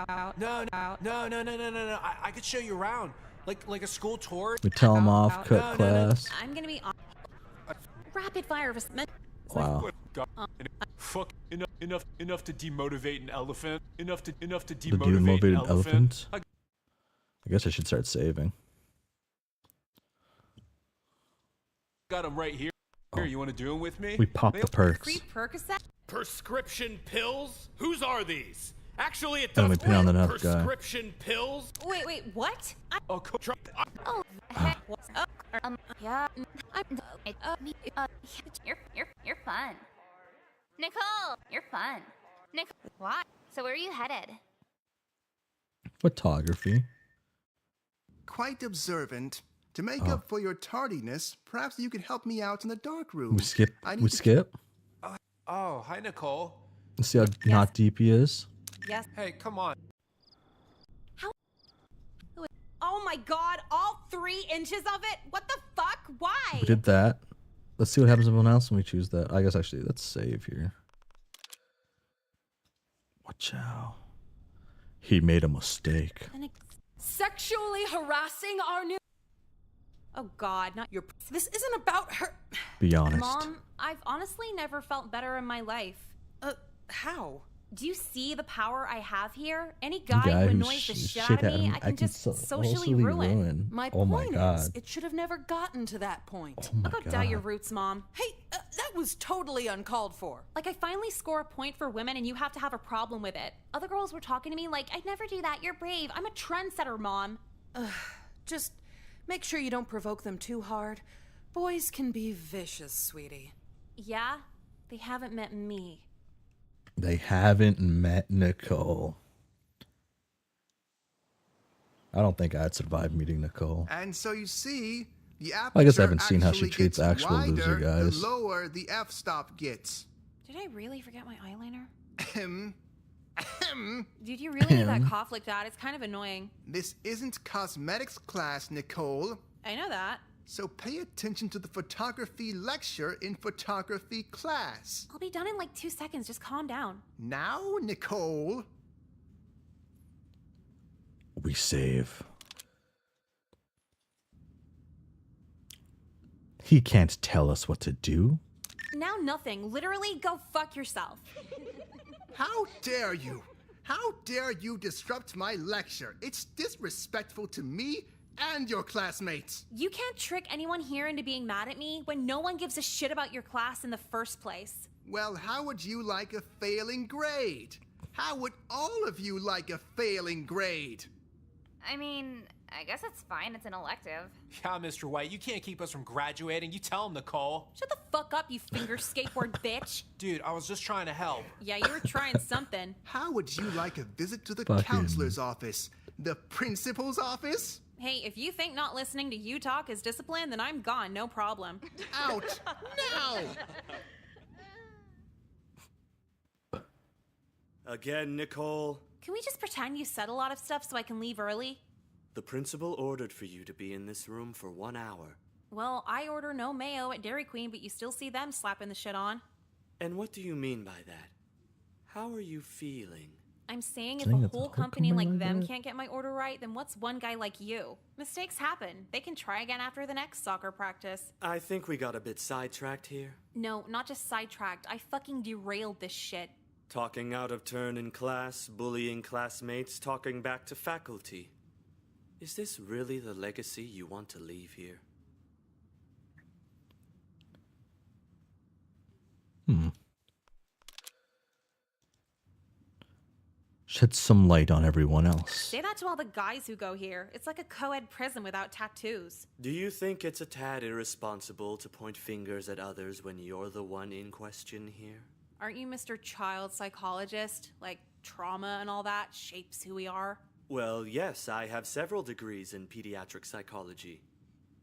I could show you around. Like a school tour. We tell them off, cut class. I'm gonna be on rapid fire of Wow. God, fuck enough to demotivate an elephant. Enough to The demotivate an demotivated elephant. elephant. I guess I should start saving. Got him right here. Here, you want to do him with me? We popped the perks. free Percocet. Prescription pills? Whose are these? Actually, it Let me doesn't pin on the enough guy. prescription pills? Wait, what? Oh, Yeah. You're fun. Nicole, you're fun. Nicole, what? So where are you headed? Photography. Quite observant. To make up for your tardiness, perhaps you could help me out in the dark room. We skip. I We need to- skip. Oh, hi, Nicole. Let's see how not deep he is. Yes. Hey, come on. Oh my god, all 3 inches of it? What the fuck? Why? We did that. Let's see what happens to everyone else when we choose that. I guess actually, let's save here. Watch out. He made a mistake. Sexually harassing our new. Oh god, not your. This isn't about her. Be honest. Mom, I've honestly never felt better in my life. How? Do you see the power I have here? Any guy who who's annoys the shit out of me, I can just socially ruin. My Oh my point is, god. it should have never gotten to that point. Oh my I'll go god. dye your roots, Mom. Hey, that was totally uncalled for. Like, I finally score a point for women and you have to have a problem with it. Other girls were talking to me like, I'd never do that, you're brave. I'm a trendsetter, Mom. Just make sure you don't provoke them too hard. Boys can be vicious, sweetie. Yeah? They haven't met me. They haven't met Nicole. I don't think I'd survive meeting Nicole. And so you see, the I guess aperture I haven't seen how she actually treats gets actual loser wider guys. The lower the f-stop gets. Did I really forget my eyeliner? Ahem. Ahem. Dude, you really need that cough like that. It's kind of annoying. This isn't cosmetics class, Nicole. I know that. So pay attention to the photography lecture in photography class. I'll be done in like 2 seconds. Just calm down. Now, Nicole. We save. He can't tell us what to do. Now nothing. Literally, go fuck yourself. How dare you? How dare you disrupt my lecture? It's disrespectful to me and your classmates. You can't trick anyone here into being mad at me when no one gives a shit about your class in the first place. Well, how would you like a failing grade? How would all of you like a failing grade? I mean, I guess it's fine. It's an elective. Yeah, Mr. White, you can't keep us from graduating. You tell him, Nicole. Shut the fuck up, you finger skateboard bitch. Dude, I was just trying to help. Yeah, you were trying something. How would you like a visit to the Fucking- counselor's office? The principal's office? Hey, if you think not listening to you talk is discipline, then I'm gone, no problem. Out! Now! Again, Nicole. Can we just pretend you said a lot of stuff so I can leave early? The principal ordered for you to be in this room for 1 hour. Well, I order no mayo at Dairy Queen, but you still see them slapping the shit on. And what do you mean by that? How are you feeling? I'm saying if Saying a that the whole whole company company like like them that? can't get my order right, then what's one guy like you? Mistakes happen. They can try again after the next soccer practice. I think we got a bit sidetracked here. No, not just sidetracked. I fucking derailed this shit. Talking out of turn in class, bullying classmates, talking back to faculty. Is this really the legacy you want to leave here? Shed some light on everyone else. Say that to all the guys who go here. It's like a co-ed prison without tattoos. Do you think it's a tad irresponsible to point fingers at others when you're the one in question here? Aren't you Mr. Child Psychologist? Like, trauma and all that shapes who we are? Well, yes, I have several degrees in pediatric psychology.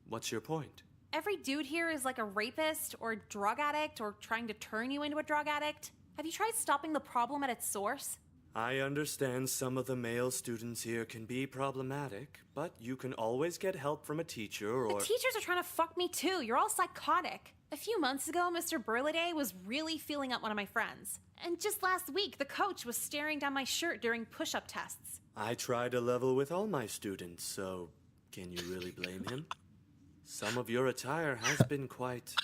What's your point? Every dude here is like a rapist or drug addict or trying to turn you into a drug addict. Have you tried stopping the problem at its source? I understand some of the male students here can be problematic, but you can always get help from a teacher or... The teachers are trying to fuck me too. You're all psychotic. A few months ago, Mr. Burliday was really feeling up one of my friends. And just last week, the coach was staring down my shirt during push-up tests. I try to level with all my students, so can you really blame him? Some of your attire has been quite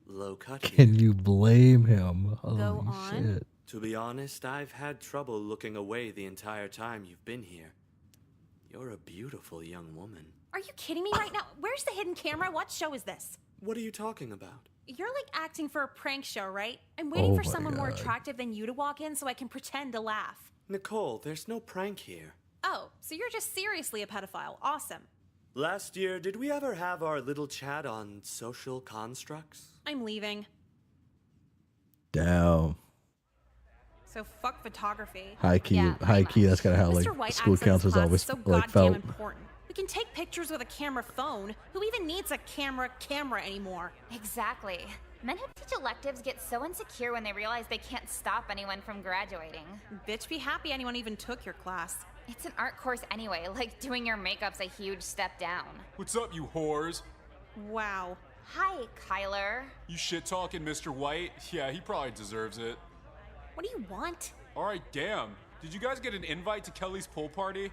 low-cut here. Can you blame him? Holy Go on. shit. To be honest, I've had trouble looking away the entire time you've been here. You're a beautiful young woman. Are you kidding me right now? Where's the hidden camera? What show is this? What are you talking about? You're like acting for a prank show, right? I'm waiting Oh for my someone more God. attractive than you to walk in so I can pretend to laugh. Nicole, there's no prank here. Oh, so you're just seriously a pedophile. Awesome. Last year, did we ever have our little chat on social constructs? I'm leaving. Damn. So fuck photography. High key, Yeah, high key. That's kind of how like Mr. White school acts like his counselors class always is so like goddamn felt. important. We can take pictures with a camera phone. Who even needs a camera anymore? Exactly. Men who teach electives get so insecure when they realize they can't stop anyone from graduating. Bitch, be happy anyone even took your class. It's an art course anyway, like doing your makeup's a huge step down. What's up, you whores? Wow. Hi, Kyler. You shit talking Mr. White? Yeah, he probably deserves it. What do you want? Alright, damn. Did you guys get an invite to Kelly's pool party?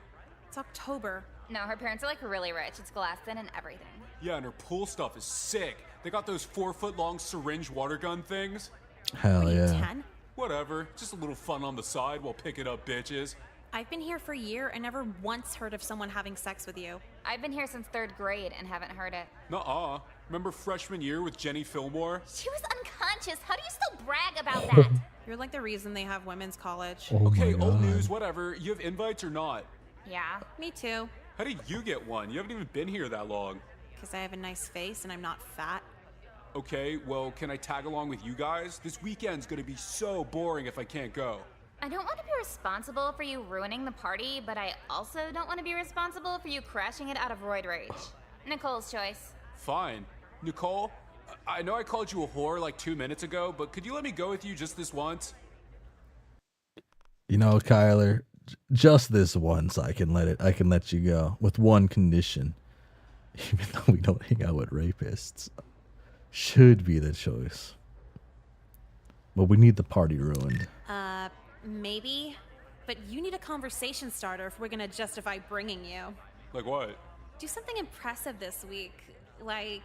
It's October. No, her parents are like really rich. It's Glaston and everything. Yeah, and her pool stuff is sick. They got those 4-foot-long syringe water gun things. Hell Are you yeah. 10? Whatever, just a little fun on the side while picking up bitches. I've been here for a year and never once heard of someone having sex with you. I've been here since 3rd grade and haven't heard it. Nuh-uh. Remember freshman year with Jenny Fillmore? She was unconscious. How do you still brag about that? You're like the reason they have women's college. Oh Okay, my old God. news, whatever. You have invites or not? Yeah. Me too. How did you get one? You haven't even been here that long. Because I have a nice face and I'm not fat. Okay, well, can I tag along with you guys? This weekend's gonna be so boring if I can't go. I don't want to be responsible for you ruining the party, but I also don't want to be responsible for you crashing it out of roid rage. Nicole's choice. Fine. Nicole, I know I called you a whore like 2 minutes ago, but could you let me go with you just this once? You know, Kyler, just this once I can let you go with one condition. Even though we don't hang out with rapists, should be the choice. But we need the party ruined. Maybe. But you need a conversation starter if we're gonna justify bringing you. Like what? Do something impressive this week. Like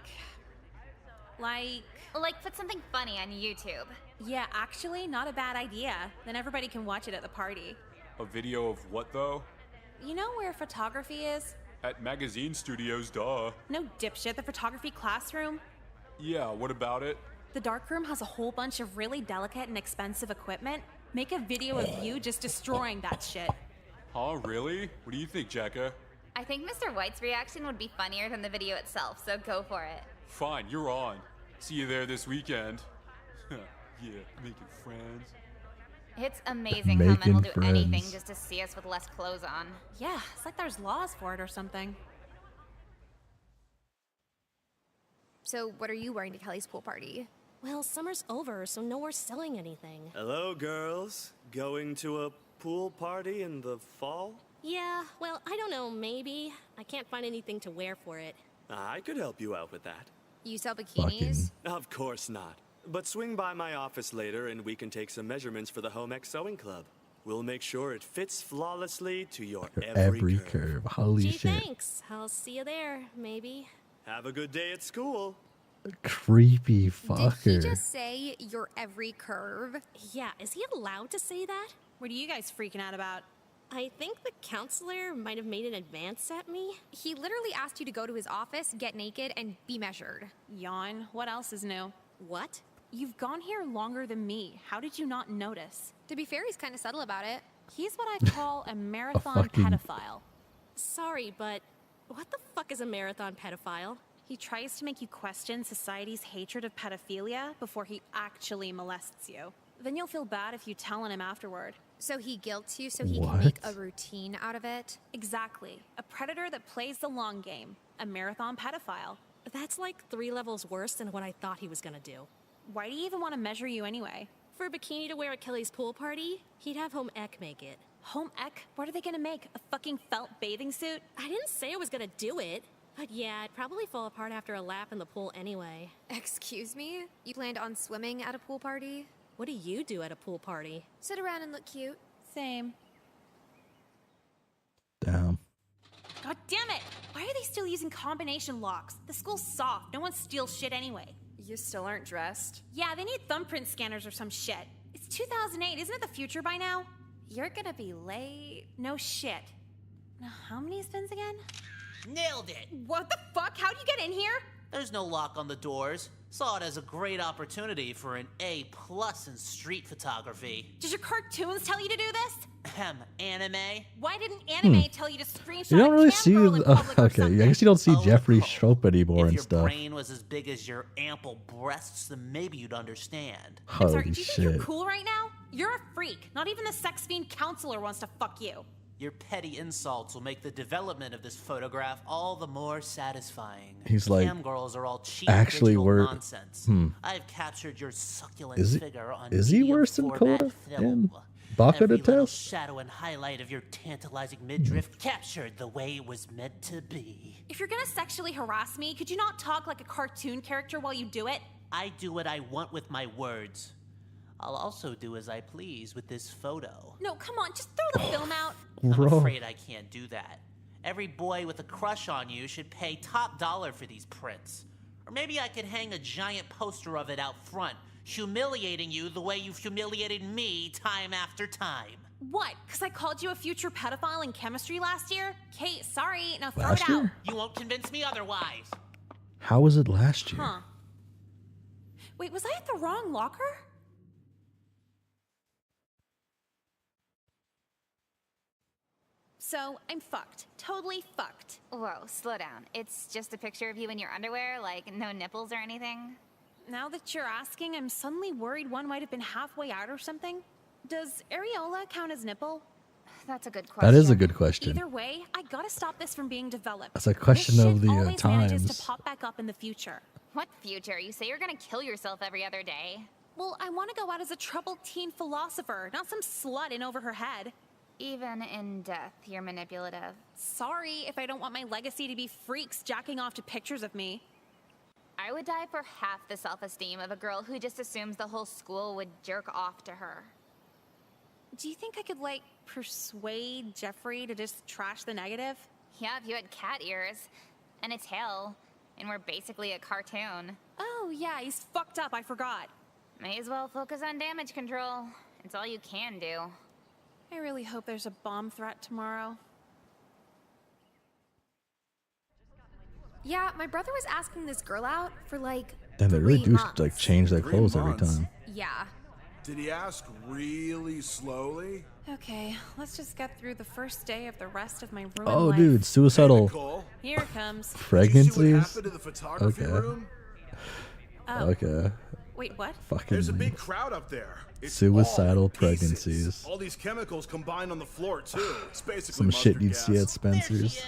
put something funny on YouTube. Yeah, actually, not a bad idea. Then everybody can watch it at the party. A video of what though? You know where photography is? At magazine studios, duh. No, dipshit, the photography classroom. Yeah, what about it? The darkroom has a whole bunch of really delicate and expensive equipment. Make a video of you just destroying that shit. Huh, really? What do you think, Jacka? I think Mr. White's reaction would be funnier than the video itself, so go for it. Fine, you're on. See you there this weekend. Yeah, making friends. It's amazing how men will do Making anything friends. just to see us with less clothes on. Yeah, it's like there's laws for it or something. So, what are you wearing to Kelly's pool party? Well, summer's over, so no more selling anything. Hello, girls. Going to a pool party in the fall? Yeah, well, I don't know, maybe. I can't find anything to wear for it. I could help you out with that. You sell bikinis? Of course not. But swing by my office later and we can take some measurements for the Home Ec Sewing Club. We'll make sure it fits flawlessly to your every curve. curve. Holy Gee, shit. thanks. I'll see you there, maybe. Have a good day at school. Creepy Did fucker. he just say your every curve? Yeah, is he allowed to say that? What are you guys freaking out about? I think the counselor might have made an advance at me. He literally asked you to go to his office, get naked, and be measured. Yawn. What else is new? What? You've gone here longer than me. How did you not notice? To be fair, he's kind of subtle about it. He's what I call a marathon fucking- pedophile. Sorry, but what the fuck is a marathon pedophile? He tries to make you question society's hatred of pedophilia before he actually molests you. Then you'll feel bad if you tell on him afterward. So he guilts you so he can make a What? routine out of it? Exactly. A predator that plays the long game. A marathon pedophile. That's like 3 levels worse than what I thought he was gonna do. Why do you even want to measure you anyway? For a bikini to wear at Kelly's pool party, he'd have Home Ec make it. Home ec? What are they gonna make? A fucking felt bathing suit? I didn't say I was gonna do it. But yeah, I'd probably fall apart after a lap in the pool anyway. Excuse me? You planned on swimming at a pool party? What do you do at a pool party? Sit around and look cute. Same. Damn. God damn it! Why are they still using combination locks? The school's soft. No one steals shit anyway. You still aren't dressed? Yeah, they need thumbprint scanners or some shit. It's 2008. Isn't it the future by now? You're gonna be late. No shit. Now, how many spins again? Nailed it! What the fuck? How'd you get in here? There's no lock on the doors. Saw it as a great opportunity for an A+ in street photography. Did your cartoons tell you to do this? Anime? Why didn't anime tell you to screenshot You don't a really cam see. girl in public or Okay, something? I guess you don't see Jeffrey Schroep anymore If and your stuff. brain was as big as your ample breasts, then maybe you'd understand. I'm sorry, Holy do you think you're shit. cool right now? You're a freak. Not even the sex fiend counselor wants to fuck you. Your petty insults will make the development of this photograph all the more satisfying. He's like, Cam girls are all cheap actually digital wor- nonsense. I've captured your succulent Is he- figure on is he medium worse than format Coda film. in Baka Every to little Test? shadow and highlight of your tantalizing midriff captured the way it was meant to be. If you're gonna sexually harass me, could you not talk like a cartoon character while you do it? I do what I want with my words. I'll also do as I please with this photo. No, come on, just throw the film out. I'm Bro. afraid I can't do that. Every boy with a crush on you should pay top dollar for these prints. Or maybe I could hang a giant poster of it out front, humiliating you the way you've humiliated me time after time. What? Because I called you a future pedophile in chemistry last year? Kate, sorry, now throw Last it out. year? You won't convince me otherwise. How was it last year? Huh. Wait, was I at the wrong locker? So, I'm fucked. Totally fucked. Whoa, slow down. It's just a picture of you in your underwear, like no nipples or anything? Now that you're asking, I'm suddenly worried one might have been halfway out or something. Does areola count as nipple? That's a good question. That is a good question. Either way, I gotta stop this from being developed. That's a question This of shit the, always manages times. to pop back up in the future. What future? You say you're gonna kill yourself every other day. Well, I want to go out as a troubled teen philosopher, not some slut in over her head. Even in death, you're manipulative. Sorry if I don't want my legacy to be freaks jacking off to pictures of me. I would die for half the self-esteem of a girl who just assumes the whole school would jerk off to her. Do you think I could, like, persuade Jeffrey to just trash the negative? Yeah, if you had cat ears and a tail, and we're basically a cartoon. Oh, yeah, he's fucked up, I forgot. May as well focus on damage control. It's all you can do. I really hope there's a bomb threat tomorrow. Yeah, my brother was asking this girl out for like And they really 3 do months. like change their 3 clothes every months? time. Yeah. Did he ask really slowly? Okay, let's just get through the first day of the rest of my ruined Oh, life. dude, suicidal Nicole? Here it comes. Did you see what pregnancies. happened to the photography Okay. room? Oh. Okay. Wait, what? There's a Fucking big crowd up there. It's suicidal all in pieces. pregnancies. All these chemicals combined on the floor too. It's basically Some shit mustard you'd see gas. at Spencer's.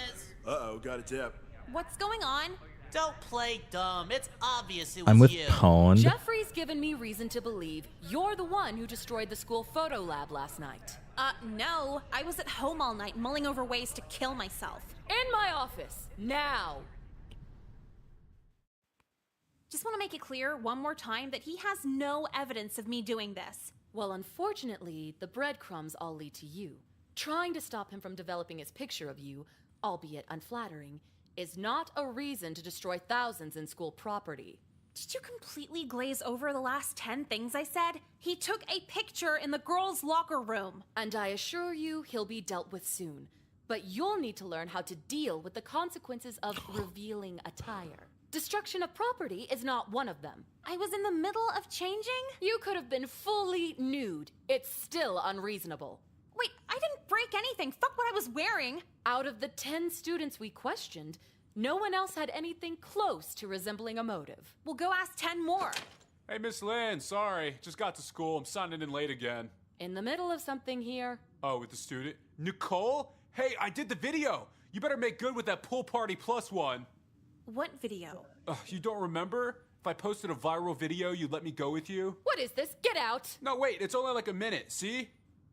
Uh-oh, got a dip. What's going on? Don't play dumb. It's obvious it was I'm with you. Pond. Jeffrey's given me reason to believe you're the one who destroyed the school photo lab last night. No. I was at home all night mulling over ways to kill myself. In my office, now. Just want to make it clear one more time that he has no evidence of me doing this. Well, unfortunately, the breadcrumbs all lead to you. Trying to stop him from developing his picture of you, albeit unflattering, is not a reason to destroy thousands in school property. Did you completely glaze over the last 10 things I said? He took a picture in the girls' locker room. And I assure you he'll be dealt with soon. But you'll need to learn how to deal with the consequences of revealing attire. Destruction of property is not one of them. I was in the middle of changing? You could have been fully nude. It's still unreasonable. Wait, I didn't break anything. Fuck what I was wearing. Out of the 10 students we questioned, no one else had anything close to resembling a motive. We'll go ask 10 more. Hey, Miss Lynn, sorry. Just got to school. I'm signing in late again. In the middle of something here. Oh, with the student? Nicole? Hey, I did the video. You better make good with that pool party plus one. What video? You don't remember? If I posted a viral video, you'd let me go with you? What is this? Get out! No, wait. It's only like a minute. See?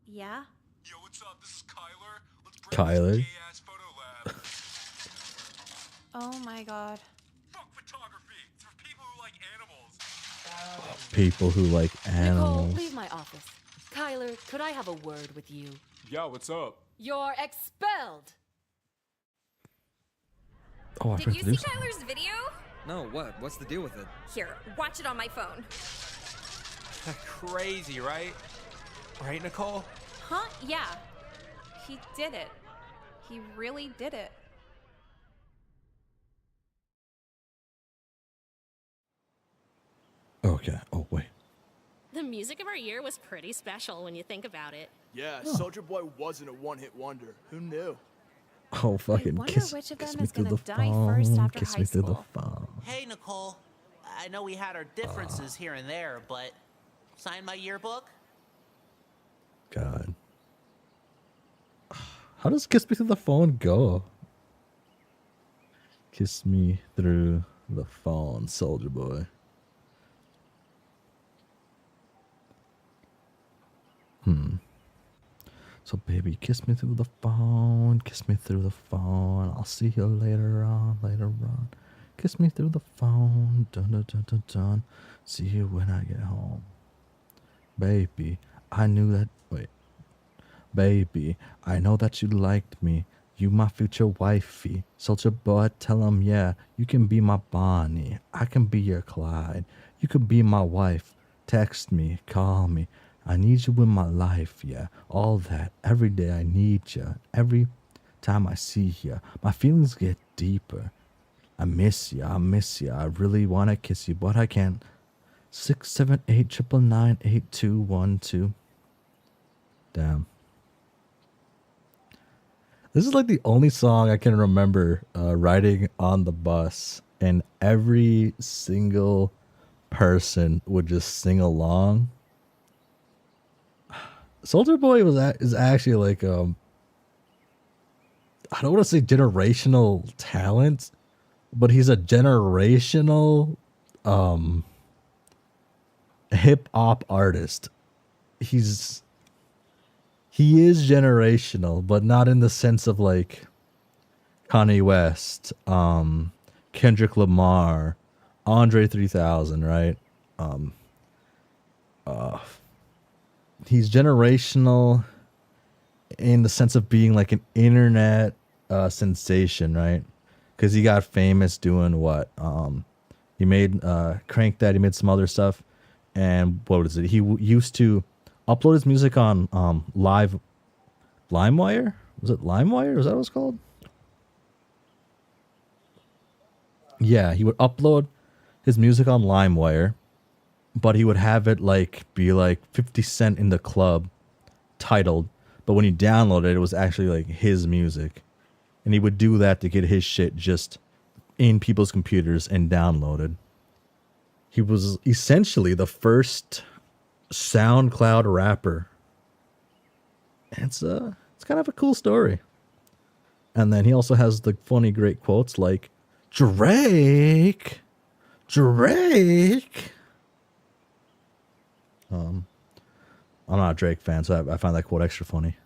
Yeah? Yo, what's up? This is Kyler. Let's Kyler. gay-ass photo lab. Oh my god. Fuck photography. It's for people who like animals. People who like Nicole, animals. leave my office. Kyler, could I have a word with you? Yeah, what's up? You're expelled! Oh, I Did forgot you to see do something. Tyler's video? No, what? What's the deal with it? Here, watch it on my phone. Crazy, right? Right, Nicole? Huh? Yeah. He did it. He really did it. Okay. Oh, wait. The music of our year was pretty special when you think about it. Yeah, Soldier Boy wasn't a one-hit wonder. Who knew? Oh, fucking wonder kiss, which of kiss them me is through gonna the die first phone. after Kiss high me through the school. phone. Hey, Nicole. I know we had our differences here and there, but sign my yearbook? God. How does kiss me through the phone go? Kiss me through the phone, Soldier Boy. So baby, kiss me through the phone. Kiss me through the phone. I'll see you later on, later on. Kiss me through the phone. Dun dun dun dun dun. See you when I get home. Baby, I knew that. Wait. Baby, I know that you liked me. You my future wifey. Soldier Boy, tell him, yeah, you can be my Bonnie. I can be your Clyde. You could be my wife. Text me, call me. I need you in my life, yeah. All that. Every day I need you. Every time I see you, my feelings get deeper. I miss you. I miss you. I really want to kiss you, but I can't. 678-999-8212. Damn. This is like the only song I can remember riding on the bus, and every single person would just sing along. Soldier Boy is actually like I don't want to say generational talent, but he's a generational hip hop artist. He is generational, but not in the sense of like Kanye West, Kendrick Lamar, Andre 3000, right? He's generational in the sense of being like an internet sensation, right? Because he got famous doing what? He made Crank That. He made some other stuff, and what was it? He used to upload his music on LimeWire. Was it LimeWire? Was that what it's called? Yeah, he would upload his music on LimeWire, but he would have it like be like 50 Cent in the Club titled, but when you download it, it was actually like his music. And he would do that to get his shit just in people's computers and downloaded. He was essentially the first SoundCloud rapper. And it's kind of a cool story. And then he also has the funny great quotes like Drake. I'm not a Drake fan, so I find that quote extra funny.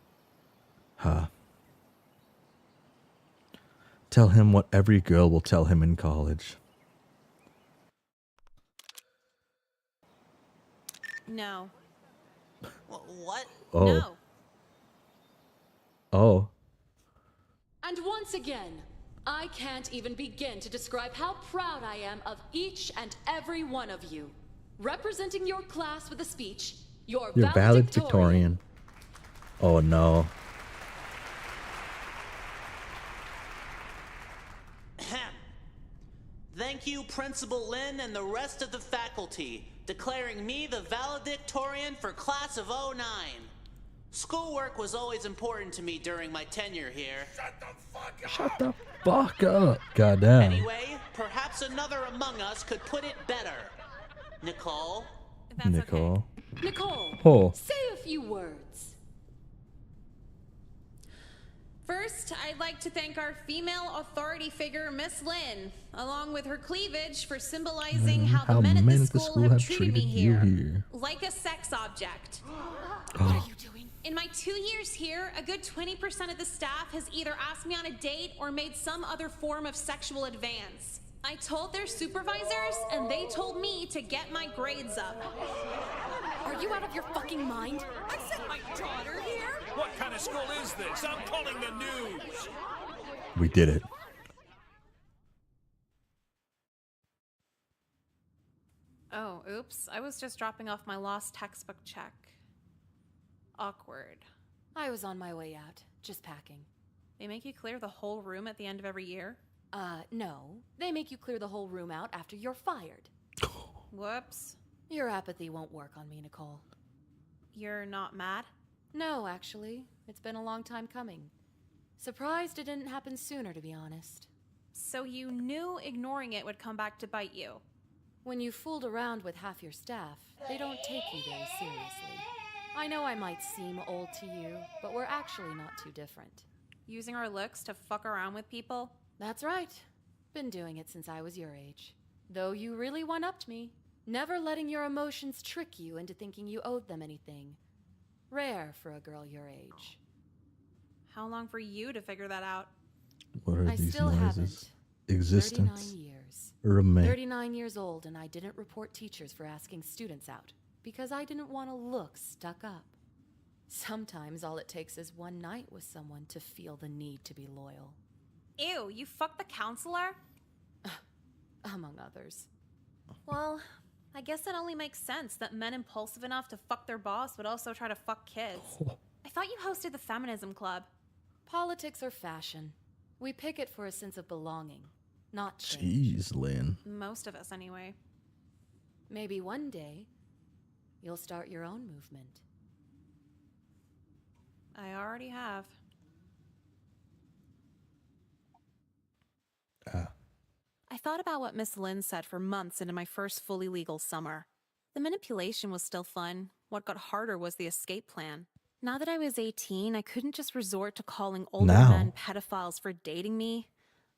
Tell him what every girl will tell him in college. No. What? Oh. No. Oh. And once again, I can't even begin to describe how proud I am of each and every one of you. Representing your class with a speech, your valedictorian. Oh no. Thank you, Principal Lin and the rest of the faculty, declaring me the valedictorian for class of '09. Schoolwork was always important to me during my tenure here. Shut the fuck up. Goddamn. Anyway, perhaps another among us could put it better. Nicole? Nicole. Nicole, Oh. say a few words. First, I'd like to thank our female authority figure, Miss Lynn, along with her cleavage for symbolizing how the men at the school have treated me here. Like a sex object. What are you doing? In my 2 years here, a good 20% of the staff has either asked me on a date or made some other form of sexual advance. I told their supervisors, and they told me to get my grades up. Are you out of your fucking mind? I sent my daughter here. What kind of school is this? I'm calling the news. We did it. Oh, oops. I was just dropping off my lost textbook check. Awkward. I was on my way out, just packing. They make you clear the whole room at the end of every year? No. They make you clear the whole room out after you're fired. Whoops. Your apathy won't work on me, Nicole. You're not mad? No, actually. It's been a long time coming. Surprised it didn't happen sooner, to be honest. So you knew ignoring it would come back to bite you? When you fooled around with half your staff, they don't take you very seriously. I know I might seem old to you, but we're actually not too different. Using our looks to fuck around with people? That's right. Been doing it since I was your age. Though you really one-upped me. Never letting your emotions trick you into thinking you owed them anything. Rare for a girl your age. How long for you to figure that out? What are I these still noises? haven't. Existence. 39 years. Remain. 39 years old, and I didn't report teachers for asking students out because I didn't want to look stuck up. Sometimes all it takes is one night with someone to feel the need to be loyal. Ew, you fucked the counselor? Among others. Well, I guess it only makes sense that men impulsive enough to fuck their boss would also try to fuck kids. I thought you hosted the feminism club. Politics or fashion. We pick it for a sense of belonging, not change. Jeez, Lynn. Most of us, anyway. Maybe one day, you'll start your own movement. I already have. I thought about what Miss Lynn said for months into my first fully legal summer. The manipulation was still fun. What got harder was the escape plan. Now that I was 18, I couldn't just resort to calling older men pedophiles for dating me.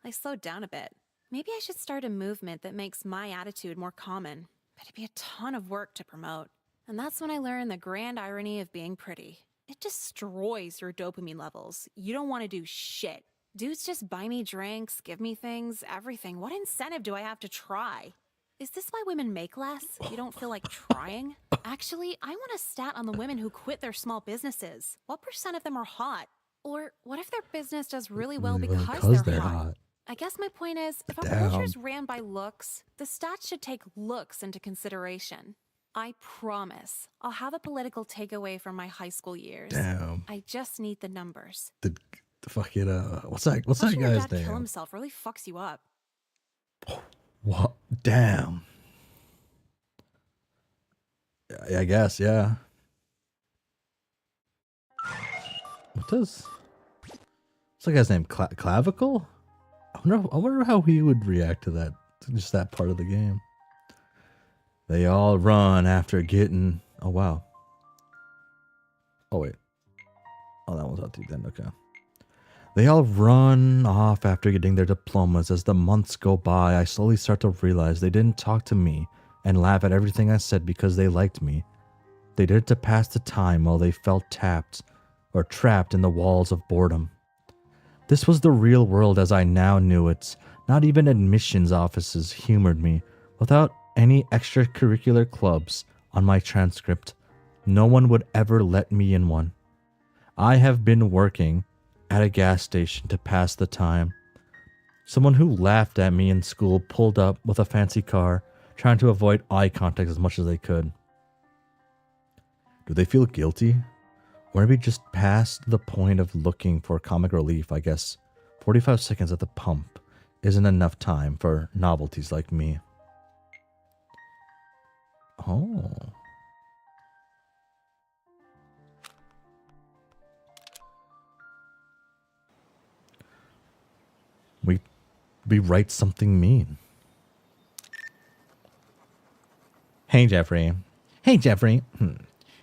I slowed down a bit. Maybe I should start a movement that makes my attitude more common, but it'd be a ton of work to promote. And that's when I learned the grand irony of being pretty. It destroys your dopamine levels. You don't want to do shit. Dudes just buy me drinks, give me things, everything. What incentive do I have to try? Is this why women make less? You don't feel like trying? Actually, I want a stat on the women who quit their small businesses. What % of them are hot? Or what if their business does really well because they're hot? I guess my point is, if a culture's ran by looks, the stats should take looks into consideration. I promise, I'll have a political takeaway from my high school years. Damn. I just need the numbers. Fuck it up. What's that guy's Watching your dad name? kill himself really fucks you up. What? Damn. I guess, yeah. What does? What's that guy's name? Clavicle? I wonder how he would react to that. To just that part of the game. They all run after getting. Oh wow. Oh wait. Oh, that one's out to the end. Okay. They all run off after getting their diplomas. As the months go by, I slowly start to realize they didn't talk to me and laugh at everything I said because they liked me. They did it to pass the time while they felt trapped in the walls of boredom. This was the real world as I now knew it. Not even admissions offices humored me. Without any extracurricular clubs on my transcript, no one would ever let me in one. I have been working at a gas station to pass the time. Someone who laughed at me in school pulled up with a fancy car, trying to avoid eye contact as much as they could. Do they feel guilty? Or maybe just past the point of looking for comic relief, I guess. 45 seconds at the pump isn't enough time for novelties like me. Oh. We write something mean. Hey, Jeffrey. Hey, Jeffrey.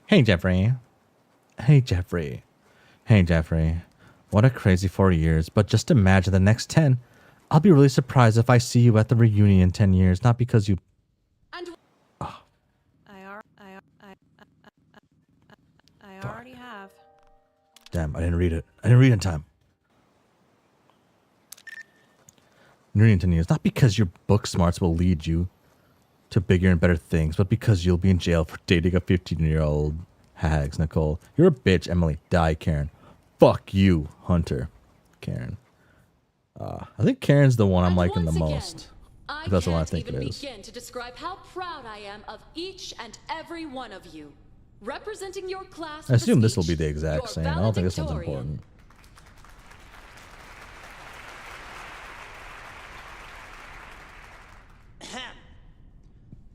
Hey, Jeffrey. Hey, Jeffrey. Hey, Jeffrey. What a crazy 4 years, but just imagine the next 10. I'll be really surprised if I see you at the reunion in 10 years, not because you... And oh. I already have. Damn, I didn't read it. I didn't read it in time. Reunion in 10 years, not because your book smarts will lead you to bigger and better things, but because you'll be in jail for dating a 15-year-old hags, Nicole. You're a bitch, Emily. Die, Karen. Fuck you, Hunter. Karen. I think Karen's the one I'm liking the most. I That's the one I can't think even it is. begin to describe how proud I am of each and every one of you. Representing your class. I assume this will be the exact same. I don't think this one's valedictorian. important.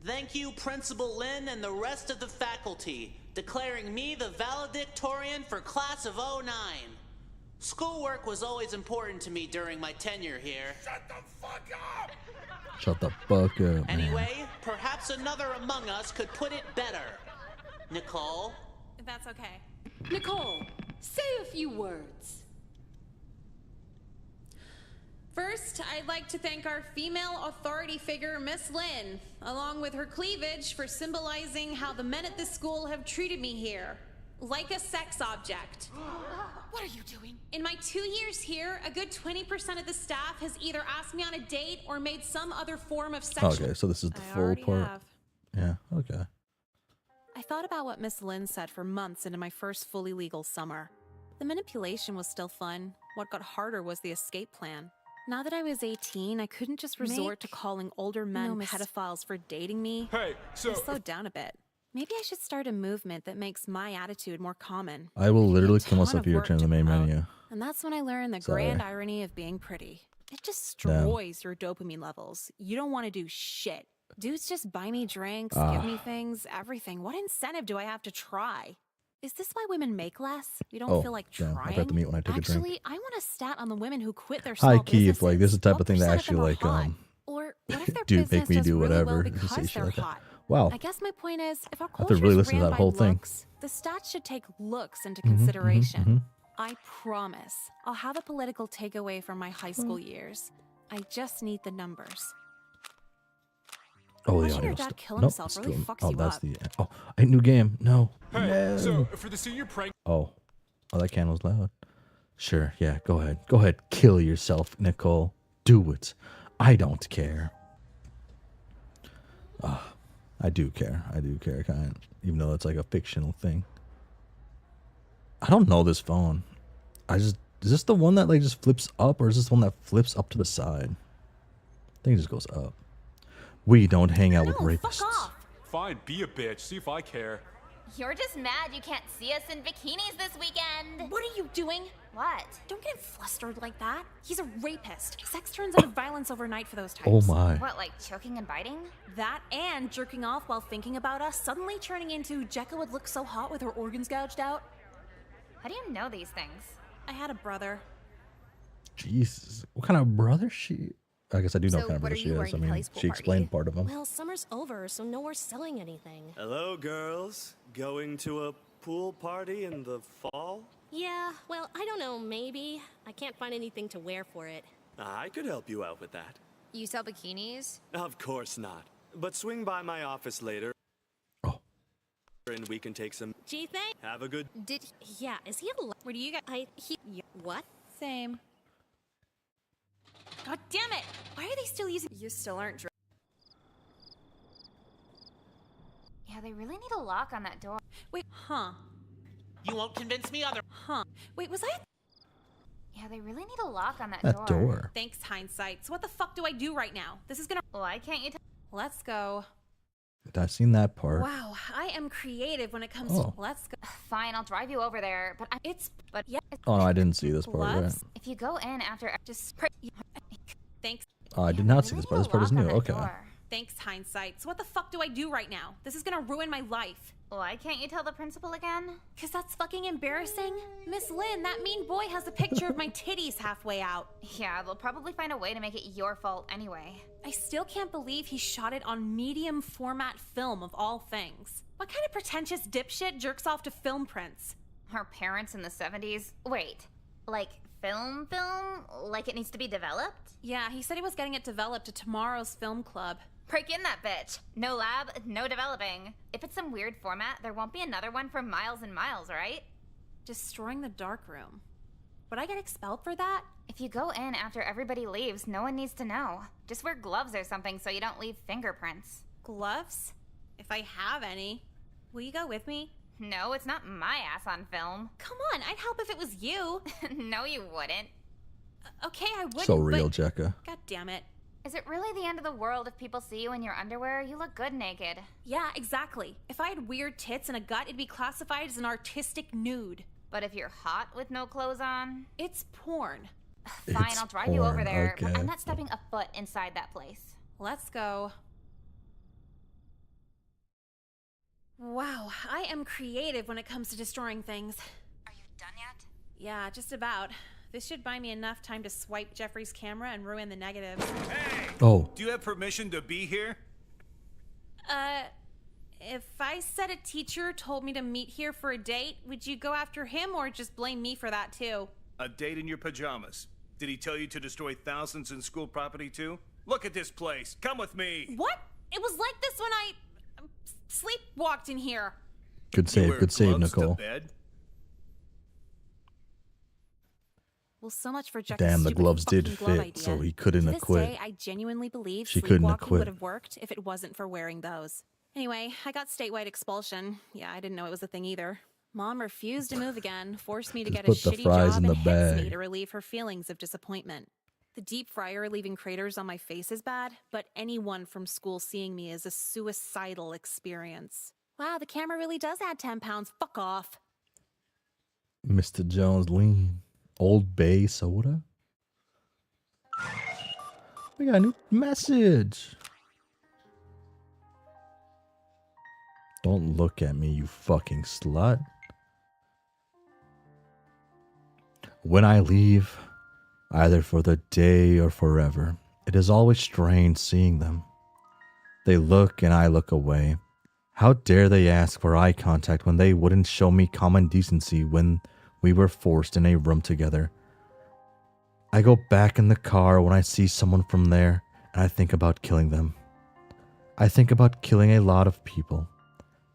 Thank you, Principal. Principal Lin and the rest of the faculty, declaring me the valedictorian for class of '09. Schoolwork was always important to me during my tenure here. Shut the fuck up! Shut the fuck up, man. Anyway, perhaps another among us could put it better. Nicole? That's okay. Nicole, say a few words. First, I'd like to thank our female authority figure, Miss Lynn, along with her cleavage, for symbolizing how the men at this school have treated me here. Like a sex object. What are you doing? In my 2 years here, a good 20% of the staff has either asked me on a date or made some other form of sexual... Okay, so this is the I full already part. have. Yeah, okay. I thought about what Miss Lynn said for months into my first fully legal summer. The manipulation was still fun. What got harder was the escape plan. Now that I was 18, I couldn't just resort to calling older men pedophiles for dating me. Hey, so... I slowed down a bit. Maybe I should start a movement that makes my attitude more common. I will literally kill ton myself of if you work return to the main menu. And that's when I learned the Sorry. grand irony of being pretty. It destroys your dopamine levels. You don't want to do shit. Dudes just buy me drinks, give me things, everything. What incentive do I have to try? Is this why women make less? You don't feel like damn, trying? I got to meet when I take a drink. Actually, I want a stat on the women who quit their small High key, if like this is the type of thing that What actually percent of them are like Or what if their dude business make me does do really whatever well if you because say shit they're like that. hot? Wow. I guess my point is, if our I have culture to really is listen to ran that by whole thing. looks, the stats should take looks into consideration. I promise I'll have a political takeaway from my high school years. I just need the numbers. Oh, the Watching audio. your dad kill Nope, himself it's really still- fucks oh, you that's up. the. Oh, a new game. No. Hey, No. so for the senior prank... Oh, that candle's loud. Sure, yeah, go ahead. Go ahead, kill yourself, Nicole. Do it. I don't care. I do care. I do care, kind of, even though it's like a fictional thing. I don't know this phone. Is this the one that like just flips up, or is this the one that flips up to the side? I think it just goes up. We don't hang out with rapists. Fine, be a bitch. See if I care. You're just mad you can't see us in bikinis this weekend. What are you doing? What? Don't get flustered like that. He's a rapist. Sex turns into violence overnight for those types. Oh my. What, like choking and biting? That and jerking off while thinking about us, suddenly turning into Jekka would look so hot with her organs gouged out. How do you know these things? I had a brother. Jesus, what kind of brother she? I guess I do know So what kind of what brother are she you is. wearing I to mean, Kelly's pool she party? explained part of them. Well, summer's over, so no more selling anything. Hello, girls. Going to a pool party in the fall? Yeah, well, I don't know, maybe. I can't find anything to wear for it. I could help you out with that. You sell bikinis? Of course not. But swing by my office later. And we can take some. Gee, thank. Have a good. Yeah, is he a? Where do you get? What? Same. God damn it! Why are they still using? You still aren't. Yeah, they really need a lock on that door. Wait, huh? You won't convince me other. Huh? Wait, was I? Yeah, they really need a lock on that door. Thanks, hindsight. So what the fuck do I do right now? This is gonna. Why can't you? Let's go. I've seen that part. Wow, I am creative when it comes Oh. to. Let's go. Fine, I'll drive you over there. But yeah. Oh no, I didn't see this part. Right? Gloves? If you go in after, just. Thanks. Oh, I did not see this part. This part is new. Okay. Thanks, hindsight. So what the fuck do I do right now? This is gonna ruin my life. Why can't you tell the principal again? Cause that's fucking embarrassing. Miss Lynn, that mean boy has a picture of my titties halfway out. Yeah, they'll probably find a way to make it your fault anyway. I still can't believe he shot it on medium format film of all things. What kind of pretentious dipshit jerks off to film prints? Our parents in the 70s? Wait, like film? Like it needs to be developed? Yeah, he said he was getting it developed at tomorrow's film club. Break in that bitch. No lab, no developing. If it's some weird format, there won't be another one for miles and miles, right? Destroying the darkroom. Would I get expelled for that? If you go in after everybody leaves, no one needs to know. Just wear gloves or something so you don't leave fingerprints. Gloves? If I have any. Will you go with me? No, it's not my ass on film. Come on, I'd help if it was you. No, you wouldn't. Okay, I wouldn't. So real, but... Jekka. God damn it. Is it really the end of the world if people see you in your underwear? You look good naked. Yeah, exactly. If I had weird tits and a gut, it'd be classified as an artistic nude. But if you're hot with no clothes on? It's porn. Fine, I'll drive you over there, but okay. I'm not stepping a foot inside that place. Let's go. Wow, I am creative when it comes to destroying things. Are you done yet? Yeah, just about. This should buy me enough time to swipe Jeffrey's camera and ruin the negatives. Hey! Oh. Do you have permission to be here? If I said a teacher told me to meet here for a date, would you go after him or just blame me for that too? A date in your pajamas. Did he tell you to destroy thousands in school property too? Look at this place. Come with me. What? It was like this when I sleepwalked in here. Good save, gloves Nicole. To bed? Well, so much for Jeff's Damn, the stupid gloves did fucking glove fit, idea. so he couldn't To have this quit. day, I genuinely believe She couldn't have sleepwalking quit. would have worked if it wasn't for wearing those. Anyway, I got statewide expulsion. Yeah, I didn't know it was a thing either. Mom refused to move again, forced me to get a put the shitty fries job, in and the hits me bag. to relieve her feelings of disappointment. The deep fryer leaving craters on my face is bad, but anyone from school seeing me is a suicidal experience. Wow, the camera really does add 10 pounds. Fuck off. Mr. Jones lean. Old Bay soda. We got a new message. Don't look at me, you fucking slut. When I leave, either for the day or forever, it is always strange seeing them. They look and I look away. How dare they ask for eye contact when they wouldn't show me common decency when we were forced in a room together? I go back in the car when I see someone from there, and I think about killing them. I think about killing a lot of people.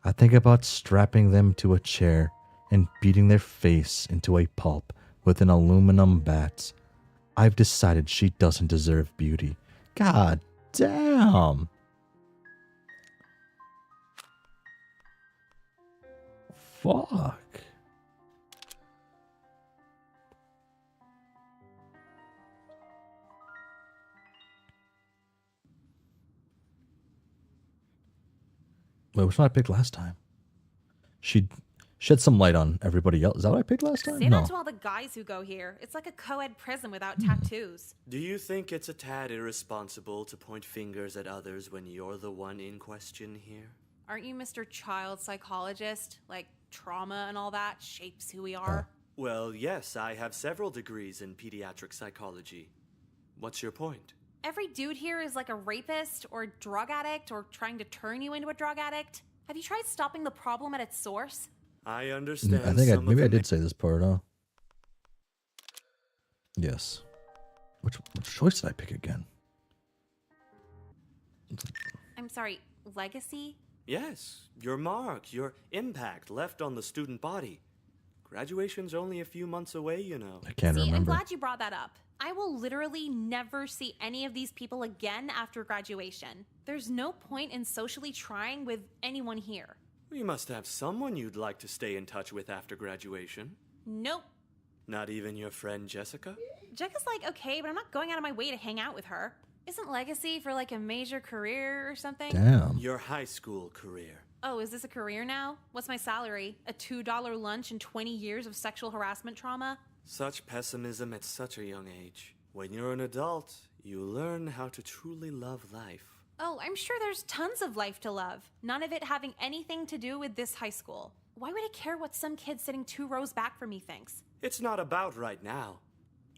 I think about strapping them to a chair and beating their face into a pulp with an aluminum bat. I've decided she doesn't deserve beauty. God damn. Fuck. Wait, which one I picked last time? She shed some light on everybody else. Is that what I picked last time? Say No. that to all the guys who go here. It's like a co-ed prison without tattoos. Do you think it's a tad irresponsible to point fingers at others when you're the one in question here? Aren't you Mr. Child Psychologist? Like, trauma and all that shapes who we are? Well, yes, I have several degrees in pediatric psychology. What's your point? Every dude here is like a rapist or drug addict or trying to turn you into a drug addict. Have you tried stopping the problem at its source? I understand. I think some maybe of I the did say this part, huh? Yes. Which choice did I pick again? I'm sorry, legacy? Yes, your mark, your impact left on the student body. Graduation's only a few months away, you know. I can't See, I'm remember. glad you brought that up. I will literally never see any of these people again after graduation. There's no point in socially trying with anyone here. You must have someone you'd like to stay in touch with after graduation. Nope. Not even your friend Jessica? Jessica's like, okay, but I'm not going out of my way to hang out with her. Isn't legacy for like a major career or something? Damn. Your high school career. Oh, is this a career now? What's my salary? A $2 lunch and 20 years of sexual harassment trauma? Such pessimism at such a young age. When you're an adult, you learn how to truly love life. Oh, I'm sure there's tons of life to love. None of it having anything to do with this high school. Why would I care what some kid sitting 2 rows back from me thinks? It's not about right now.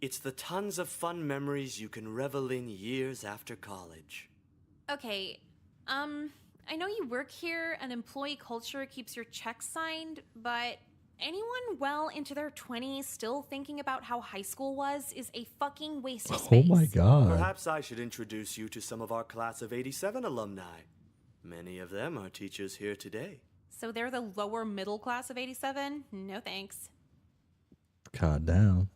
It's the tons of fun memories you can revel in years after college. Okay, I know you work here and employee culture keeps your checks signed, but anyone well into their 20s still thinking about how high school was is a fucking waste of space. Oh my god. Perhaps I should introduce you to some of our class of '87 alumni. Many of them are teachers here today. So they're the lower middle class of 87? No thanks. God damn.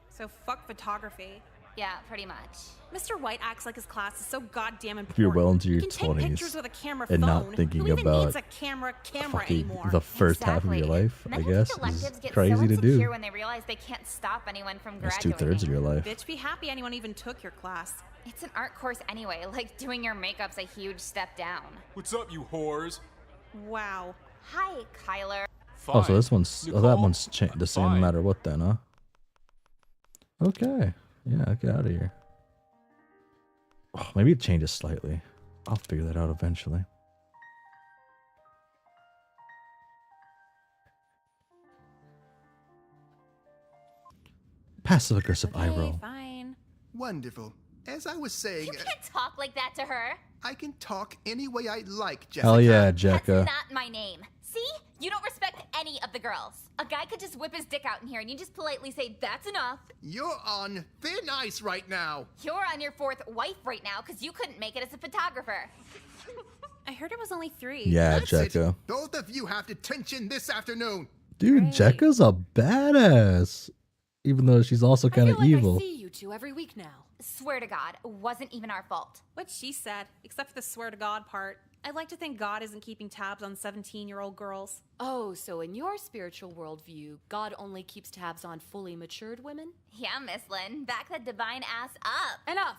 So fuck photography. Yeah, pretty much. Mr. White acts like his class is so goddamn important. If you're well into your you can 20s take pictures with a camera and phone. not thinking Who even about needs a camera fucking anymore? the first half of your life, I guess, is crazy to do. When they realize they can't stop anyone from That's graduating. 2/3 of your life. Bitch, be happy anyone even took your class. It's an art course anyway. Like doing your makeup's a huge step down. What's up, you whores? Wow. Hi, Kyler. Oh, so this one's that one's the same no matter what then, huh? Okay. Yeah, get out of here. Oh, maybe it changes slightly. I'll figure that out eventually. Passive-aggressive eye Okay, roll. fine. Wonderful. As I was saying, You can't talk like that to her. I can talk any way I like, Jessica. Hell yeah, That's Jekka. not my name. See? You don't respect any of the girls. A guy could just whip his dick out in here and you just politely say, that's enough. You're on thin ice right now. You're on your 4th wife right now because you couldn't make it as a photographer. I heard it was only 3. Yeah, That's it. Jekka. Both of you have detention this afternoon. Dude, Jekka's a badass. Even though she's also kind of evil. I see you two every week now. Swear to God, it wasn't even our fault. What she said, except for the swear to God part. I'd like to think God isn't keeping tabs on 17-year-old girls. Oh, so in your spiritual worldview, God only keeps tabs on fully matured women? Yeah, Miss Lynn, back that divine ass up. Enough!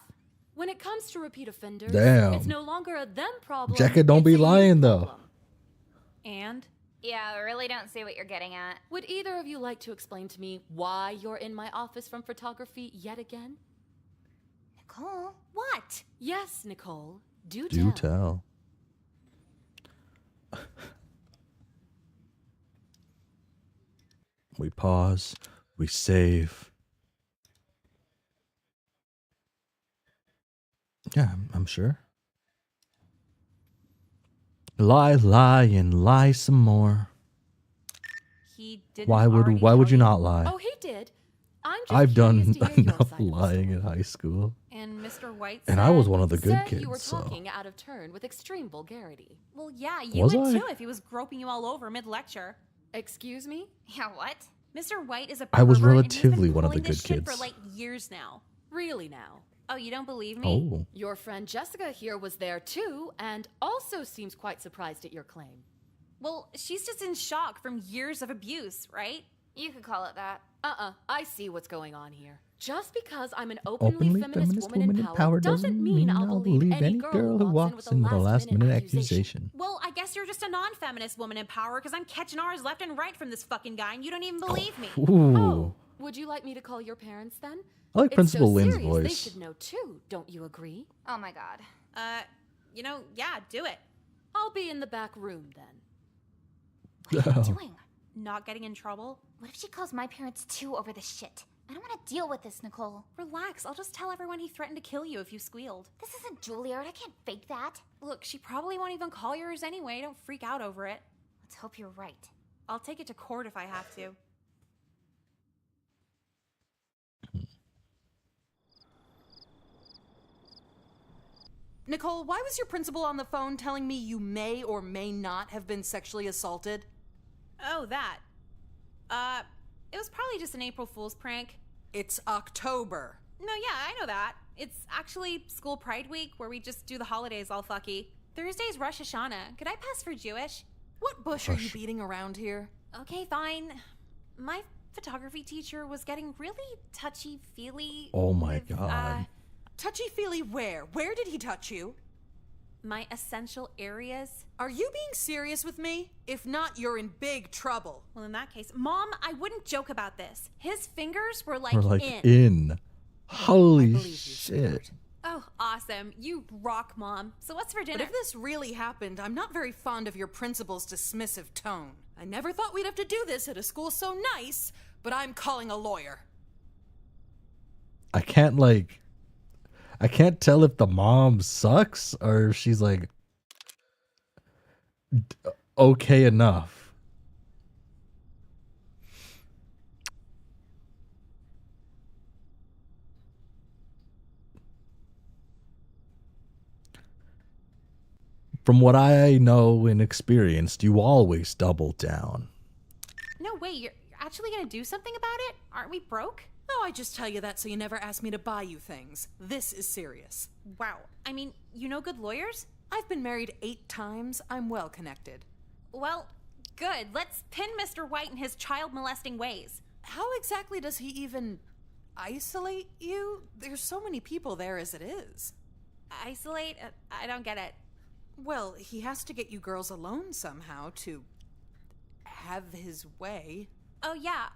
When it comes to repeat offenders, Damn. it's no longer a them problem. Jekka, don't be lying, though. And? Yeah, I really don't see what you're getting at. Would either of you like to explain to me why you're in my office from photography yet again? Nicole? What? Yes, Nicole. Do Do tell. tell. We pause. We save. Yeah, I'm sure. Lie, and lie some more. He didn't Why already would you tell not lie? Oh, he did. I'm just I've done curious to hear your enough side of the lying in high school. And Mr. White And I was said- one of the good Said you were kids, so. talking out of turn with extreme vulgarity. Well, yeah, you Was would I? too if he was groping you all over mid-lecture. Excuse me? Yeah, what? Mr. White is a I was pervert, and he's been relatively one of the pulling this good shit kids. for like years now. Really now? Oh, you don't believe me? Oh. Your friend Jessica here was there too, and also seems quite surprised at your claim. Well, she's just in shock from years of abuse, right? You could call it that. I see what's going on here. Just because I'm an openly, Openly feminist woman in power doesn't mean I'll believe any girl who walks in with a last minute accusation. Well, I guess you're just a non-feminist woman in power because I'm catching ours left and right from this fucking guy and you don't even believe me. Ooh. Would you like me to call your parents then? I like It's Principal so Lynn's serious, voice. They should know too, don't you agree? Oh my God. Yeah, do it. I'll be in the back room then. What are you doing? Not getting in trouble? What if she calls my parents too over this shit? I don't want to deal with this, Nicole. Relax, I'll just tell everyone he threatened to kill you if you squealed. This isn't Juilliard. I can't fake that. Look, she probably won't even call yours anyway. Don't freak out over it. Let's hope you're right. I'll take it to court if I have to. Nicole, why was your principal on the phone telling me you may or may not have been sexually assaulted? Oh, that. It was probably just an April Fool's prank. It's October. No, yeah, I know that. It's actually School Pride Week, where we just do the holidays all fucky. Thursday's Rosh Hashanah. Could I pass for Jewish? What bush are you beating around here? Okay, fine. My photography teacher was getting really touchy-feely. Oh my with, God. Touchy-feely where? Where did he touch you? My essential areas. Are you being serious with me? If not, you're in big trouble. Well, in that case, Mom, I wouldn't joke about this. His fingers were like, We're like in. Holy shit. Oh, awesome. You rock, Mom. So what's for dinner? But if this really happened, I'm not very fond of your principal's dismissive tone. I never thought we'd have to do this at a school so nice, but I'm calling a lawyer. I can't tell if the mom sucks or if she's like okay enough. From what I know and experienced, you always double down. No, wait, you're actually gonna do something about it? Aren't we broke? No, I just tell you that so you never ask me to buy you things. This is serious. Wow. I mean, you know good lawyers? I've been married 8 times. I'm well connected. Well, good. Let's pin Mr. White in his child molesting ways. How exactly does he even isolate you? There's so many people there as it is. Isolate? I don't get it. Well, he has to get you girls alone somehow to have his way. Oh, yeah.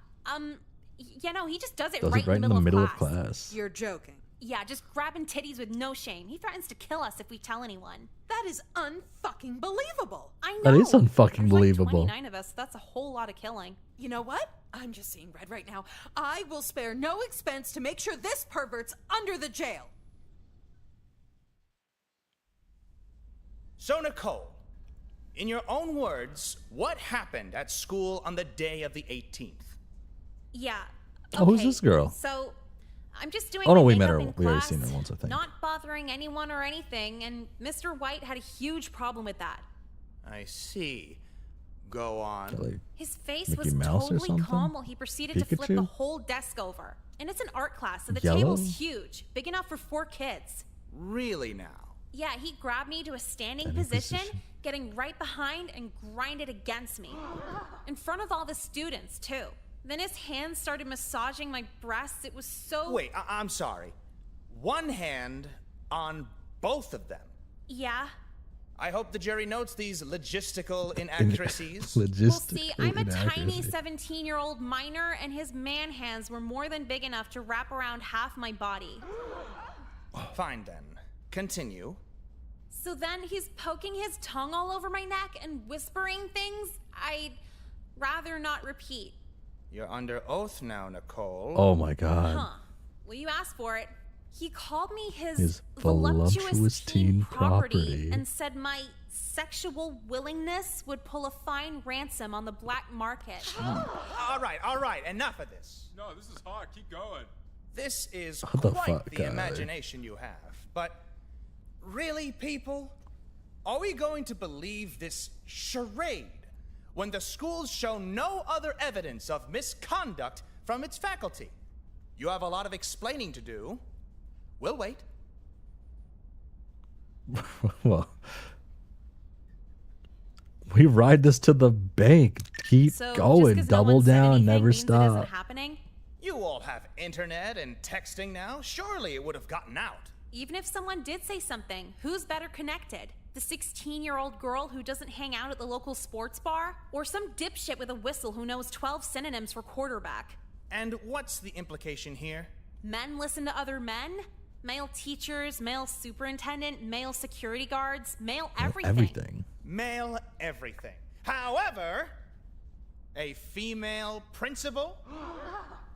Yeah, no, he just does it Does right it right in the middle of of class. class. You're joking. Yeah, just grabbing titties with no shame. He threatens to kill us if we tell anyone. That is unfucking believable. I know. That is unfucking There's believable. Like 29 of us. So that's a whole lot of killing. You know what? I'm just seeing red right now. I will spare no expense to make sure this pervert's under the jail. So, Nicole, in your own words, what happened at school on the day of the 18th? Yeah. Oh, who's this girl? So, I'm just doing. Oh no, my we met makeup her. in We already class, seen her once, I think. Not bothering anyone or anything, and Mr. White had a huge problem with that. I see. Go on. Like His face Mickey was Mouse or totally something? calm while he proceeded to flip Pikachu? the whole desk over. And it's an art class, so the Yellow? table's huge, big enough for 4 kids. Really now? Yeah, he grabbed me to a standing Standing position, position. getting right behind and grinded against me. In front of all the students, too. Then his hands started massaging my breasts. It was so... Wait, I'm sorry. One hand on both of them. Yeah. I hope the jury notes these logistical inaccuracies. Well, see, I'm a tiny 17-year-old minor, and his man hands were more than big enough to wrap around half my body. Fine then. Continue. So then he's poking his tongue all over my neck and whispering things I'd rather not repeat. You're under oath now, Nicole. Oh my god. Huh. Well, you asked for it. He called me His voluptuous voluptuous teen property. and said my sexual willingness would pull a fine ransom on the black market. All right. Enough of this. No, this is hot. Keep going. This is What the quite fuck, the guy? imagination you have. But really, people? Are we going to believe this charade when the schools show no other evidence of misconduct from its faculty? You have a lot of explaining to do. We'll wait. Well, we ride this to the bank. Keep So, going. just 'cause no Double one said down. anything Never means it isn't stop. happening? You all have internet and texting now. Surely it would have gotten out. Even if someone did say something, who's better connected? The 16-year-old girl who doesn't hang out at the local sports bar? Or some dipshit with a whistle who knows 12 synonyms for quarterback? And what's the implication here? Men listen to other men? Male teachers, male superintendent, male security guards, male everything. Everything. Male everything. However, a female principal?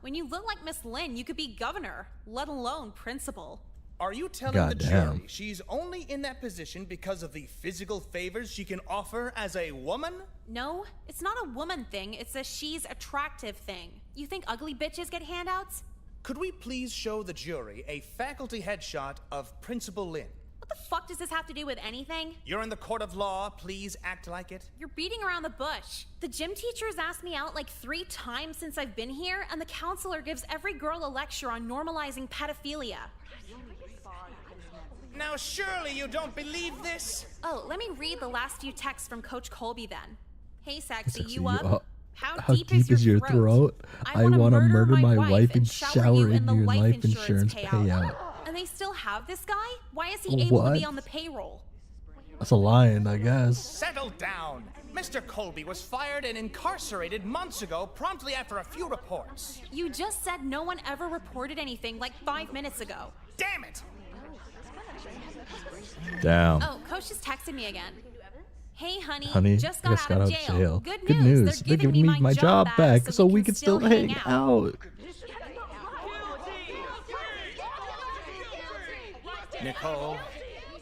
When you look like Miss Lynn, you could be governor, let alone principal. Are you telling the Goddamn. jury she's only in that position because of the physical favors she can offer as a woman? No, it's not a woman thing, it's a she's attractive thing. You think ugly bitches get handouts? Could we please show the jury a faculty headshot of Principal Lynn? What the fuck does this have to do with anything? You're in the court of law, please act like it. You're beating around the bush. The gym teacher's asked me out like 3 times since I've been here, and the counselor gives every girl a lecture on normalizing pedophilia. Now surely you don't believe this? Oh, let me read the last few texts from Coach Colby then. Hey, sexy, Sexy, you you up? up? How deep is your throat? I want to murder my wife and shower you in the your life insurance insurance payout. And they still have this guy? Why is he able to be What? on the payroll? That's a lion, I guess. Settle down. Mr. Colby was fired and incarcerated months ago, promptly after a few reports. You just said no one ever reported anything like 5 minutes ago. Damn it! Damn. Oh, Coach just texted me again. Hey, honey, Honey, just I got just out got of out of jail. jail. Good Good news. news. They're giving me my job back so we can still hang out. Nicole,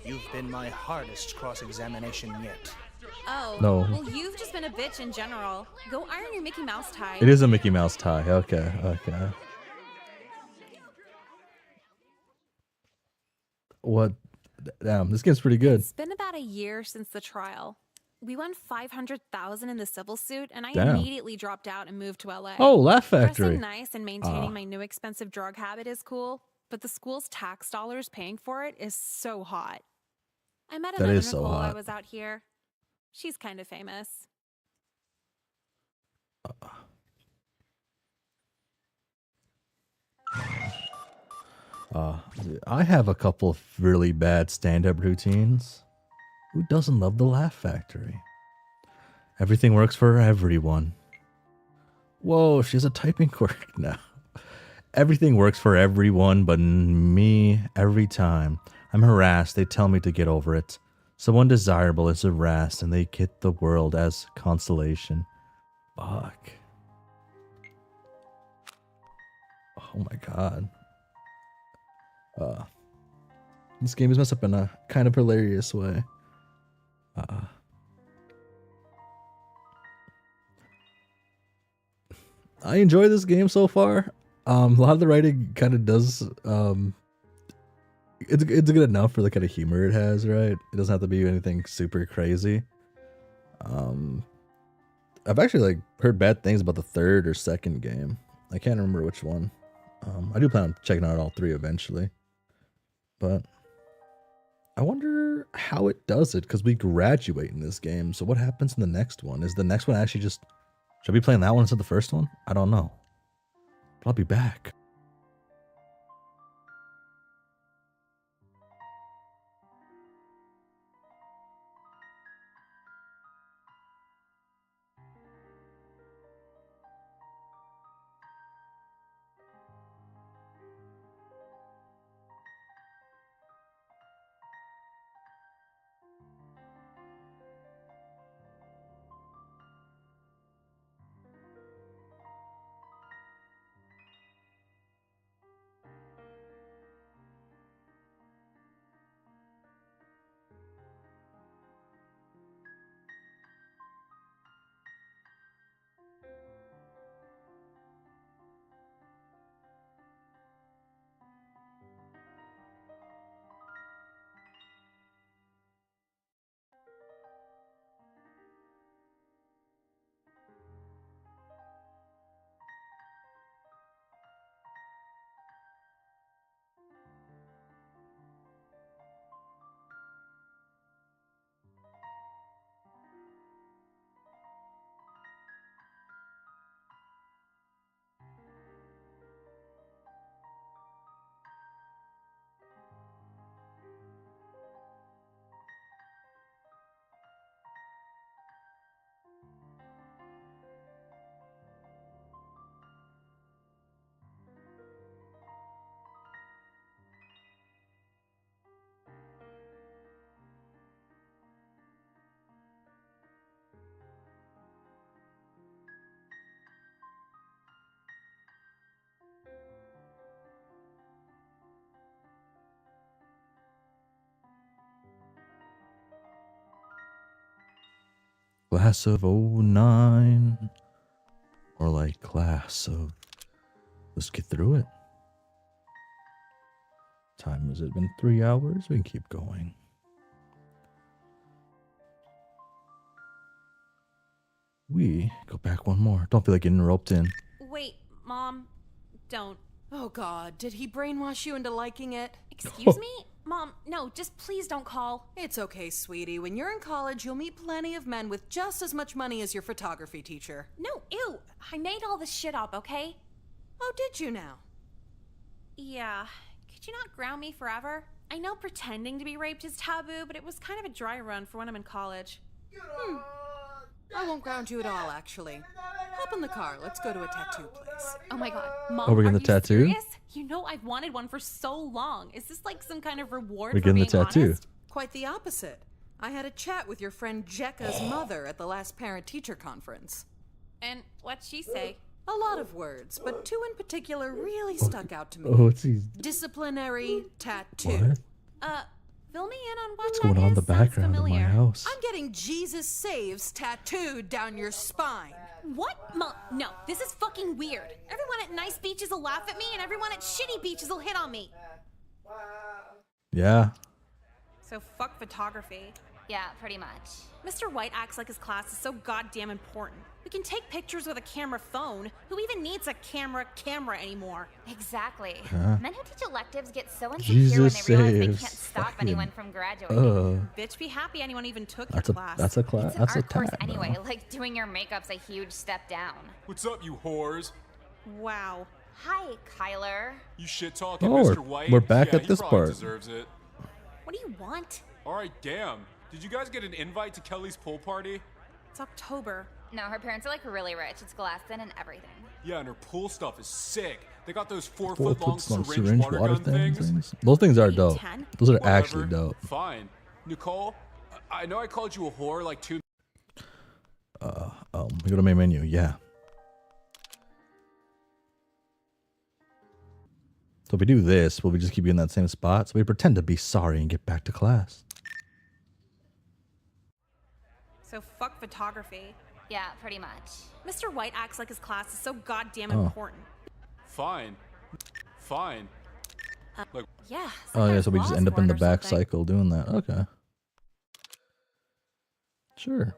you've been my hardest cross-examination yet. Oh, No. well, you've just been a bitch in general. Go iron your Mickey Mouse tie. It is a Mickey Mouse tie. Okay, okay. What? Damn, this game's pretty good. It's been about a year since the trial. We won $500,000 in the civil suit, and I Damn. immediately dropped out and moved to LA. Oh, Laugh Factory. Dressing nice and maintaining my new expensive drug habit is cool, but the school's tax dollars paying for it is so hot. I met That another is so Nicole I hot. was out here. She's kind of famous. I have a couple of really bad stand-up routines. Who doesn't love the Laugh Factory? Everything works for everyone. Whoa, she has a typing quirk now. Everything works for everyone but me every time. I'm harassed. They tell me to get over it. Someone desirable is harassed and they get the world as consolation. Fuck. Oh my god. This game is messed up in a kind of hilarious way. I enjoy this game so far. A lot of the writing kind of does it's good enough for the kind of humor it has, right? It doesn't have to be anything super crazy. I've actually heard bad things about the third or second game. I can't remember which one. I do plan on checking out all three eventually. But I wonder how it does it, because we graduate in this game. So what happens in the next one? Is the next one actually just... Should I be playing that one instead of the first one? I don't know. But I'll be back. Class of 09. Or class of... Let's get through it. Time has it been 3 hours? We can keep going. We go back one more. Don't feel like getting roped in. Wait, Mom. Don't. Oh God, did he brainwash you into liking it? Excuse me? Mom, no, just please don't call. It's okay, sweetie. When you're in college, you'll meet plenty of men with just as much money as your photography teacher. No, ew. I made all this shit up, okay? Oh, did you now? Yeah. Could you not ground me forever? I know pretending to be raped is taboo, but it was kind of a dry run for when I'm in college. I won't ground you at all, actually. Hop in the car. Let's go to a tattoo place. Oh my God, Mom, we're getting are the you tattoo? serious? You know I've wanted one for so long. Is this some kind of reward We're for getting being the tattoo. honest? Quite the opposite. I had a chat with your friend Jekka's mother at the last parent-teacher conference. And what'd she say? A lot of words, but two in particular really stuck out to me. Oh, what's he... Disciplinary tattoo. What? Fill me in on What's what going that on in is. the background of my house? I'm getting Jesus Saves tattooed down your spine. What? Mom, no, this is fucking weird. Everyone at nice beaches will laugh at me, and everyone at shitty beaches will hit on me. Yeah. So fuck photography. Yeah, pretty much. Mr. White acts like his class is so goddamn important. We can take pictures with a camera phone. Who even needs a camera anymore? Exactly. Huh? Men who teach electives get so insecure Jesus when they realize they saves. can't stop Fucking- anyone from graduating. Bitch, be happy anyone even took That's your a class. that's a class. It's an That's a art course tat. anyway. bro. Like doing your makeup's a huge step down. What's up, you whores? Wow. Hi, Kyler. You shit talking, Oh, Mr. we're- White? we're back Yeah, at he this probably part. Deserves it. What do you want? All right, damn. Did you guys get an invite to Kelly's pool party? It's October. No, her parents are really rich. It's glassed in and everything. Yeah, and her pool stuff is sick. They got those 4 4 foot long foot syringe water gun things. Those things are dope. 10? Those are Whatever. actually dope. Fine. Nicole, I know I called you a whore like 2. We go to main menu. Yeah. So if we do this, will we just keep you in that same spot? So we pretend to be sorry and get back to class. So fuck photography. Yeah, pretty much. Mr. White acts like his class is so goddamn Oh. important. Fine. Fine. Look. Yeah. Oh yeah, so we just end up in the back something. cycle doing that. Okay. Sure.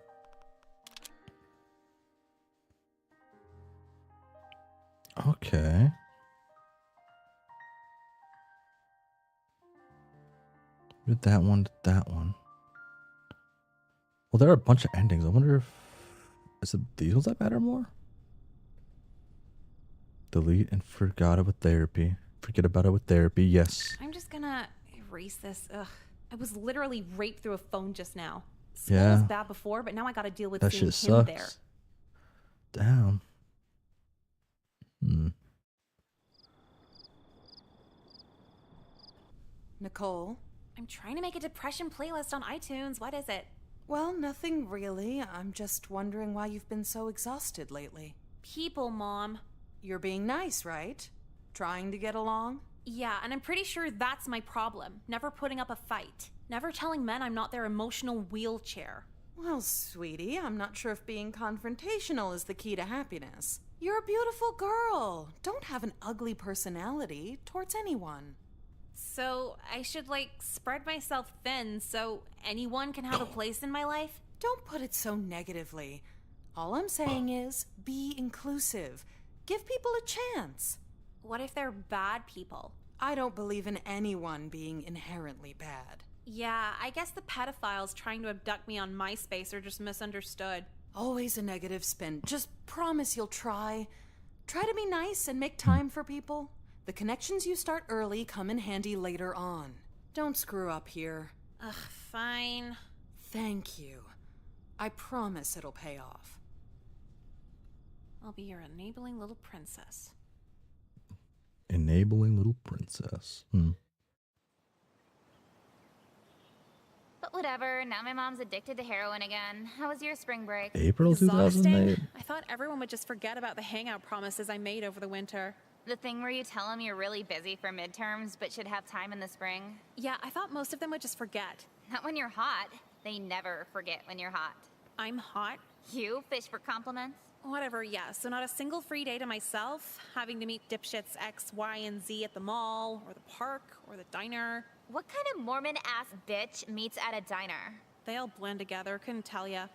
Okay. Did that one, did that one. Well, there are a bunch of endings. I wonder if is it these ones that matter more? Delete and forgot it with therapy. Forget about it with therapy. Yes. I'm just gonna erase this. Ugh. I was literally raped through a phone just now. School Yeah. was bad before, but now I gotta deal with That seeing shit him sucks. there. Damn. Nicole? I'm trying to make a depression playlist on iTunes. What is it? Well, nothing really. I'm just wondering why you've been so exhausted lately. People, Mom. You're being nice, right? Trying to get along? Yeah, and I'm pretty sure that's my problem. Never putting up a fight. Never telling men I'm not their emotional wheelchair. Well, sweetie, I'm not sure if being confrontational is the key to happiness. You're a beautiful girl. Don't have an ugly personality towards anyone. So I should, like, spread myself thin so anyone can have a place in my life? Don't put it so negatively. All I'm saying is be inclusive. Give people a chance. What if they're bad people? I don't believe in anyone being inherently bad. Yeah, I guess the pedophiles trying to abduct me on MySpace are just misunderstood. Always a negative spin. Just promise you'll try. Try to be nice and make time for people. The connections you start early come in handy later on. Don't screw up here. Ugh, fine. Thank you. I promise it'll pay off. I'll be your enabling little princess. Enabling little princess. But whatever, now my mom's addicted to heroin again. How was your spring break? April 2008. I thought everyone would just forget about the hangout promises I made over the winter. The thing where you tell them you're really busy for midterms but should have time in the spring? Yeah, I thought most of them would just forget. Not when you're hot. They never forget when you're hot. I'm hot? You fish for compliments? Whatever, yeah. So not a single free day to myself, having to meet dipshits X, Y, and Z at the mall, or the park, or the diner. What kind of Mormon-ass bitch meets at a diner? They all blend together, couldn't tell ya.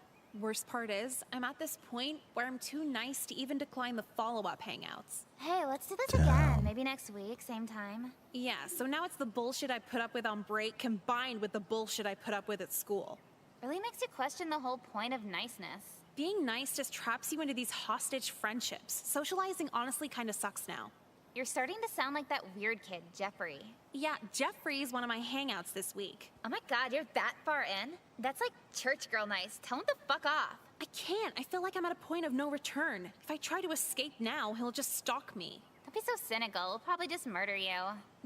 Worst part is, I'm at this point where I'm too nice to even decline the follow-up hangouts. Hey, let's do this again. Maybe next week, same time. Yeah, so now it's the bullshit I put up with on break combined with the bullshit I put up with at school. Really makes you question the whole point of niceness. Being nice just traps you into these hostage friendships. Socializing honestly kind of sucks now. You're starting to sound like that weird kid, Jeffrey. Yeah, Jeffrey's one of my hangouts this week. Oh my god, you're that far in? That's like church girl nice. Tell him to fuck off. I can't. I feel like I'm at a point of no return. If I try to escape now, he'll just stalk me. Don't be so cynical. He'll probably just murder you.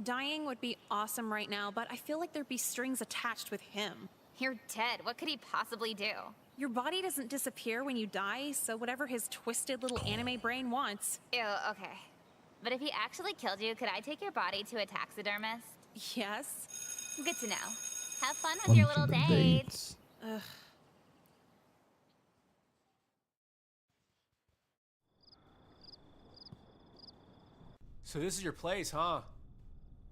Dying would be awesome right now, but I feel like there'd be strings attached with him. You're dead. What could he possibly do? Your body doesn't disappear when you die, so whatever his twisted little anime brain wants. Ew, okay. But if he actually killed you, could I take your body to a taxidermist? Yes. Good to know. Have fun with your little date. Ugh. So this is your place, huh?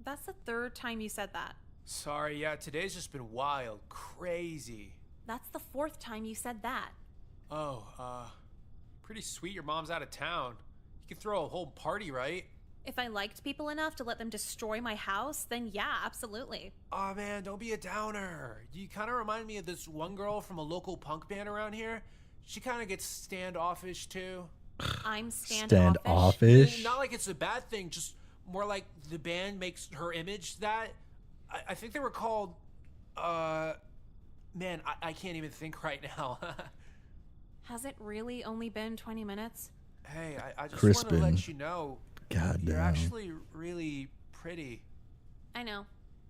That's the third time you said that. Sorry, yeah, today's just been wild, crazy. That's the fourth time you said that. Oh, pretty sweet your mom's out of town. You could throw a whole party, right? If I liked people enough to let them destroy my house, then yeah, absolutely. Aw, man, don't be a downer. You kind of remind me of this one girl from a local punk band around here. She kind of gets standoffish, too. I'm standoffish? Standoffish? Not like it's a bad thing, just more like the band makes her image that. I think they were called, man, I can't even think right now. Has it really only been 20 minutes? Hey, I just want to Crispin. let you know, God You're damn. actually really pretty. I know.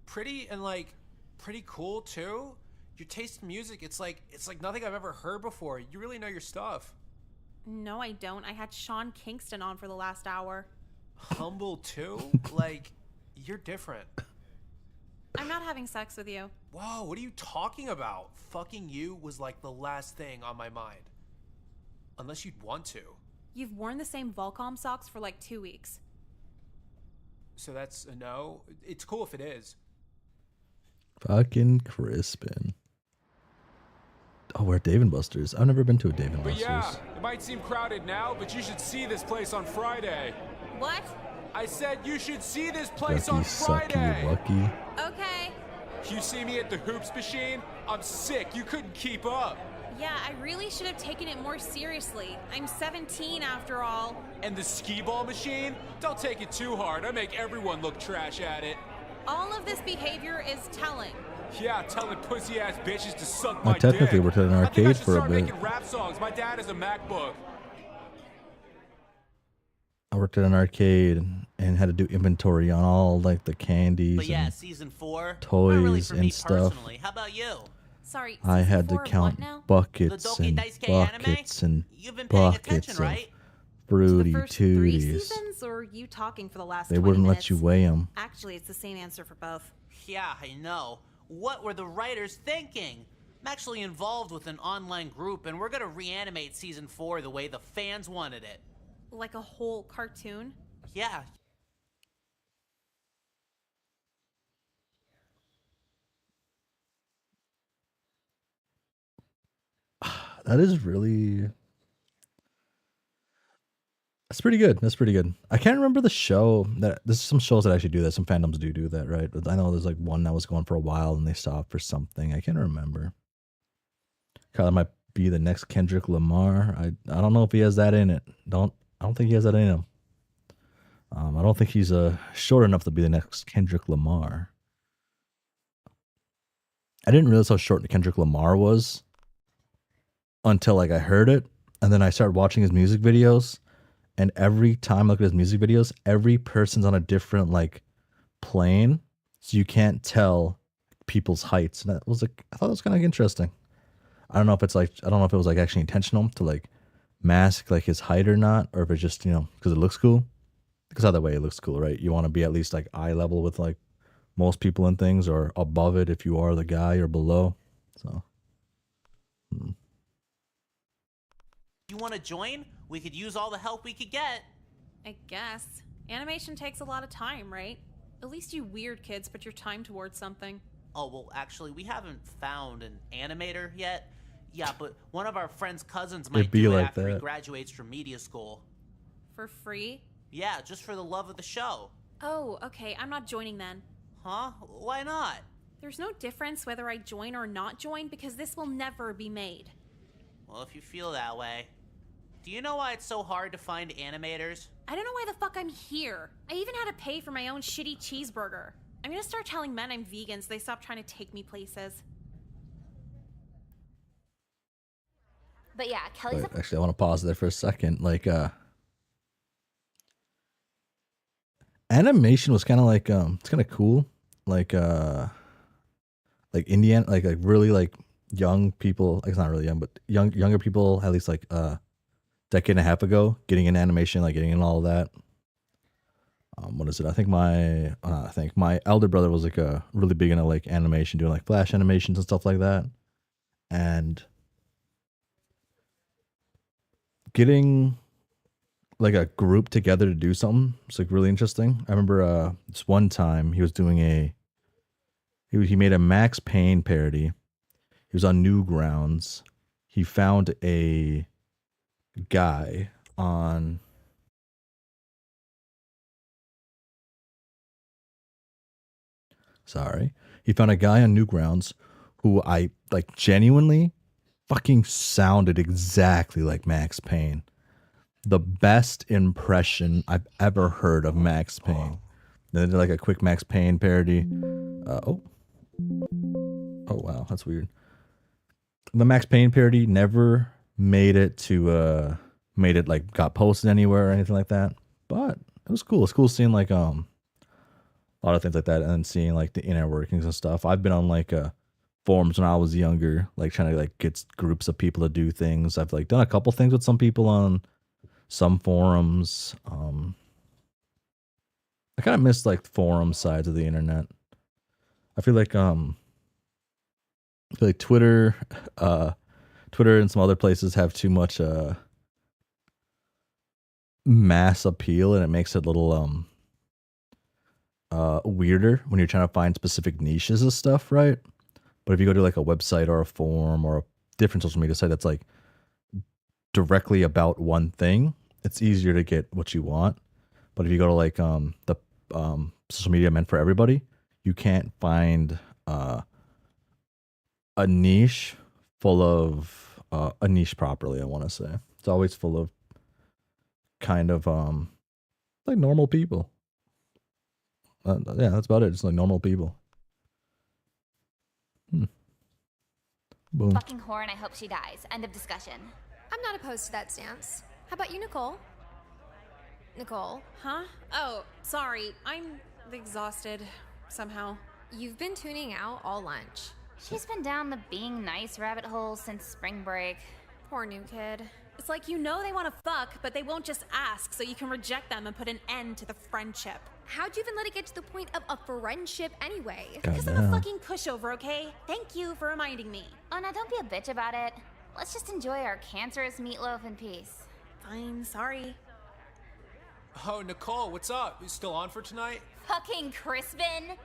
Pretty and like pretty cool too. Your taste in music, it's like nothing I've ever heard before. You really know your stuff. No, I don't. I had Sean Kingston on for the last hour. Humble too? Like, you're different. I'm not having sex with you. Whoa, what are you talking about? Fucking you was like the last thing on my mind. Unless you'd want to. You've worn the same Volcom socks for like 2 weeks. So that's a no? It's cool if it is. Fucking Crispin. Oh, we're at Dave & Buster's. I've never been to a Dave & But Buster's. yeah, it might seem crowded now, but you should see this place on Friday. What? I said you should see this place Lucky, on sucky, Friday. lucky. Okay. You see me at the hoops machine? I'm sick. You couldn't keep up. Yeah, I really should have taken it more seriously. I'm 17 after all. And the skee ball machine? Don't take it too hard. I make everyone look trash at it. All of this behavior is telling. Yeah, telling pussy-ass bitches to suck I my technically dick. worked at an I think I arcade should for a start bit. making rap songs. My dad has a MacBook. I worked at an arcade and had to do inventory on all like the candies But yeah, and season 4, toys not really for and me stuff. personally. How about you? Sorry, I had to season 4 of count what now? buckets The Doki and Daisuke anime? buckets and You've been paying buckets attention, of right? fruity First 3 tooties. seasons, or you talking for the last They 20 wouldn't minutes? let you weigh them. Actually, it's the same answer for both. Yeah, I know. What were the writers thinking? I'm actually involved with an online group, and we're gonna reanimate season 4 the way the fans wanted it. Like a whole cartoon? Yeah. That is really. That's pretty good. That's pretty good. I can't remember the show that. There's some shows that actually do that. Some fandoms do that, right? But I know there's like one that was going for a while and they stopped for something. I can't remember. Kyler might be the next Kendrick Lamar. I don't know if he has that in it. I don't think he has that in him. I don't think he's short enough to be the next Kendrick Lamar. I didn't realize how short Kendrick Lamar was until like I heard it, and then I started watching his music videos, and every time I look at his music videos, every person's on a different like plane, so you can't tell people's heights. And that was like, I thought it was kind of interesting. I don't know if it was like actually intentional to like mask like his height or not, or if it's just, you know, because it looks cool. Because either way, it looks cool, right? You want to be at least like eye level with like most people and things, or above it if you are the guy, or below. So. You want to join? We could use all the help we could get. I guess. Animation takes a lot of time, right? At least you weird kids put your time towards something. Oh, well, actually, we haven't found an animator yet. Yeah, but one of our friend's cousins might It'd be do it like after he that. graduates from media school. For free? Yeah, just for the love of the show. Oh, okay. I'm not joining then. Huh? Why not? There's no difference whether I join or not join because this will never be made. Well, if you feel that way. Do you know why it's so hard to find animators? I don't know why the fuck I'm here. I even had to pay for my own shitty cheeseburger. I'm gonna start telling men I'm vegan so they stop trying to take me places. But yeah, Kelly's But actually, I want to pause there for a second. Like, animation was kind of like, it's kind of cool. Like Indian, like really like young people. Like, it's not really young, but younger people, at least like decade and a half ago, getting in animation, like getting in all of that. What is it? I think my elder brother was like a really big into like animation, doing like flash animations and stuff like that, and getting like a group together to do something. It's like really interesting. I remember this one time he was doing he made a Max Payne parody. He was on Newgrounds. He found a guy on he found a guy on Newgrounds who I like genuinely fucking sounded exactly like Max Payne. The best impression I've ever heard of Max Payne. Then they did like a quick Max Payne parody. Oh wow, that's weird. The Max Payne parody never made it like got posted anywhere or anything like that. But it was cool. It's cool seeing like a lot of things like that, and then seeing like the inner workings and stuff. I've been on like forums when I was younger, like trying to like get groups of people to do things. I've like done a couple things with some people on some forums. I kind of miss like forum sides of the internet. I feel like Twitter, Twitter and some other places have too much mass appeal, and it makes it a little weirder when you're trying to find specific niches of stuff, right? But if you go to like a website or a forum or a different social media site that's like directly about one thing, it's easier to get what you want. But if you go to like the social media meant for everybody, you can't find a niche full of a niche properly. I want to say it's always full of kind of like normal people. Yeah, that's about it. It's like normal people. Boom. Fucking whore, and I hope she dies. End of discussion. I'm not opposed to that stance. How about you, Nicole? Nicole? Huh? Oh, sorry. I'm exhausted somehow. You've been tuning out all lunch. She's been down the being nice rabbit hole since spring break. Poor new kid. It's like you know they want to fuck, but they won't just ask, so you can reject them and put an end to the friendship. How'd you even let it get to the point of a friendship anyway? Because I'm a fucking pushover, okay? Thank you for reminding me. Oh, now don't be a bitch about it. Let's just enjoy our cancerous meatloaf in peace. Fine, sorry. Oh, Nicole, what's up? You still on for tonight? Fucking Crispin.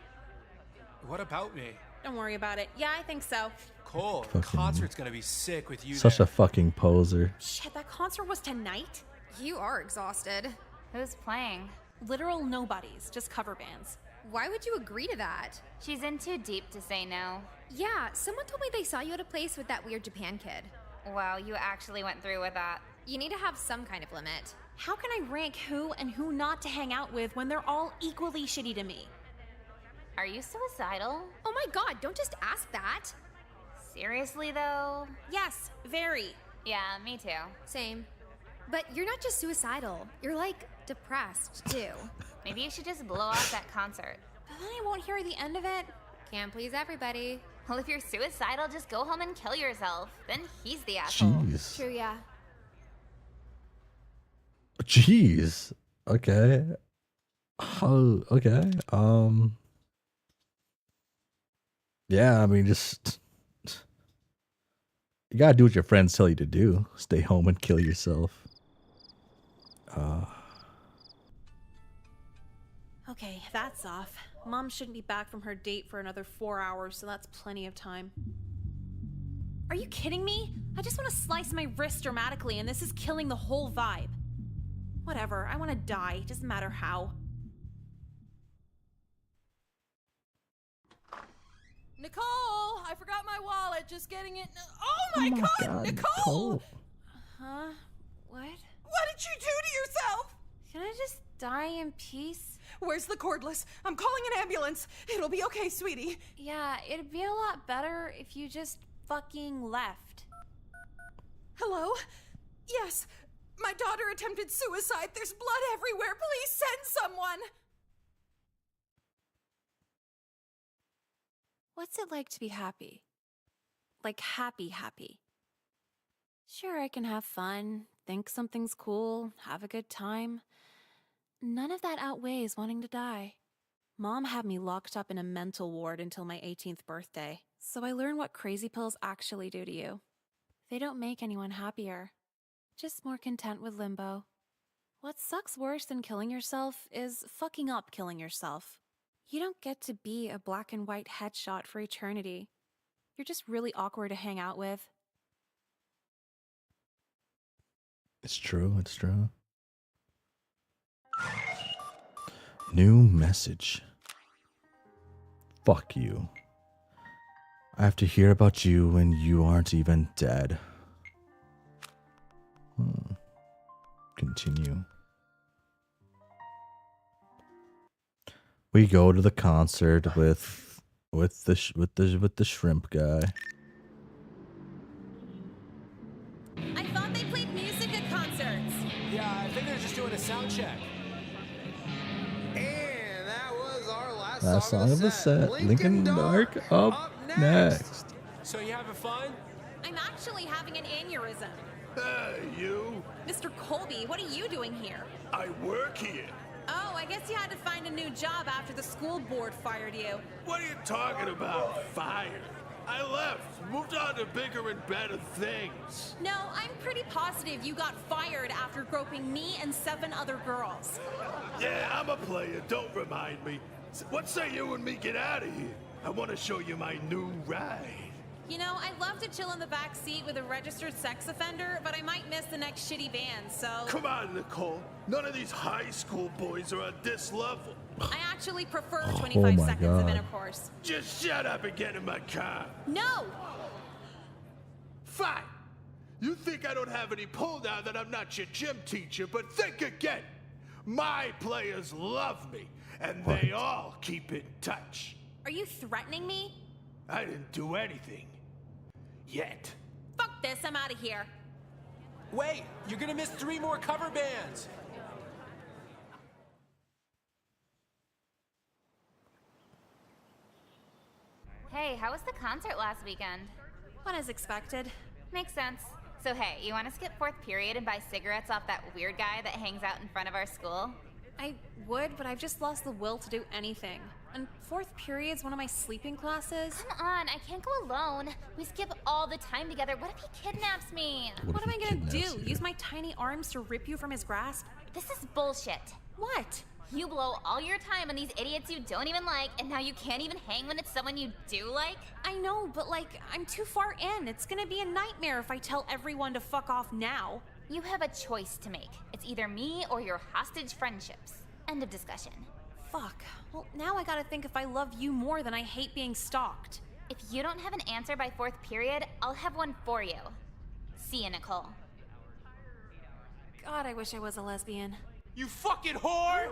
What about me? Don't worry about it. Yeah, I think so. Cole, the concert's gonna be sick with you Such there. a fucking poser. Shit, that concert was tonight? You are exhausted. Who's playing? Literal nobodies, just cover bands. Why would you agree to that? She's in too deep to say no. Yeah, someone told me they saw you at a place with that weird Japan kid. Wow, you actually went through with that. You need to have some kind of limit. How can I rank who and who not to hang out with when they're all equally shitty to me? Are you suicidal? Oh my god, don't just ask that. Seriously though? Yes, very. Yeah, me too. Same. But you're not just suicidal. You're like depressed too. Maybe you should just blow off that concert. But then I won't hear the end of it. Can't please everybody. Well, if you're suicidal, just go home and kill yourself. Then he's the asshole. Jeez. True, yeah. Jeez. Okay. Oh, okay. Yeah, I mean, just you gotta do what your friends tell you to do. Stay home and kill yourself. Okay, that's off. Mom shouldn't be back from her date for another 4 hours, so that's plenty of time. Are you kidding me? I just want to slice my wrist dramatically, and this is killing the whole vibe. Whatever, I want to die. Doesn't matter how. Nicole, I forgot my wallet. Just getting it. Oh my god, Nicole! Huh? What? What did you do to yourself? Can I just die in peace? Where's the cordless? I'm calling an ambulance. It'll be okay, sweetie. Yeah, it'd be a lot better if you just fucking left. Hello? Yes. My daughter attempted suicide. There's blood everywhere. Please send someone. What's it like to be happy? Like happy. Sure, I can have fun, think something's cool, have a good time. None of that outweighs wanting to die. Mom had me locked up in a mental ward until my 18th birthday, so I learned what crazy pills actually do to you. They don't make anyone happier, just more content with limbo. What sucks worse than killing yourself is fucking up killing yourself. You don't get to be a black and white headshot for eternity. You're just really awkward to hang out with. It's true. It's true. New message. Fuck you. I have to hear about you when you aren't even dead. Continue. We go to the concert with the shrimp guy. I thought they played music at concerts. Yeah, I think they're just doing a sound check. Last song of the set. Lincoln Dark up next. So you having fun? I'm actually having an aneurysm. Hey, you. Mr. Colby, what are you doing here? I work here. Oh, I guess you had to find a new job after the school board fired you. What are you talking about? Fired? I left, moved on to bigger and better things. No, I'm pretty positive you got fired after groping me and 7 other girls. Yeah, I'm a player, don't remind me. What say you and me get out of here? I want to show you my new ride. You know, I'd love to chill in the back seat with a registered sex offender, but I might miss the next shitty band, so... Come on, Nicole. None of these high school boys are at this level. I actually prefer 25 seconds of God. intercourse. Just shut up and get in my car. No! Fine. You think I don't have any pull now that I'm not your gym teacher, but think again. My players love me, and they all keep in touch. Are you threatening me? I didn't do anything. Yet. Fuck this, I'm out of here. Wait, you're gonna miss 3 more cover bands. Hey, how was the concert last weekend? What as expected. Makes sense. So hey, you want to skip 4th period and buy cigarettes off that weird guy that hangs out in front of our school? I would, but I've just lost the will to do anything. And 4th period's one of my sleeping classes. Come on, I can't go alone. We skip all the time together. What if he kidnaps me? What am I gonna do? Use my tiny arms to rip you from his grasp? This is bullshit. What? You blow all your time on these idiots you don't even like, and now you can't even hang when it's someone you do like? I know, but like, I'm too far in. It's gonna be a nightmare if I tell everyone to fuck off now. You have a choice to make. It's either me or your hostage friendships. End of discussion. Fuck. Well, now I gotta think if I love you more than I hate being stalked. If you don't have an answer by 4th period, I'll have one for you. See ya, Nicole. God, I wish I was a lesbian. You fucking whore!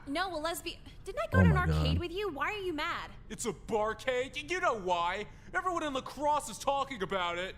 No, a lesbian. Didn't I go to an arcade with you? Why are you mad? It's a barcade. You know why. Everyone in lacrosse is talking about it.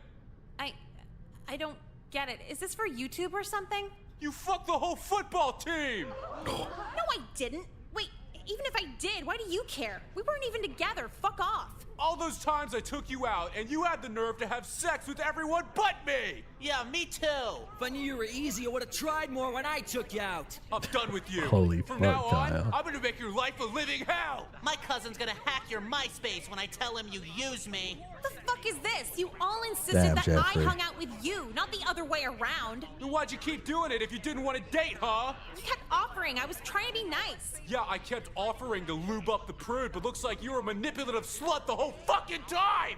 I don't get it. Is this for YouTube or something? You fucked the whole football team! No, I didn't. Wait, even if I did, why do you care? We weren't even together. Fuck off. All those times I took you out, and you had the nerve to have sex with everyone but me! Yeah, me too. If I knew you were easy, I would have tried more when I took you out. I'm done with you. Holy From fuck, now on, Kyle. I'm gonna make your life a living hell! My cousin's gonna hack your MySpace when I tell him you use me. What the fuck is this? You all insisted Damn, that Jeffrey. I hung out with you, not the other way around. Then why'd you keep doing it if you didn't want to date, huh? You kept offering. I was trying to be nice. Yeah, I kept offering to lube up the prude, but looks like you were a manipulative slut the whole fucking time!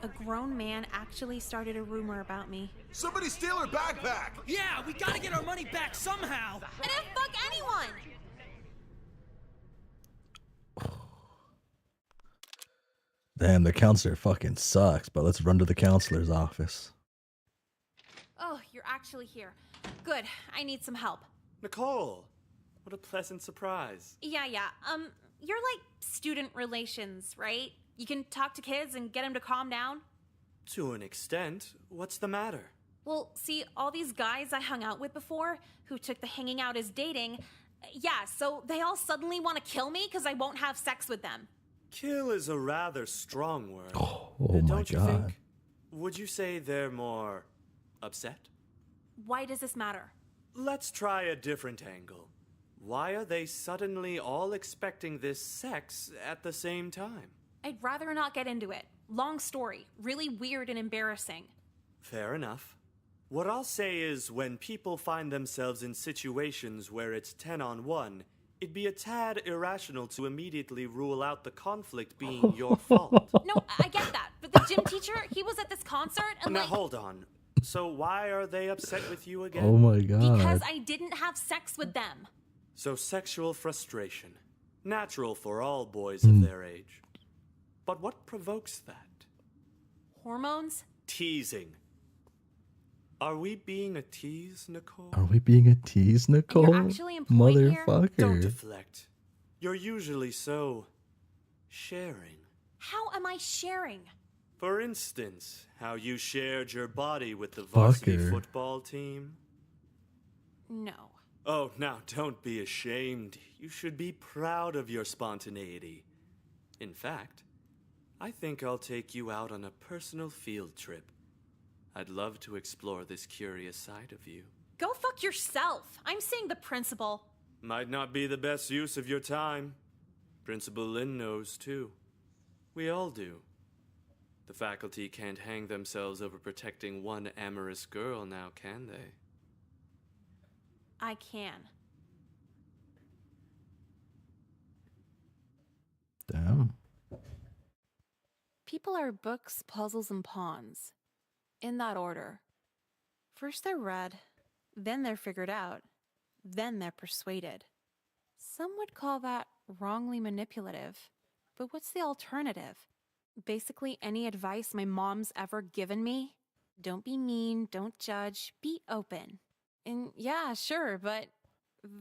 A grown man actually started a rumor about me. Somebody steal her backpack! Yeah, we gotta get our money back somehow. I didn't fuck anyone! Damn, the counselor fucking sucks, but let's run to the counselor's office. Oh, you're actually here. Good. I need some help. Nicole, what a pleasant surprise. Yeah. You're like student relations, right? You can talk to kids and get them to calm down? To an extent, what's the matter? Well, see, all these guys I hung out with before, who took the hanging out as dating, yeah, so they all suddenly want to kill me because I won't have sex with them. Kill is a rather strong word. Oh my Don't you God. think? Would you say they're more upset? Why does this matter? Let's try a different angle. Why are they suddenly all expecting this sex at the same time? I'd rather not get into it. Long story. Really weird and embarrassing. Fair enough. What I'll say is when people find themselves in situations where it's 10-on-1, it'd be a tad irrational to immediately rule out the conflict being your fault. No, I get that. But the gym teacher, he was at this concert and Now like... hold on. So why are they upset with you again? Oh my God. Because I didn't have sex with them. So sexual frustration. Natural for all boys of their age. But what provokes that? Hormones? Teasing. Are we being a tease, Nicole? Are we being a tease, Nicole? You're actually employed here? Motherfucker. Don't deflect. You're usually so sharing. How am I sharing? For instance, how you shared your body with the varsity Fucker. football team. No. Oh, now don't be ashamed. You should be proud of your spontaneity. In fact, I think I'll take you out on a personal field trip. I'd love to explore this curious side of you. Go fuck yourself. I'm seeing the principal. Might not be the best use of your time. Principal Lin knows, too. We all do. The faculty can't hang themselves over protecting one amorous girl now, can they? I can. Damn. People are books, puzzles, and pawns. In that order. First they're read, then they're figured out, then they're persuaded. Some would call that wrongly manipulative. But what's the alternative? Basically any advice my mom's ever given me? Don't be mean, don't judge, be open. And yeah, sure, but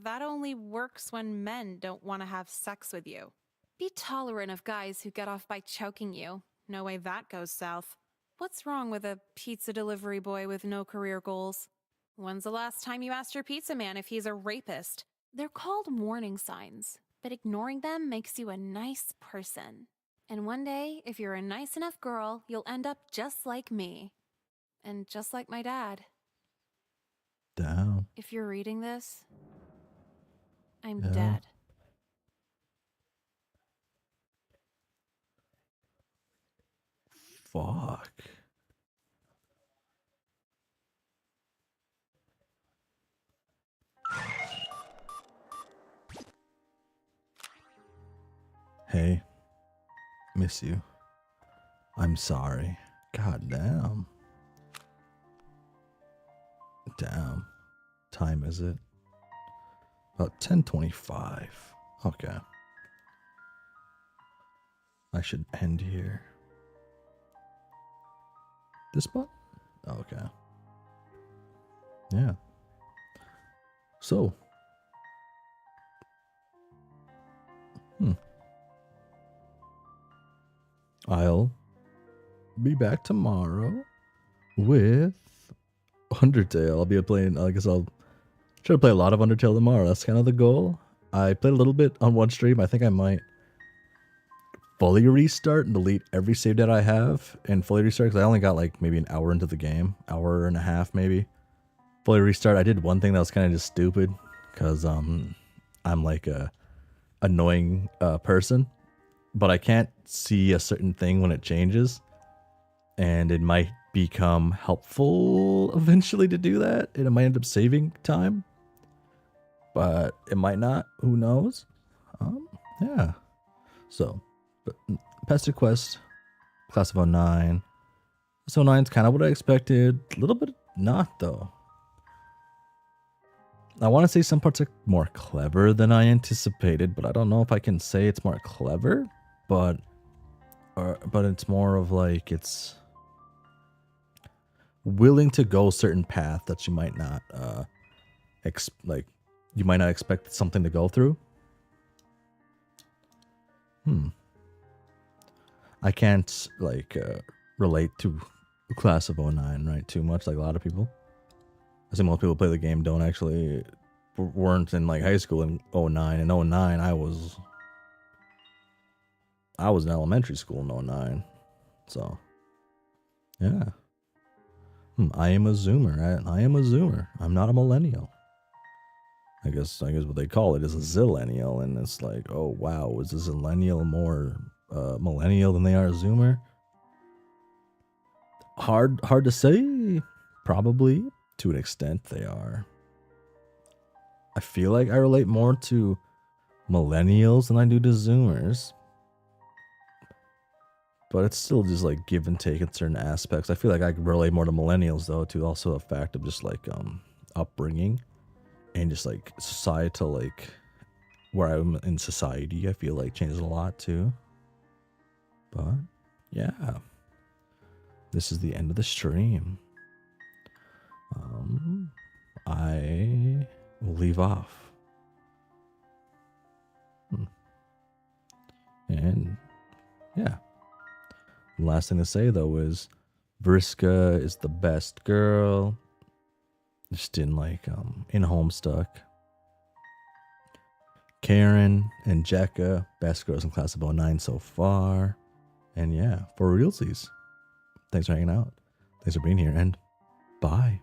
that only works when men don't want to have sex with you. Be tolerant of guys who get off by choking you. No way that goes south. What's wrong with a pizza delivery boy with no career goals? When's the last time you asked your pizza man if he's a rapist? They're called warning signs, but ignoring them makes you a nice person. And one day, if you're a nice enough girl, you'll end up just like me. And just like my dad. Damn. If you're reading this, I'm Yeah. dead. Fuck. Hey, miss you. I'm sorry. God damn. Damn. Time is it? About 10:25. Okay. I should end here. This button? Okay. Yeah. So. I'll be back tomorrow with Undertale. I'll be playing, I guess I'll try to play a lot of Undertale tomorrow. That's kind of the goal. I played a little bit on one stream. I think I might fully restart and delete every save that I have and fully restart because I only got like maybe an hour into the game. Hour and a half maybe. Fully restart. I did one thing that was kind of just stupid because I'm like a annoying person. But I can't see a certain thing when it changes. And it might become helpful eventually to do that. And it might end up saving time. But it might not. Who knows? Yeah. So, Pesterquest, class of 09. So 09 is kind of what I expected. A little bit not, though. I want to say some parts are more clever than I anticipated, but I don't know if I can say it's more clever. But it's more of like it's willing to go a certain path that you might not you might not expect something to go through. I can't like relate to class of 09 right too much like a lot of people. I think most people play the game don't actually weren't in like high school in 09. In 09 I was in elementary school in 09. So, yeah. I am a Zoomer. I am a Zoomer. I'm not a millennial. I guess what they call it is a zillennial, and it's like, oh wow, is this zillennial more millennial than they are a Zoomer? Hard to say. Probably to an extent they are. I feel like I relate more to millennials than I do to Zoomers. But it's still just like give and take in certain aspects. I feel like I could relate more to millennials though, to also the fact of just like upbringing and just like societal, like where I'm in society, I feel like changes a lot too. But yeah, this is the end of the stream. I will leave off. And yeah. Last thing to say though is Vriska is the best girl. Just in like in Homestuck. Karen and Jekka, best girls in class of 09 so far. And yeah, for realsies. Thanks for hanging out. Thanks for being here, and bye.